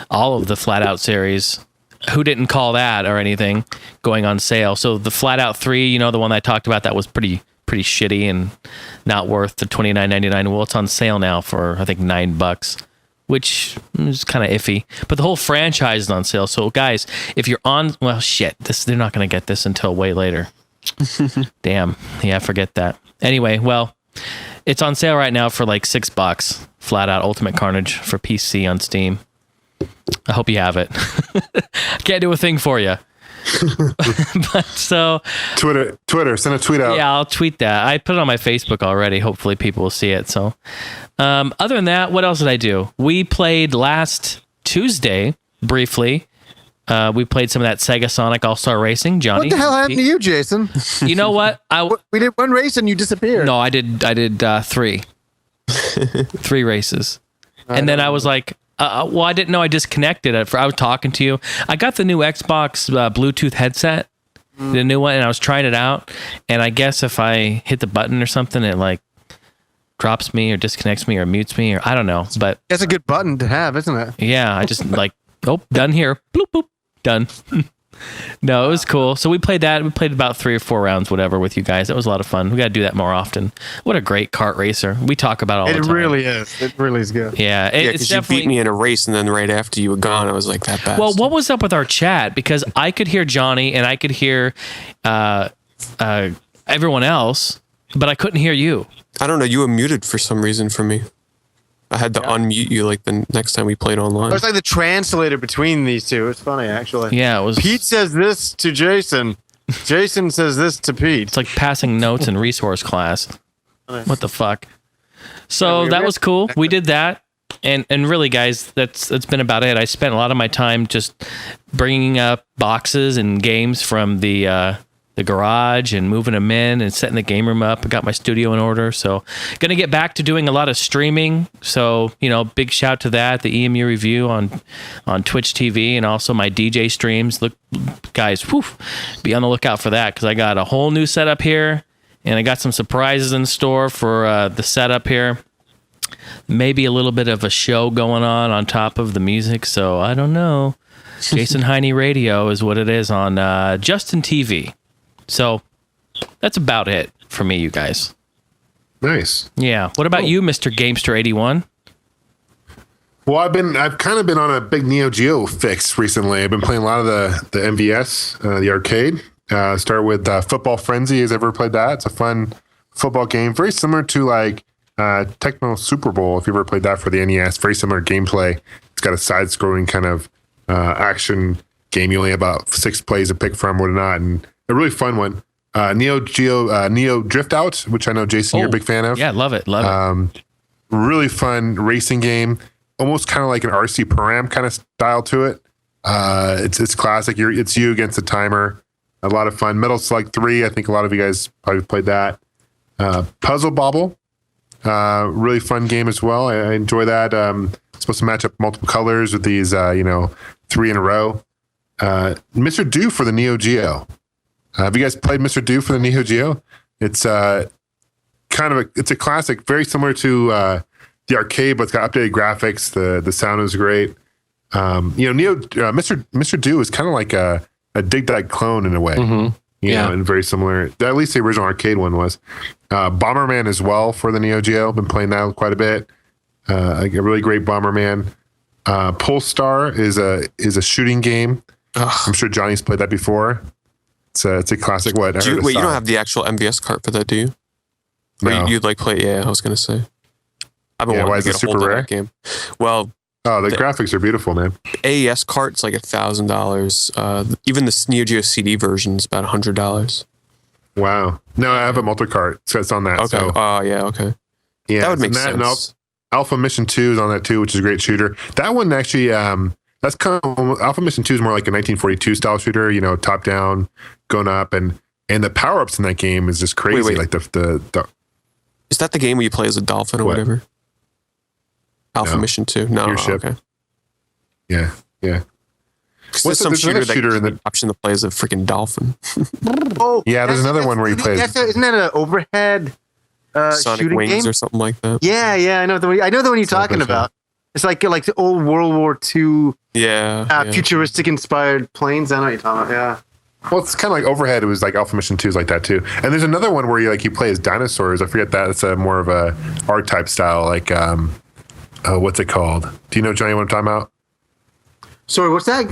[SPEAKER 1] all of the Flat Out series, who didn't call that or anything, going on sale. So the Flat Out 3, the one I talked about, that was pretty pretty shitty and not worth the $29.99. Well, it's on sale now for I think $9, which is kind of iffy. But the whole franchise is on sale. So guys, if you're on, well, shit, they're not going to get this until way later. Damn. Yeah, forget that. Anyway, well, it's on sale right now for like $6. Flat out Ultimate Carnage for PC on Steam. I hope you have it. Can't do a thing for you. But so
[SPEAKER 2] Twitter, send a tweet out.
[SPEAKER 1] Yeah, I'll tweet that. I put it on my Facebook already. Hopefully people will see it. So other than that, what else did I do? We played last Tuesday briefly. We played some of that Sega Sonic All-Star Racing. Johnny,
[SPEAKER 3] What the hell happened to you, Jason?
[SPEAKER 1] You know what?
[SPEAKER 3] We did one race and you disappeared.
[SPEAKER 1] No, I did 3 races. And then I was like, well, I didn't know I disconnected it. I was talking to you. I got the new Xbox Bluetooth headset, the new one, and I was trying it out. And I guess if I hit the button or something, it like drops me or disconnects me or mutes me or I don't know. But
[SPEAKER 3] That's a good button to have, isn't it?
[SPEAKER 1] yeah, I just like, oh, done here. Bloop, boop, done. No, it was cool. So we played that. We played about 3 or 4 rounds, whatever, with you guys. It was a lot of fun. We got to do that more often. What a great kart racer. We talk about it all the time.
[SPEAKER 3] It really is. It really is good.
[SPEAKER 1] Yeah,
[SPEAKER 7] Yeah,
[SPEAKER 1] it's
[SPEAKER 7] because you
[SPEAKER 1] definitely.
[SPEAKER 7] beat me in a race, and then right after you were gone, I was like, that bad.
[SPEAKER 1] Well, what was up with our chat? Because I could hear Johnny and I could hear everyone else, but I couldn't hear you.
[SPEAKER 7] I don't know. You were muted for some reason for me. I had to unmute you like the next time we played online.
[SPEAKER 3] It was like the translator between these two. It's funny, actually.
[SPEAKER 1] Yeah, it was.
[SPEAKER 3] Pete says this to Jason. Jason says this to Pete.
[SPEAKER 1] It's like passing notes in resource class. What the fuck? So that was cool. We did that. And really, guys, that's been about it. I spent a lot of my time just bringing up boxes and games from the garage and moving them in and setting the game room up. I got my studio in order. So going to get back to doing a lot of streaming. So, big shout to that, the EMU review on Twitch TV and also my DJ streams. Look, guys, be on the lookout for that because I got a whole new setup here and I got some surprises in store for the setup here. Maybe a little bit of a show going on top of the music. So I don't know. Jason Heine Radio is what it is on Justin TV. So that's about it for me, you guys.
[SPEAKER 2] Nice.
[SPEAKER 1] Yeah. What about you, Mr. Gamester81?
[SPEAKER 2] Well, I've kind of been on a big Neo Geo fix recently. I've been playing a lot of the MVS, the arcade. Start with Football Frenzy. Has ever played that? It's a fun football game, very similar to like Tecmo Super Bowl. If you ever played that for the NES, very similar gameplay. It's got a side-scrolling kind of action game. You only have about 6 plays to pick from, whatnot, and a really fun one. Neo Drift Out, which I know, Jason, you're a big fan of.
[SPEAKER 1] Yeah, love it.
[SPEAKER 2] Really fun racing game. Almost kind of like an RC Param kind of style to it. It's classic. It's you against the timer. A lot of fun. Metal Slug 3, I think a lot of you guys probably played that. Puzzle Bobble, really fun game as well. I enjoy that. It's supposed to match up multiple colors with these, 3 in a row. Mr. Do for the Neo Geo. Have you guys played Mr. Do for the Neo Geo? It's it's a classic, very similar to the arcade, but it's got updated graphics. The sound is great. Mr. Do is kind of like a Dig Dug clone in a way.
[SPEAKER 4] Mm-hmm.
[SPEAKER 2] And very similar. At least the original arcade one was. Bomberman as well for the Neo Geo. Been playing that quite a bit. A really great Bomberman. Polestar is a shooting game.
[SPEAKER 7] Ugh.
[SPEAKER 2] I'm sure Johnny's played that before. It's a classic. What?
[SPEAKER 7] You don't have the actual MVS cart for that, do you?
[SPEAKER 2] No.
[SPEAKER 7] You'd like play? Yeah, I was gonna say. I've been wanting to get a hold of that game. Well,
[SPEAKER 2] the graphics are beautiful, man.
[SPEAKER 7] AES cart's like $1,000. Even the Neo Geo CD version is about $100.
[SPEAKER 2] Wow. No, I have a multi-cart, so it's on that.
[SPEAKER 7] Okay.
[SPEAKER 2] So,
[SPEAKER 7] okay.
[SPEAKER 2] Yeah,
[SPEAKER 7] that would make sense.
[SPEAKER 2] And Alpha Mission 2 is on that too, which is a great shooter. That one actually, that's kind of Alpha Mission 2 is more like a 1942 style shooter. Top down, going up, and the power ups in that game is just crazy.
[SPEAKER 7] Wait.
[SPEAKER 2] Like the
[SPEAKER 7] is that the game where you play as a dolphin or whatever? Alpha Mission 2. No,
[SPEAKER 2] your ship.
[SPEAKER 7] Okay.
[SPEAKER 2] Yeah.
[SPEAKER 7] There's some shooter that
[SPEAKER 2] shooter
[SPEAKER 7] gives
[SPEAKER 2] in
[SPEAKER 7] the option to play as a freaking dolphin.
[SPEAKER 2] Yeah, there's another one where you play.
[SPEAKER 3] Isn't that an overhead
[SPEAKER 7] Sonic
[SPEAKER 3] shooting
[SPEAKER 7] Wings
[SPEAKER 3] game?
[SPEAKER 7] or something like that.
[SPEAKER 3] Yeah, I know the one you're talking about. It's like the old World War II
[SPEAKER 7] Yeah.
[SPEAKER 3] futuristic inspired planes. I know what you're talking about. Yeah.
[SPEAKER 2] Well, it's kind of like Overhead. It was like Alpha Mission 2 is like that too. And there's another one where you play as dinosaurs. I forget that. It's a more of a art type style. Like, what's it called? Do you know, Johnny, what I'm talking about?
[SPEAKER 3] Sorry, what's that?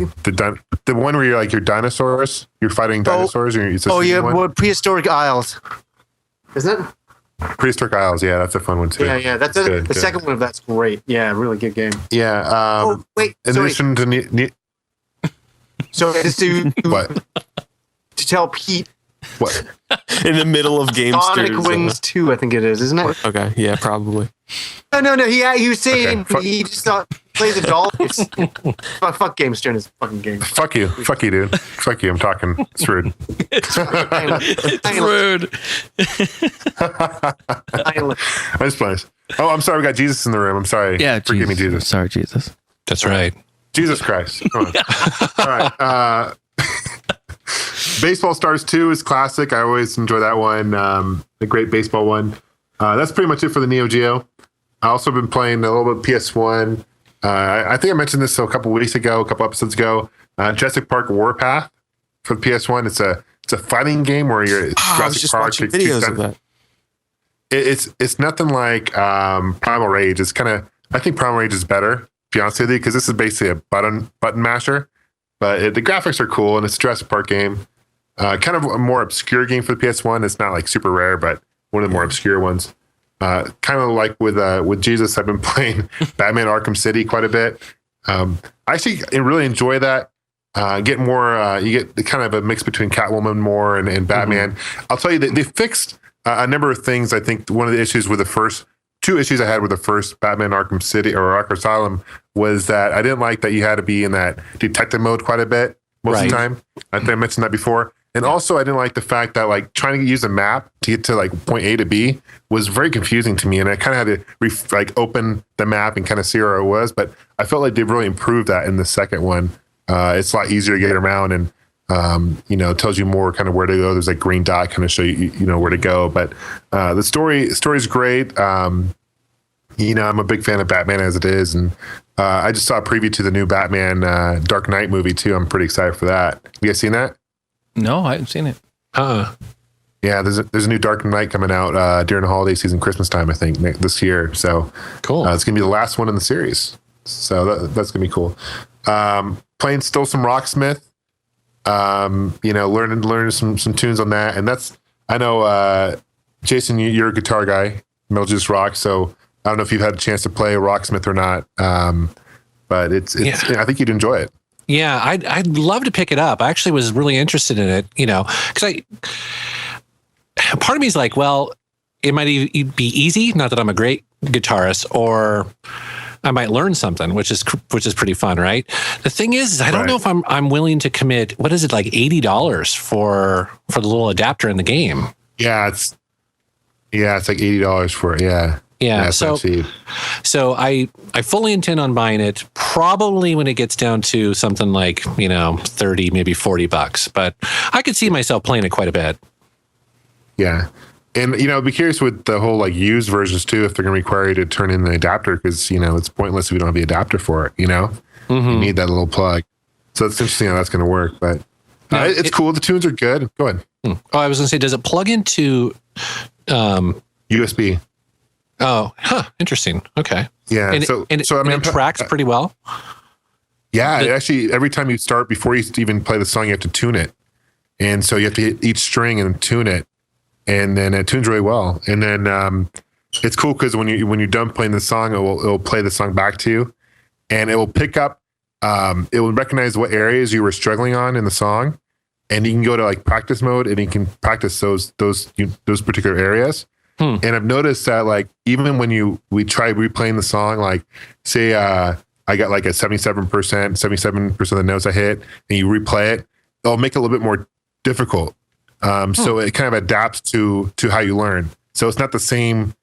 [SPEAKER 2] The one where you're dinosaurs. You're fighting dinosaurs.
[SPEAKER 3] Prehistoric Isles. Isn't it?
[SPEAKER 2] Prehistoric Isles. Yeah, that's a fun one too.
[SPEAKER 3] Yeah. That's the second one of that's great. Yeah, really good game.
[SPEAKER 2] Yeah.
[SPEAKER 3] Wait.
[SPEAKER 2] In addition to
[SPEAKER 3] So just to
[SPEAKER 2] what?
[SPEAKER 3] To tell Pete.
[SPEAKER 2] What?
[SPEAKER 7] In the middle of game
[SPEAKER 3] Sonic Wings 2, I think it is, isn't it?
[SPEAKER 7] Okay, yeah, probably.
[SPEAKER 3] No. He was saying he just plays a doll. Fuck Game Stern is fucking game.
[SPEAKER 2] Fuck you, dude. Fuck you. I'm talking. It's rude.
[SPEAKER 1] It's rude.
[SPEAKER 2] I just playing. Oh, I'm sorry. We got Jesus in the room. I'm sorry.
[SPEAKER 1] Yeah,
[SPEAKER 2] forgive me, Jesus.
[SPEAKER 1] Sorry, Jesus.
[SPEAKER 4] That's right.
[SPEAKER 2] Jesus Christ. Come on. All right. Baseball Stars 2 is classic. I always enjoy that one. The great baseball one. That's pretty much it for the Neo Geo. I also been playing a little bit of PS1. I think I mentioned this a couple episodes ago. Jurassic Park Warpath for the PS1. It's a fighting game where you're
[SPEAKER 7] I was just watching videos of that.
[SPEAKER 2] It's nothing like Primal Rage. It's kind of, I think Primal Rage is better, to be honest with you, because this is basically a button masher. But the graphics are cool, and it's a Jurassic Park game. Kind of a more obscure game for the PS1. It's not like super rare, but one of the more obscure ones. Kind of like with Jesus, I've been playing Batman Arkham City quite a bit. I actually really enjoy that. Get more, you get kind of a mix between Catwoman more and Batman. Mm-hmm. I'll tell you that they fixed a number of things. I think one of the issues with the first two issues I had with the first Batman Arkham City or Arkham Asylum was that I didn't like that you had to be in that detective mode quite a bit most of the time. I think I mentioned that before. And also, I didn't like the fact that trying to use a map to get to point A to B was very confusing to me, and I kind of had to open the map and kind of see where it was. But I felt like they really improved that in the second one. It's a lot easier to get around, and it tells you more kind of where to go. There's green dot kind of show you where to go. But the story's great. I'm a big fan of Batman as it is, and I just saw a preview to the new Batman Dark Knight movie too. I'm pretty excited for that. You guys seen that?
[SPEAKER 1] No, I haven't seen it.
[SPEAKER 2] Yeah, there's a new Dark Knight coming out during the holiday season, Christmas time, I think, this year. So
[SPEAKER 4] cool.
[SPEAKER 2] It's gonna be the last one in the series. So that's gonna be cool. Playing still some Rocksmith. Learning some tunes on that, and that's, I know, Jason, you're a guitar guy, MetalJesusRocks. So I don't know if you've had a chance to play Rocksmith or not, but it's I think you'd enjoy it.
[SPEAKER 4] Yeah, I'd love to pick it up. I actually was really interested in it, because part of me is like, well, it might be easy. Not that I'm a great guitarist, or I might learn something, which is pretty fun, right? The thing is I don't know if I'm willing to commit. What is it, like $80 for the little adapter in the game?
[SPEAKER 2] Yeah, it's like $80 for it. Yeah.
[SPEAKER 4] Yeah, so I fully intend on buying it probably when it gets down to something like, $30, maybe $40, but I could see myself playing it quite a bit.
[SPEAKER 2] Yeah. And, I'd be curious with the whole used versions too, if they're going to require you to turn in the adapter, because, it's pointless if we don't have the adapter for it,
[SPEAKER 4] Mm-hmm.
[SPEAKER 2] You need that little plug. So it's interesting how that's going to work, but it's cool. The tunes are good. Go ahead.
[SPEAKER 4] Oh, I was going to say, does it plug into
[SPEAKER 2] USB?
[SPEAKER 4] Oh, interesting. Okay.
[SPEAKER 2] Yeah.
[SPEAKER 4] And it tracks pretty well.
[SPEAKER 2] Yeah. It actually, every time you start, before you even play the song, you have to tune it. And so you have to hit each string and tune it. And then it tunes really well. And then it's cool because when you're done playing the song, it will play the song back to you. And it will pick up, it will recognize what areas you were struggling on in the song. And you can go to practice mode and you can practice those particular areas. And I've noticed that even when we try replaying the song, say I got a 77% of the notes I hit, and you replay it, it'll make it a little bit more difficult. So it kind of adapts to how you learn. So it's not the same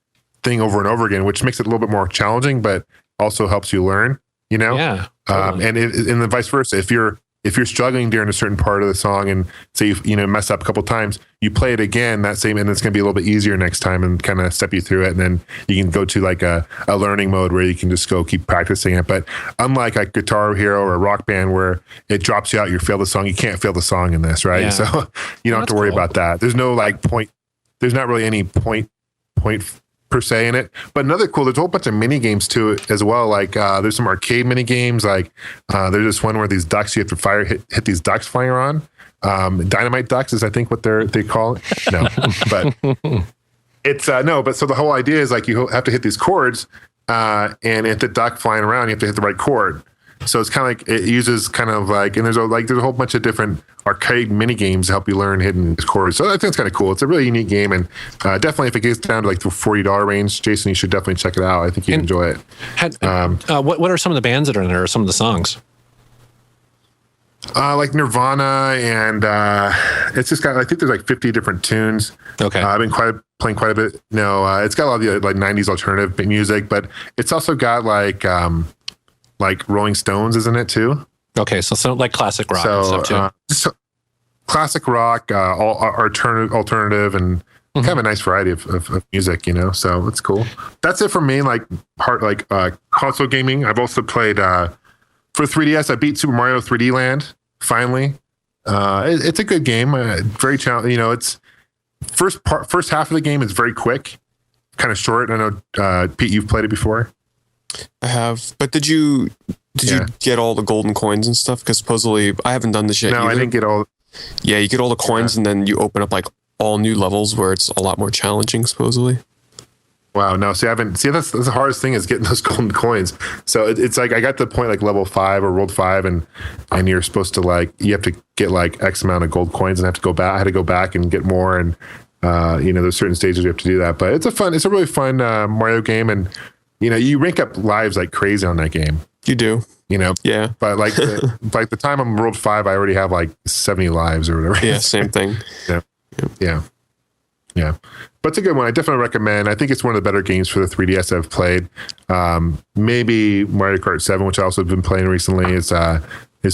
[SPEAKER 2] thing over and over again, which makes it a little bit more challenging, but also helps you learn.
[SPEAKER 4] Yeah. Totally.
[SPEAKER 2] And the vice versa. If you're if you're struggling during a certain part of the song and say you mess up a couple times, you play it again and it's going to be a little bit easier next time and kind of step you through it. And then you can go to like a learning mode where you can just go keep practicing it. But unlike a Guitar Hero or a Rock Band where it drops you out, you fail the song, you can't fail the song in this, right?
[SPEAKER 4] Yeah.
[SPEAKER 2] So you don't have to worry about that. There's no like point. There's not really any point per se in it. But there's a whole bunch of mini games to it as well. Like there's some arcade mini games. Like there's this one where these ducks, you have to hit these ducks flying around. Dynamite ducks is I think what they call it. No, but it's but so the whole idea is like you have to hit these chords and if the duck flying around, you have to hit the right chord. So it's kind of like it uses kind of like, and there's a whole bunch of different arcade mini games to help you learn hidden chords. So I think it's kind of cool. It's a really unique game, and definitely if it gets down to like the $40 range, Jason, you should definitely check it out. I think you'd enjoy it.
[SPEAKER 4] What are some of the bands that are in there? Or some of the songs?
[SPEAKER 2] Like Nirvana, and it's just got, I think there's like 50 different tunes.
[SPEAKER 4] Okay.
[SPEAKER 2] I've been playing quite a bit. It's got a lot of the like 90s alternative music, but it's also got like Rolling Stones, isn't it too?
[SPEAKER 4] Okay, so like classic rock and stuff too.
[SPEAKER 2] So classic rock, alternative, and kind of a nice variety of music, So it's cool. That's it for me. Like console gaming. I've also played for 3DS. I beat Super Mario 3D Land finally. It's a good game. Very challenging. It's first half of the game is very quick, kind of short. I know Pete, you've played it before.
[SPEAKER 7] I have, but did you get all the golden coins and stuff? Because supposedly I haven't done this yet.
[SPEAKER 2] No,
[SPEAKER 7] either.
[SPEAKER 2] I didn't get all.
[SPEAKER 7] Yeah, you get all the coins and then you open up like all new levels where it's a lot more challenging, supposedly.
[SPEAKER 2] Wow, no, see, I haven't. See, that's the hardest thing is getting those golden coins. So it's like I got to the point like level 5 or world 5, and you're supposed to you have to get like X amount of gold coins and have to go back. I had to go back and get more, and there's certain stages you have to do that. But it's a really fun Mario game, and you rank up lives like crazy on that game.
[SPEAKER 7] You do. Yeah.
[SPEAKER 2] But like the time I'm world 5, I already have like 70 lives or whatever.
[SPEAKER 7] Yeah, same thing.
[SPEAKER 2] Yeah. But it's a good one. I definitely recommend. I think it's one of the better games for the 3DS I've played. Maybe Mario Kart 7, which I also have been playing recently, is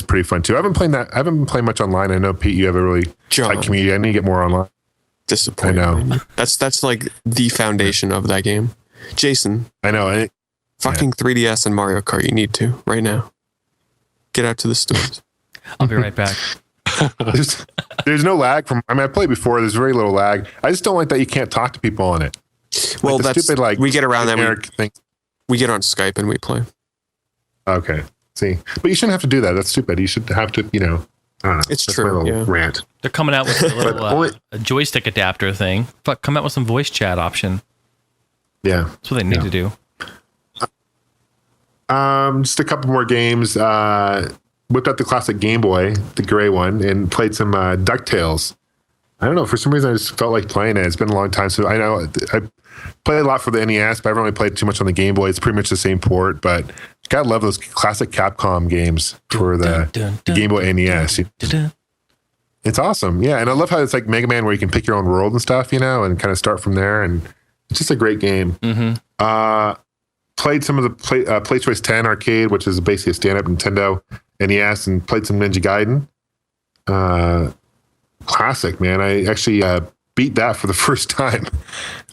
[SPEAKER 2] pretty fun too. I haven't been playing much online. I know, Pete, you have a really tight community. I need to get more online.
[SPEAKER 7] Disappointing.
[SPEAKER 2] I know.
[SPEAKER 7] That's like the foundation of that game. Jason.
[SPEAKER 2] I know.
[SPEAKER 7] Fucking 3DS and Mario Kart. You need to right now. Get out to the stores.
[SPEAKER 1] I'll be right back.
[SPEAKER 2] There's no lag I played before. There's very little lag. I just don't like that you can't talk to people on it.
[SPEAKER 7] Well,
[SPEAKER 2] that's stupid.
[SPEAKER 7] We get around that. We get on Skype and we play.
[SPEAKER 2] Okay. See, but you shouldn't have to do that. That's stupid. You should have to. I don't know.
[SPEAKER 7] It's
[SPEAKER 2] That's
[SPEAKER 7] true.
[SPEAKER 2] my little
[SPEAKER 7] Yeah.
[SPEAKER 2] rant.
[SPEAKER 1] They're coming out with a little a joystick adapter thing. But come out with some voice chat option.
[SPEAKER 2] Yeah.
[SPEAKER 1] That's what they need to do.
[SPEAKER 2] Just a couple more games. Whipped out the classic Game Boy, the gray one, and played some DuckTales. I don't know. For some reason, I just felt like playing it. It's been a long time. So I know I played a lot for the NES, but I haven't really played too much on the Game Boy. It's pretty much the same port, but gotta love those classic Capcom games for the Game Boy NES. It's awesome. Yeah. And I love how it's like Mega Man where you can pick your own world and stuff, and kind of start from there. And it's just a great game. Mm-hmm. Played some of the Play Choice 10 arcade, which is basically a stand-up Nintendo NES, and played some Ninja Gaiden. Classic, man. I actually beat that for the first time.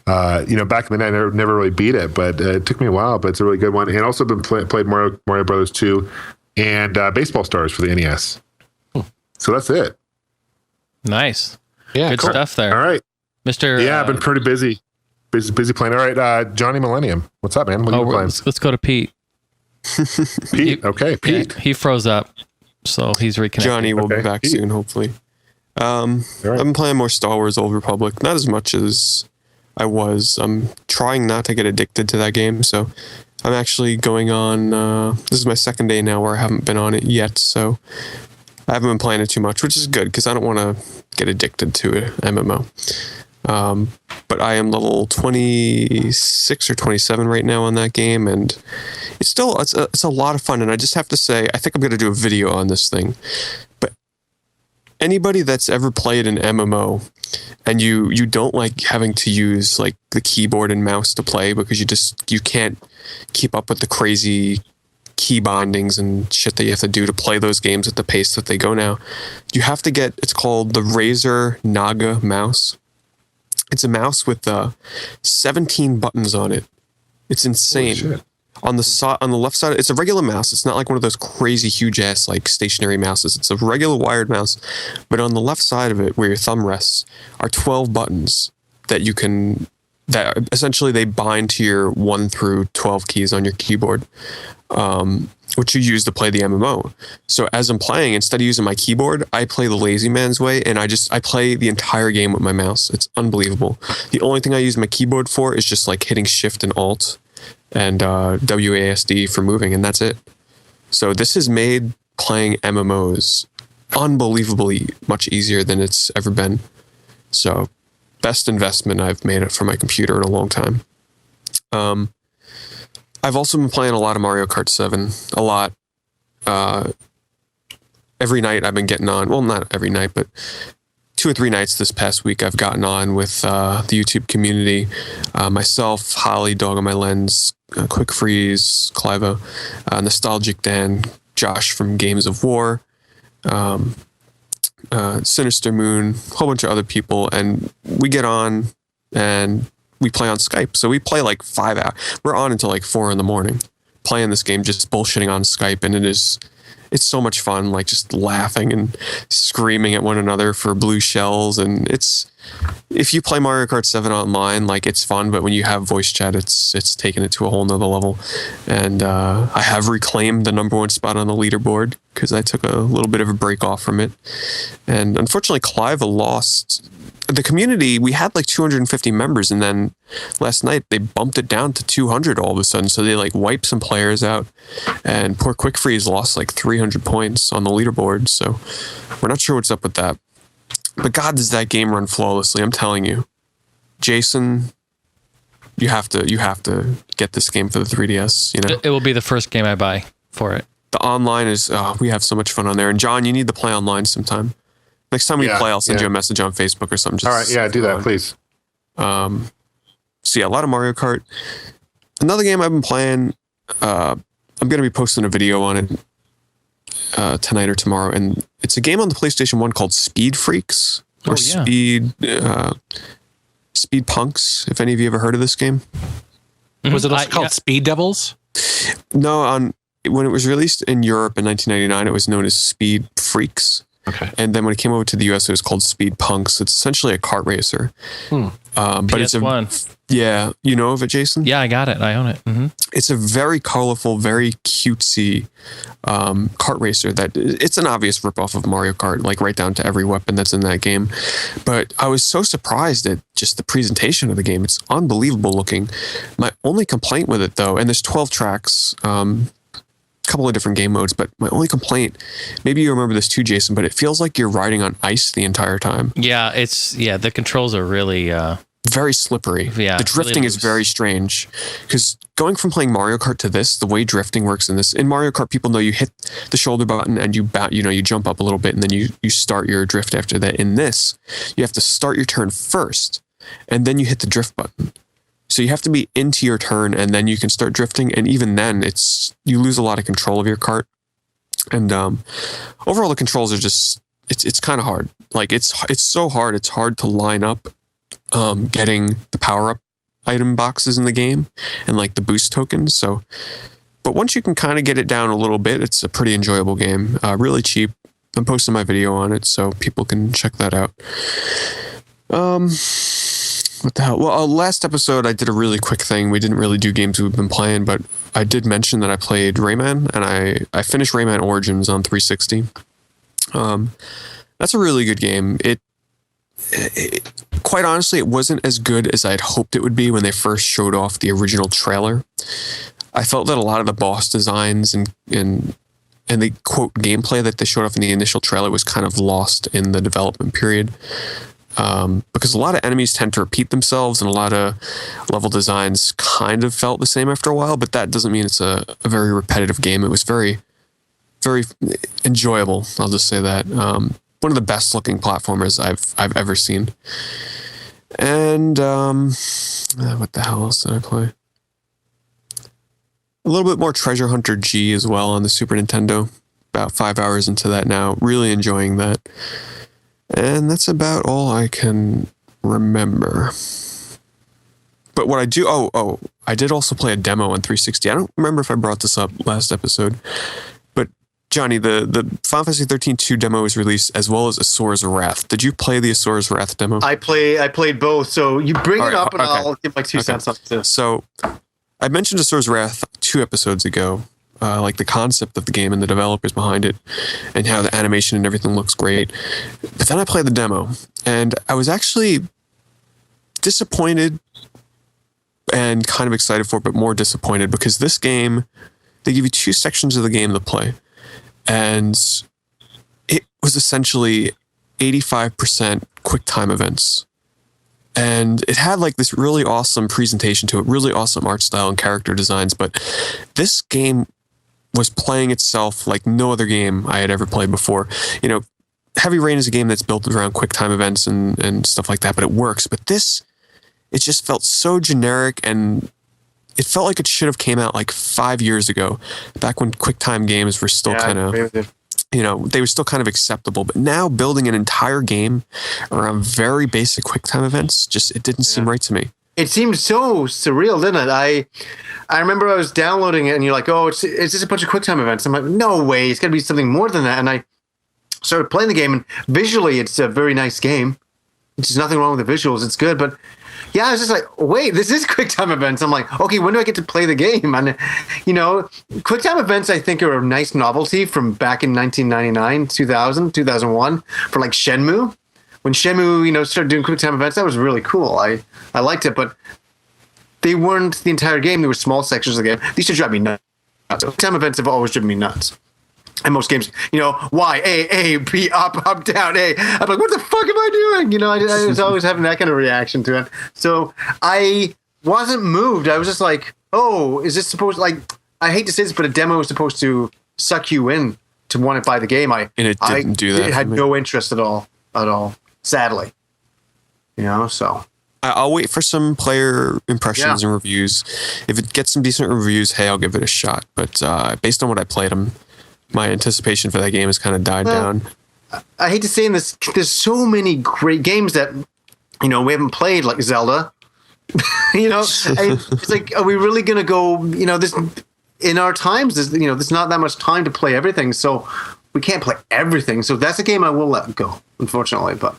[SPEAKER 2] Back in the day, I never really beat it, but it took me a while, but it's a really good one. And also been played Mario Brothers 2 and Baseball Stars for the NES. So that's it.
[SPEAKER 1] Nice.
[SPEAKER 4] Yeah,
[SPEAKER 1] Good stuff there.
[SPEAKER 2] All right.
[SPEAKER 1] Mr.
[SPEAKER 2] Yeah, I've been pretty busy. Busy playing. All right, Johnny Millennium. What's up, man? What are you playing?
[SPEAKER 1] Let's go to Pete.
[SPEAKER 2] Pete. Okay, Pete.
[SPEAKER 1] Yeah, he froze up, so he's reconnected.
[SPEAKER 7] Johnny will be back soon, hopefully. I've been playing more Star Wars Old Republic. Not as much as I was. I'm trying not to get addicted to that game, so I'm actually going on. This is my second day now where I haven't been on it yet, so I haven't been playing it too much, which is good because I don't want to get addicted to an MMO. But I am level 26 or 27 right now on that game, and it's a lot of fun. And I just have to say, I think I'm going to do a video on this thing. But anybody that's ever played an MMO and you don't like having to use like the keyboard and mouse to play because you can't keep up with the crazy key bindings and shit that you have to do to play those games at the pace that they go now. You have to get, it's called the Razer Naga mouse. It's a mouse with 17 buttons on it. It's insane. On the left side, it's a regular mouse. It's not like one of those crazy huge ass like stationary mouses. It's a regular wired mouse, but on the left side of it, where your thumb rests, are 12 buttons that essentially they bind to your 1 through 12 keys on your keyboard, which you use to play the MMO. So as I'm playing, instead of using my keyboard, I play the lazy man's way, and I play the entire game with my mouse. It's unbelievable. The only thing I use my keyboard for is just like hitting Shift and Alt and WASD for moving, and that's it. So this has made playing MMOs unbelievably much easier than it's ever been. So best investment I've made for my computer in a long time. I've also been playing a lot of Mario Kart 7, a lot. Every night I've been getting on, well, not every night, but 2 or 3 nights this past week I've gotten on with the YouTube community, myself, Holly, Dog on My Lens, Quick Freeze, Clivo, Nostalgic Dan, Josh from Games of War, Sinister Moon, a whole bunch of other people, and we get on and we play on Skype. So we play like 5 hours. We're on until like 4 in the morning playing this game, just bullshitting on Skype, and it's so much fun, like just laughing and screaming at one another for blue shells. And if you play Mario Kart 7 online, like it's fun, but when you have voice chat, it's taken it to a whole nother level. And I have reclaimed the #1 spot on the leaderboard because I took a little bit of a break off from it. And unfortunately, Clive lost the community. We had like 250 members, and then last night they bumped it down to 200 all of a sudden. So they like wiped some players out, and poor Quick Freeze lost like 300 points on the leaderboard. So we're not sure what's up with that. But God, does that game run flawlessly? I'm telling you, Jason, you have to get this game for the 3DS. You know,
[SPEAKER 1] it will be the first game I buy for it.
[SPEAKER 7] The online is we have so much fun on there. And John, you need to play online sometime. Next time we play, I'll send you a message on Facebook or something.
[SPEAKER 2] All right, yeah, do that, please.
[SPEAKER 7] So yeah, a lot of Mario Kart. Another game I've been playing, I'm going to be posting a video on it tonight or tomorrow, and it's a game on the PlayStation 1 called Speed Freaks, or Speed Punks, if any of you ever heard of this game.
[SPEAKER 4] Was it also called Speed Devils?
[SPEAKER 7] No, when it was released in Europe in 1999, it was known as Speed Freaks.
[SPEAKER 4] Okay.
[SPEAKER 7] And then when it came over to the US, it was called Speed Punks. It's essentially a kart racer. But it's you know of it, Jason?
[SPEAKER 1] Yeah, I got it. I own it. Mm-hmm.
[SPEAKER 7] It's a very colorful, very cutesy kart racer that it's an obvious ripoff of Mario Kart, like right down to every weapon that's in that game. But I was so surprised at just the presentation of the game. It's unbelievable looking. My only complaint with it, though, and there's 12 tracks, couple of different game modes, but my only complaint, maybe you remember this too, Jason, but it feels like you're riding on ice the entire time.
[SPEAKER 1] Yeah, the controls are really
[SPEAKER 7] very slippery.
[SPEAKER 1] Yeah,
[SPEAKER 7] the drifting
[SPEAKER 1] really
[SPEAKER 7] is very strange, because going from playing Mario Kart to this, the way drifting works in this, in Mario Kart, people know you hit the shoulder button and you jump up a little bit and then you start your drift after that. In this, you have to start your turn first and then you hit the drift button. So you have to be into your turn and then you can start drifting. And even then you lose a lot of control of your kart. And overall the controls are just, it's kind of hard. Like it's so hard. It's hard to line up getting the power up item boxes in the game and like the boost tokens. So, but once you can kind of get it down a little bit, it's a pretty enjoyable game. Really cheap. I'm posting my video on it so people can check that out. What the hell? Well, last episode I did a really quick thing. We didn't really do games we've been playing, but I did mention that I played Rayman, and I finished Rayman Origins on 360. That's a really good game. It quite honestly, it wasn't as good as I'd hoped it would be when they first showed off the original trailer. I felt that a lot of the boss designs and the quote gameplay that they showed off in the initial trailer was kind of lost in the development period. Because a lot of enemies tend to repeat themselves and a lot of level designs kind of felt the same after a while, but that doesn't mean it's a very repetitive game. It was very, very enjoyable. I'll just say that. One of the best looking platformers I've ever seen. And what the hell else did I play? A little bit more Treasure Hunter G as well on the Super Nintendo. About 5 hours into that now. Really enjoying that. And that's about all I can remember. But what I do, I did also play a demo on 360. I don't remember if I brought this up last episode. But Johnny, the Final Fantasy 13-2 demo was released as well as Asora's Wrath. Did you play the Asora's Wrath demo?
[SPEAKER 3] I played both. So you bring it up and I'll give my 2 cents on this.
[SPEAKER 7] So I mentioned Asora's Wrath 2 episodes ago. Like the concept of the game and the developers behind it and how the animation and everything looks great. But then I played the demo and I was actually disappointed and kind of excited for it, but more disappointed because this game, they give you 2 sections of the game to play. And it was essentially 85% quick time events. And it had like this really awesome presentation to it, really awesome art style and character designs. But this game was playing itself like no other game I had ever played before. You know, Heavy Rain is a game that's built around quick time events and stuff like that, but it works. But this, it just felt so generic and it felt like it should have came out like 5 years ago, back when quick time games were still kind of, you know, they were still kind of acceptable. But now building an entire game around very basic quick time events, it didn't seem right to me.
[SPEAKER 3] It seemed so surreal, didn't it? I remember I was downloading it and you're like, oh, it's just a bunch of QuickTime events. I'm like, no way, it's got to be something more than that. And I started playing the game and visually it's a very nice game. There's nothing wrong with the visuals. It's good. But yeah, I was just like, wait, this is QuickTime events. I'm like, okay, when do I get to play the game? And, you know, QuickTime events, I think, are a nice novelty from back in 1999, 2000, 2001 for like Shenmue. When Shenmue, you know, started doing QuickTime events, that was really cool. I liked it, but they weren't the entire game. They were small sections of the game. These should drive me nuts. QuickTime events have always driven me nuts. And most games, you know, Y, A, B, up, down, A. I'm like, what the fuck am I doing? You know, I was always having that kind of reaction to it. So I wasn't moved. I was just like, oh, is this supposed, like, I hate to say this, but a demo is supposed to suck you in to want to buy the game.
[SPEAKER 7] And it didn't do that.
[SPEAKER 3] It had no interest at all. Sadly, you know, so
[SPEAKER 7] I'll wait for some player impressions and reviews. If it gets some decent reviews, hey, I'll give it a shot. But based on what I played, my anticipation for that game has kind of died down.
[SPEAKER 3] I hate to say this, there's so many great games that, you know, we haven't played, like Zelda. You know, it's like, are we really going to go, you know, this in our times, there's not that much time to play everything. So we can't play everything. So that's a game I will let go, unfortunately. But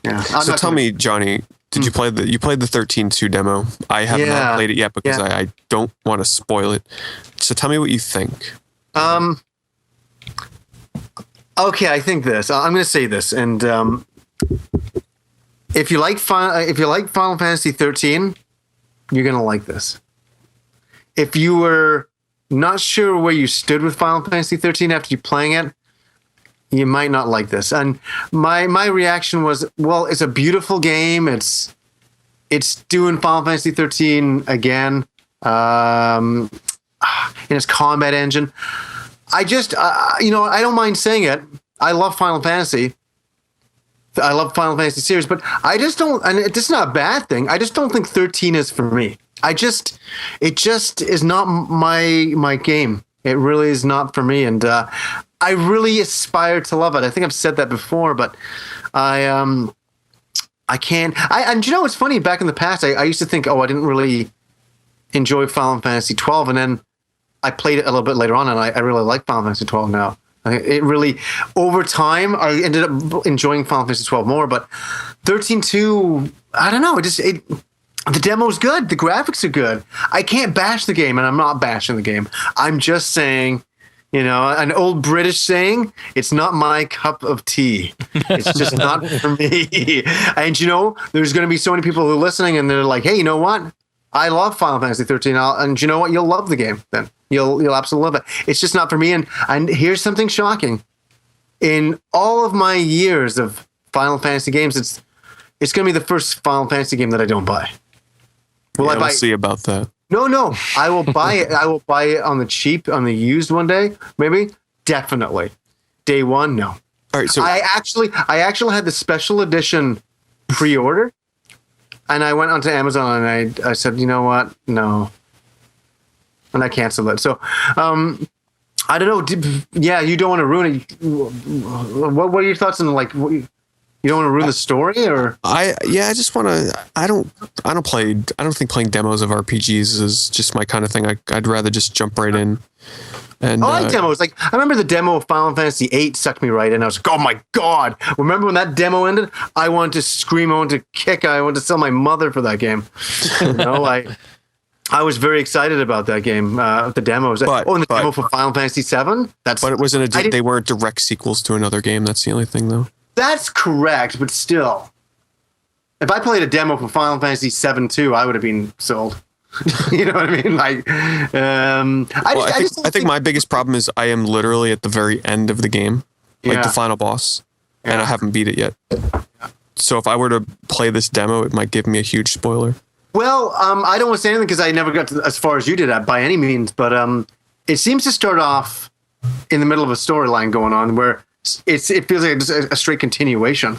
[SPEAKER 3] yeah.
[SPEAKER 7] So tell me, Johnny, did you played the 13-2 demo? I have not played it yet because I don't want to spoil it. So tell me what you think.
[SPEAKER 3] Okay, I think this. I'm going to say this, and if you like Final Fantasy 13, you're going to like this. If you were not sure where you stood with Final Fantasy 13 after you playing it, you might not like this. And my reaction was, well, it's a beautiful game. It's doing Final Fantasy 13 again in its combat engine. I just, I don't mind saying it. I love Final Fantasy. I love Final Fantasy series, but I just don't, and it's not a bad thing. I just don't think 13 is for me. It just is not my game. It really is not for me. And I really aspire to love it. I think I've said that before, but I can't. And you know what's funny? Back in the past, I used to think, I didn't really enjoy Final Fantasy 12, and then I played it a little bit later on, and I really like Final Fantasy 12 now. It really, over time, I ended up enjoying Final Fantasy 12 more, but 13-2, I don't know. The demo's good. The graphics are good. I can't bash the game, and I'm not bashing the game. I'm just saying, you know, an old British saying, it's not my cup of tea. It's just not for me. And, you know, there's going to be so many people who are listening, and they're like, hey, you know what? I love Final Fantasy 13, and you know what? You'll love the game then. You'll absolutely love it. It's just not for me. And here's something shocking. In all of my years of Final Fantasy games, it's going to be the first Final Fantasy game that I don't buy.
[SPEAKER 7] We'll see about that.
[SPEAKER 3] No. I will buy it. I will buy it on the cheap, on the used one day, maybe. Definitely. Day one, no.
[SPEAKER 7] All right. So
[SPEAKER 3] I actually had the special edition pre-order, and I went onto Amazon and I said, you know what? No. and I canceled it. So, I don't know. You don't want to ruin it. What are your thoughts on like? You don't want to ruin the story, or
[SPEAKER 7] I just want to. I don't think playing demos of RPGs is just my kind of thing. I'd rather just jump right in. And
[SPEAKER 3] I like demos. Like I remember the demo of Final Fantasy VIII sucked me right in. I was like, oh my god! Remember when that demo ended? I wanted to scream. I wanted to kick. I wanted to sell my mother for that game. I was very excited about that game. The demos. Demo for Final Fantasy VII. But
[SPEAKER 7] it wasn't. They weren't direct sequels to another game. That's the only thing, though.
[SPEAKER 3] That's correct, but still, if I played a demo for Final Fantasy VII too, I would have been sold. You know what I mean? Like,
[SPEAKER 7] I think my biggest problem is I am literally at the very end of the game, like the final boss, and I haven't beat it yet. So if I were to play this demo, it might give me a huge spoiler.
[SPEAKER 3] Well, I don't want to say anything because I never got as far as you did by any means, but it seems to start off in the middle of a storyline going on where it feels like a straight continuation.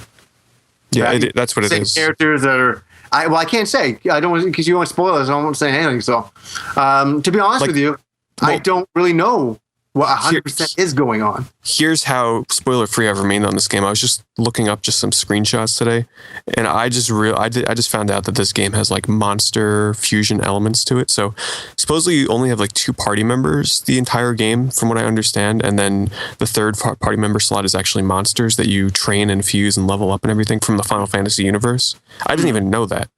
[SPEAKER 7] Yeah, that's what it is.
[SPEAKER 3] Characters that are. I can't say. I don't want because you want spoilers. I don't want to say anything. So, to be honest with you, I don't really know what 100% is going on.
[SPEAKER 7] Here's how spoiler free I've remained on this game. I was just looking up just some screenshots today, and I just found out that this game has like monster fusion elements to it. So supposedly you only have like 2 party members the entire game, from what I understand, and then the third party member slot is actually monsters that you train and fuse and level up and everything from the Final Fantasy universe. I didn't even know that.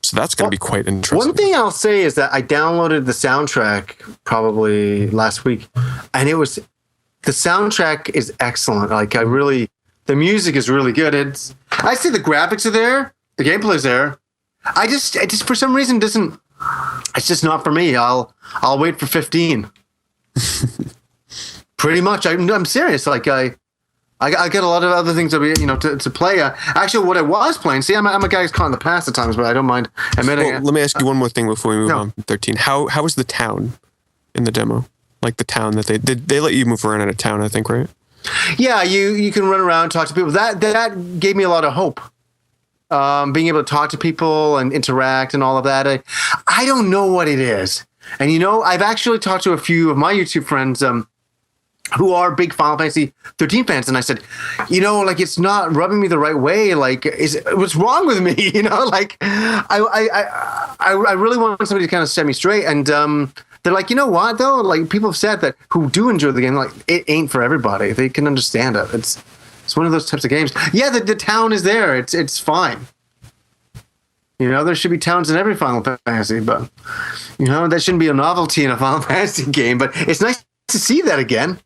[SPEAKER 7] So that's going to be quite interesting.
[SPEAKER 3] One thing I'll say is that I downloaded the soundtrack probably last week, and the soundtrack is excellent. Like the music is really good. I see the graphics are there, the gameplay's there. It just for some reason doesn't. It's just not for me. I'll wait for 15. Pretty much. I'm serious. Like I got a lot of other things to play. Actually, what I was playing. See, I'm a guy who's caught in the past at times, but I don't mind admitting it.
[SPEAKER 7] Let me ask you one more thing before we move on from 13. How was the town in the demo? Like the town that they let you move around in a town, I think, right?
[SPEAKER 3] Yeah, you can run around, talk to people. That gave me a lot of hope. Being able to talk to people and interact and all of that. I don't know what it is, and I've actually talked to a few of my YouTube friends. Who are big Final Fantasy 13 fans, and I said, like it's not rubbing me the right way. Like, what's wrong with me? Like I really want somebody to kind of set me straight. And they're like, you know what though? Like people have said that who do enjoy the game, like it ain't for everybody. They can understand it. It's one of those types of games. Yeah, the town is there. It's fine. There should be towns in every Final Fantasy, but that shouldn't be a novelty in a Final Fantasy game. But it's nice to see that again.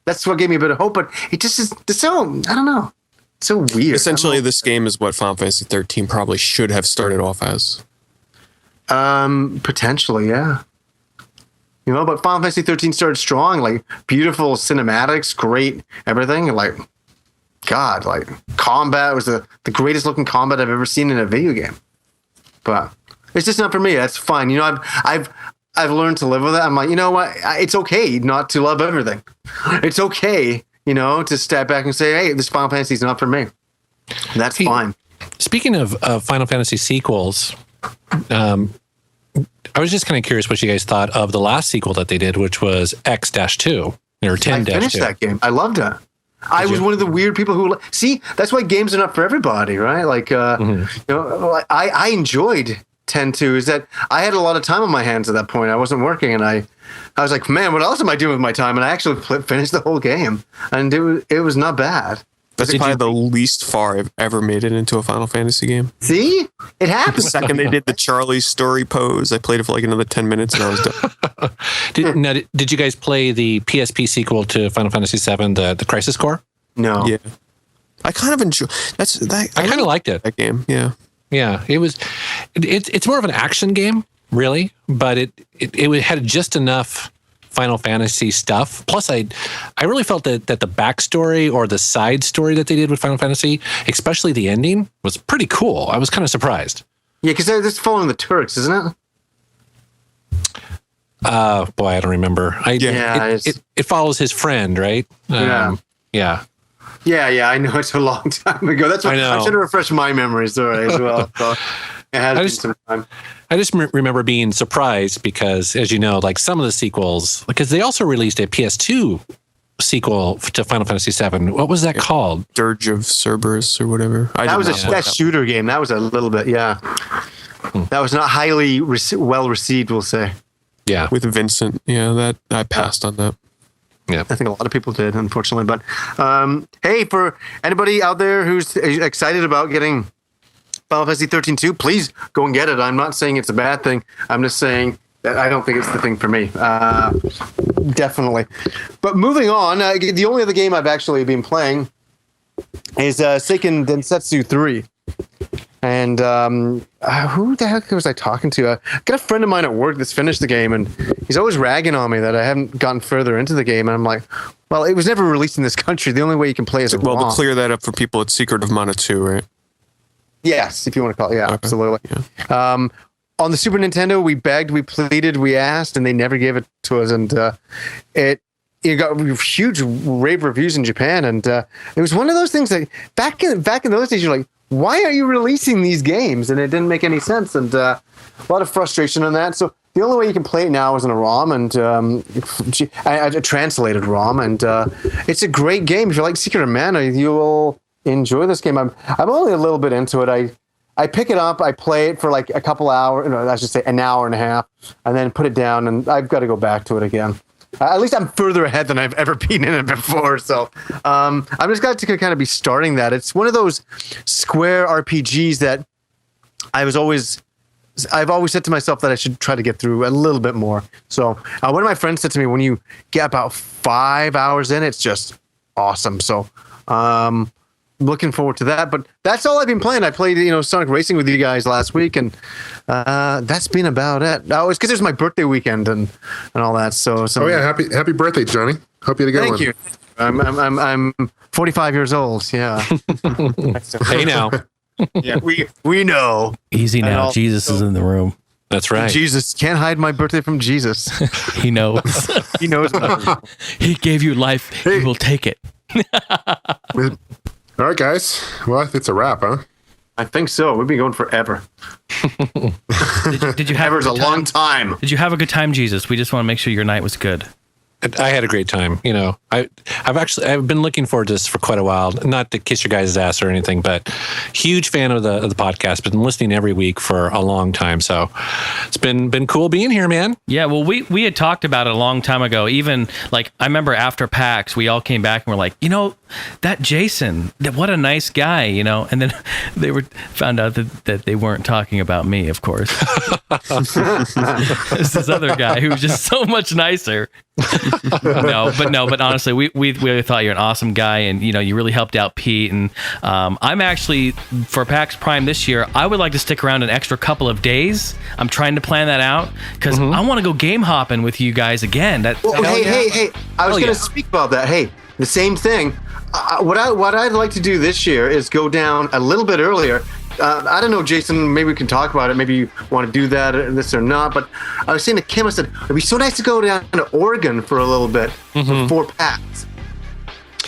[SPEAKER 3] That's what gave me a bit of hope, but it just is so, I don't know, so weird.
[SPEAKER 7] Essentially, this game is what Final Fantasy 13 probably should have started off as.
[SPEAKER 3] Potentially, yeah. But Final Fantasy 13 started strong, like beautiful cinematics, great everything. Like, God, like combat was the greatest looking combat I've ever seen in a video game. But it's just not for me. That's fine. I've learned to live with it. I'm like, you know what? It's okay not to love everything. It's okay, to step back and say, hey, this Final Fantasy is not for me. That's fine.
[SPEAKER 4] Speaking of Final Fantasy sequels, I was just kind of curious what you guys thought of the last sequel that they did, which was X-2 or 10-2.
[SPEAKER 3] I finished that game. I loved it. I was one of the weird people who see. That's why games are not for everybody, right? Like, I enjoyed 10-2. Is that I had a lot of time on my hands at that point. I wasn't working, and I was like, man, what else am I doing with my time? And I actually finished the whole game, and it was not bad.
[SPEAKER 7] That's probably the least far I've ever made it into a Final Fantasy game.
[SPEAKER 3] See? It happens.
[SPEAKER 7] The second they did the Charlie story pose, I played it for like another 10 minutes and I was done.
[SPEAKER 4] Did you guys play the PSP sequel to Final Fantasy VII, the Crisis Core?
[SPEAKER 3] No.
[SPEAKER 7] Yeah. I kind of enjoy I
[SPEAKER 4] kind of liked it.
[SPEAKER 7] That game, yeah.
[SPEAKER 4] Yeah, it's more of an action game, really, but it had just enough Final Fantasy stuff. Plus, I really felt that the backstory or the side story that they did with Final Fantasy, especially the ending, was pretty cool. I was kind of surprised.
[SPEAKER 3] Yeah, because they're just following the Turks, isn't it?
[SPEAKER 4] Boy, I don't remember. It follows his friend, right?
[SPEAKER 3] Yeah.
[SPEAKER 4] Yeah,
[SPEAKER 3] I know it's a long time ago. That's why I should have refreshed my memories as well. So it has been some time.
[SPEAKER 4] I just remember being surprised because, as you know, like some of the sequels, because they also released a PS2 sequel to Final Fantasy VII. What was that called?
[SPEAKER 7] Dirge of Cerberus or whatever.
[SPEAKER 3] That was that shooter game. That was a little bit, yeah. That was not highly well received, we'll say.
[SPEAKER 4] Yeah.
[SPEAKER 7] With Vincent. Yeah, that I passed on that.
[SPEAKER 4] Yeah.
[SPEAKER 3] I think a lot of people did, unfortunately. But hey, for anybody out there who's excited about getting Final Fantasy 13-2, please go and get it. I'm not saying it's a bad thing. I'm just saying that I don't think it's the thing for me. Definitely. But moving on, the only other game I've actually been playing is Seiken Densetsu 3. And who the heck was I talking to? I got a friend of mine at work that's finished the game, and he's always ragging on me that I haven't gotten further into the game. And I'm like, well, it was never released in this country. The only way you can play is a
[SPEAKER 7] Well,
[SPEAKER 3] ROM.
[SPEAKER 7] to clear that up for people, it's Secret of Mana 2, right?
[SPEAKER 3] Yes, if you want to call it. Yeah, absolutely.
[SPEAKER 7] Yeah.
[SPEAKER 3] On the Super Nintendo, we begged, we pleaded, we asked, and they never gave it to us. And it got huge rave reviews in Japan. And it was one of those things that back in those days, you're like, why are you releasing these games? And it didn't make any sense. And a lot of frustration on that. So the only way you can play it now is in a ROM, and a translated ROM. And it's a great game. If you like Secret of Mana, you will enjoy this game. I'm only a little bit into it. I pick it up, I play it for like a couple hours, I should say an hour and a half, and then put it down, and I've got to go back to it again. At least I'm further ahead than I've ever been in it before. So I'm just glad to kind of be starting that. It's one of those Square RPGs that I've always said to myself that I should try to get through a little bit more. So one of my friends said to me, when you get about 5 hours in, it's just awesome. So looking forward to that. But that's all I've been playing. I played Sonic Racing with you guys last week, and that's been about it. Oh, it's because it was my birthday weekend and all that. So
[SPEAKER 2] happy birthday, Johnny. Hope you had a good one.
[SPEAKER 3] Thank you. I'm 45 years old. Yeah.
[SPEAKER 4] Hey now.
[SPEAKER 3] Yeah, we know.
[SPEAKER 1] Easy now. Jesus is in the room.
[SPEAKER 4] That's right.
[SPEAKER 3] Jesus can't hide my birthday from Jesus.
[SPEAKER 1] He knows.
[SPEAKER 3] He knows.
[SPEAKER 1] He gave you life. He will take it.
[SPEAKER 2] All right, guys. Well, it's a wrap, huh?
[SPEAKER 3] I think so. We've been going forever.
[SPEAKER 1] Did you have
[SPEAKER 3] Ever's a long time.
[SPEAKER 1] Did you have a good time, Jesus? We just want to make sure your night was good.
[SPEAKER 4] I had a great time. I've been looking forward to this for quite a while. Not to kiss your guys' ass or anything, but huge fan of the podcast. Been listening every week for a long time, so it's been cool being here, man.
[SPEAKER 1] Yeah, well, we had talked about it a long time ago. Even like I remember after PAX, we all came back and were like, that Jason, what a nice guy, And then they found out that they weren't talking about me, of course. It's this other guy who was just so much nicer. But honestly, we thought you're an awesome guy, and you really helped out Pete. And I'm actually, for PAX Prime this year, I would like to stick around an extra couple of days. I'm trying to plan that out because I want to go game hopping with you guys again. Hey!
[SPEAKER 3] I was going to speak about that. Hey, the same thing. What I'd like to do this year is go down a little bit earlier. I don't know, Jason, maybe we can talk about it. Maybe you want to do that or not. But I was saying to Kim, I said, it'd be so nice to go down to Oregon for a little bit before PAX.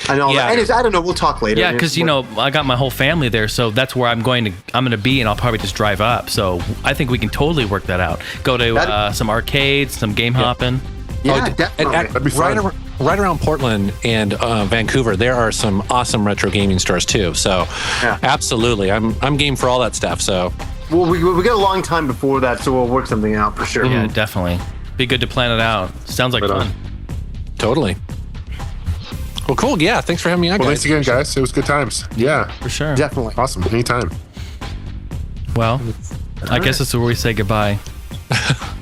[SPEAKER 3] I know. Yeah. Anyways, I don't know. We'll talk later.
[SPEAKER 1] Yeah, because, I got my whole family there. So that's where I'm going to be, and I'll probably just drive up. So I think we can totally work that out. Go to some arcades, some game hopping.
[SPEAKER 3] Yeah, definitely.
[SPEAKER 2] That'd be fun.
[SPEAKER 4] Right around Portland and Vancouver, there are some awesome retro gaming stores too. So, absolutely, I'm game for all that stuff. So,
[SPEAKER 3] well, we got a long time before that, so we'll work something out for sure.
[SPEAKER 1] Yeah, definitely. Be good to plan it out. Sounds like fun.
[SPEAKER 4] Totally. Well, cool. Yeah, thanks for having me on, guys.
[SPEAKER 2] Thanks again, guys. It was good times. Yeah,
[SPEAKER 1] for sure.
[SPEAKER 3] Definitely.
[SPEAKER 2] Awesome. Anytime.
[SPEAKER 1] Well, I guess this is where we say goodbye.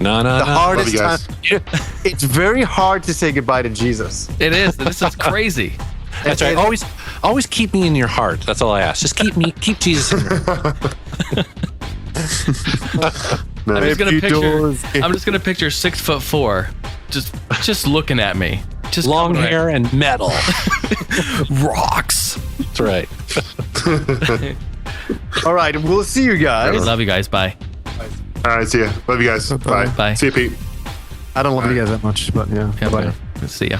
[SPEAKER 4] No.
[SPEAKER 3] The hardest
[SPEAKER 2] Love you
[SPEAKER 3] time. It's very hard to say goodbye to Jesus.
[SPEAKER 1] It is. This is crazy.
[SPEAKER 4] That's right. Always keep me in your heart. That's all I ask. Just keep Jesus in your heart.
[SPEAKER 1] I'm just gonna picture 6'4", just looking at me. Just
[SPEAKER 4] long hair and metal.
[SPEAKER 1] Rocks.
[SPEAKER 4] That's right.
[SPEAKER 3] All right, we'll see you guys.
[SPEAKER 1] Love you guys. Bye.
[SPEAKER 2] All right, see ya. Love you guys. Bye.
[SPEAKER 1] Bye.
[SPEAKER 2] See you, Pete.
[SPEAKER 3] I don't love you guys that much, but yeah.
[SPEAKER 1] Bye. See ya.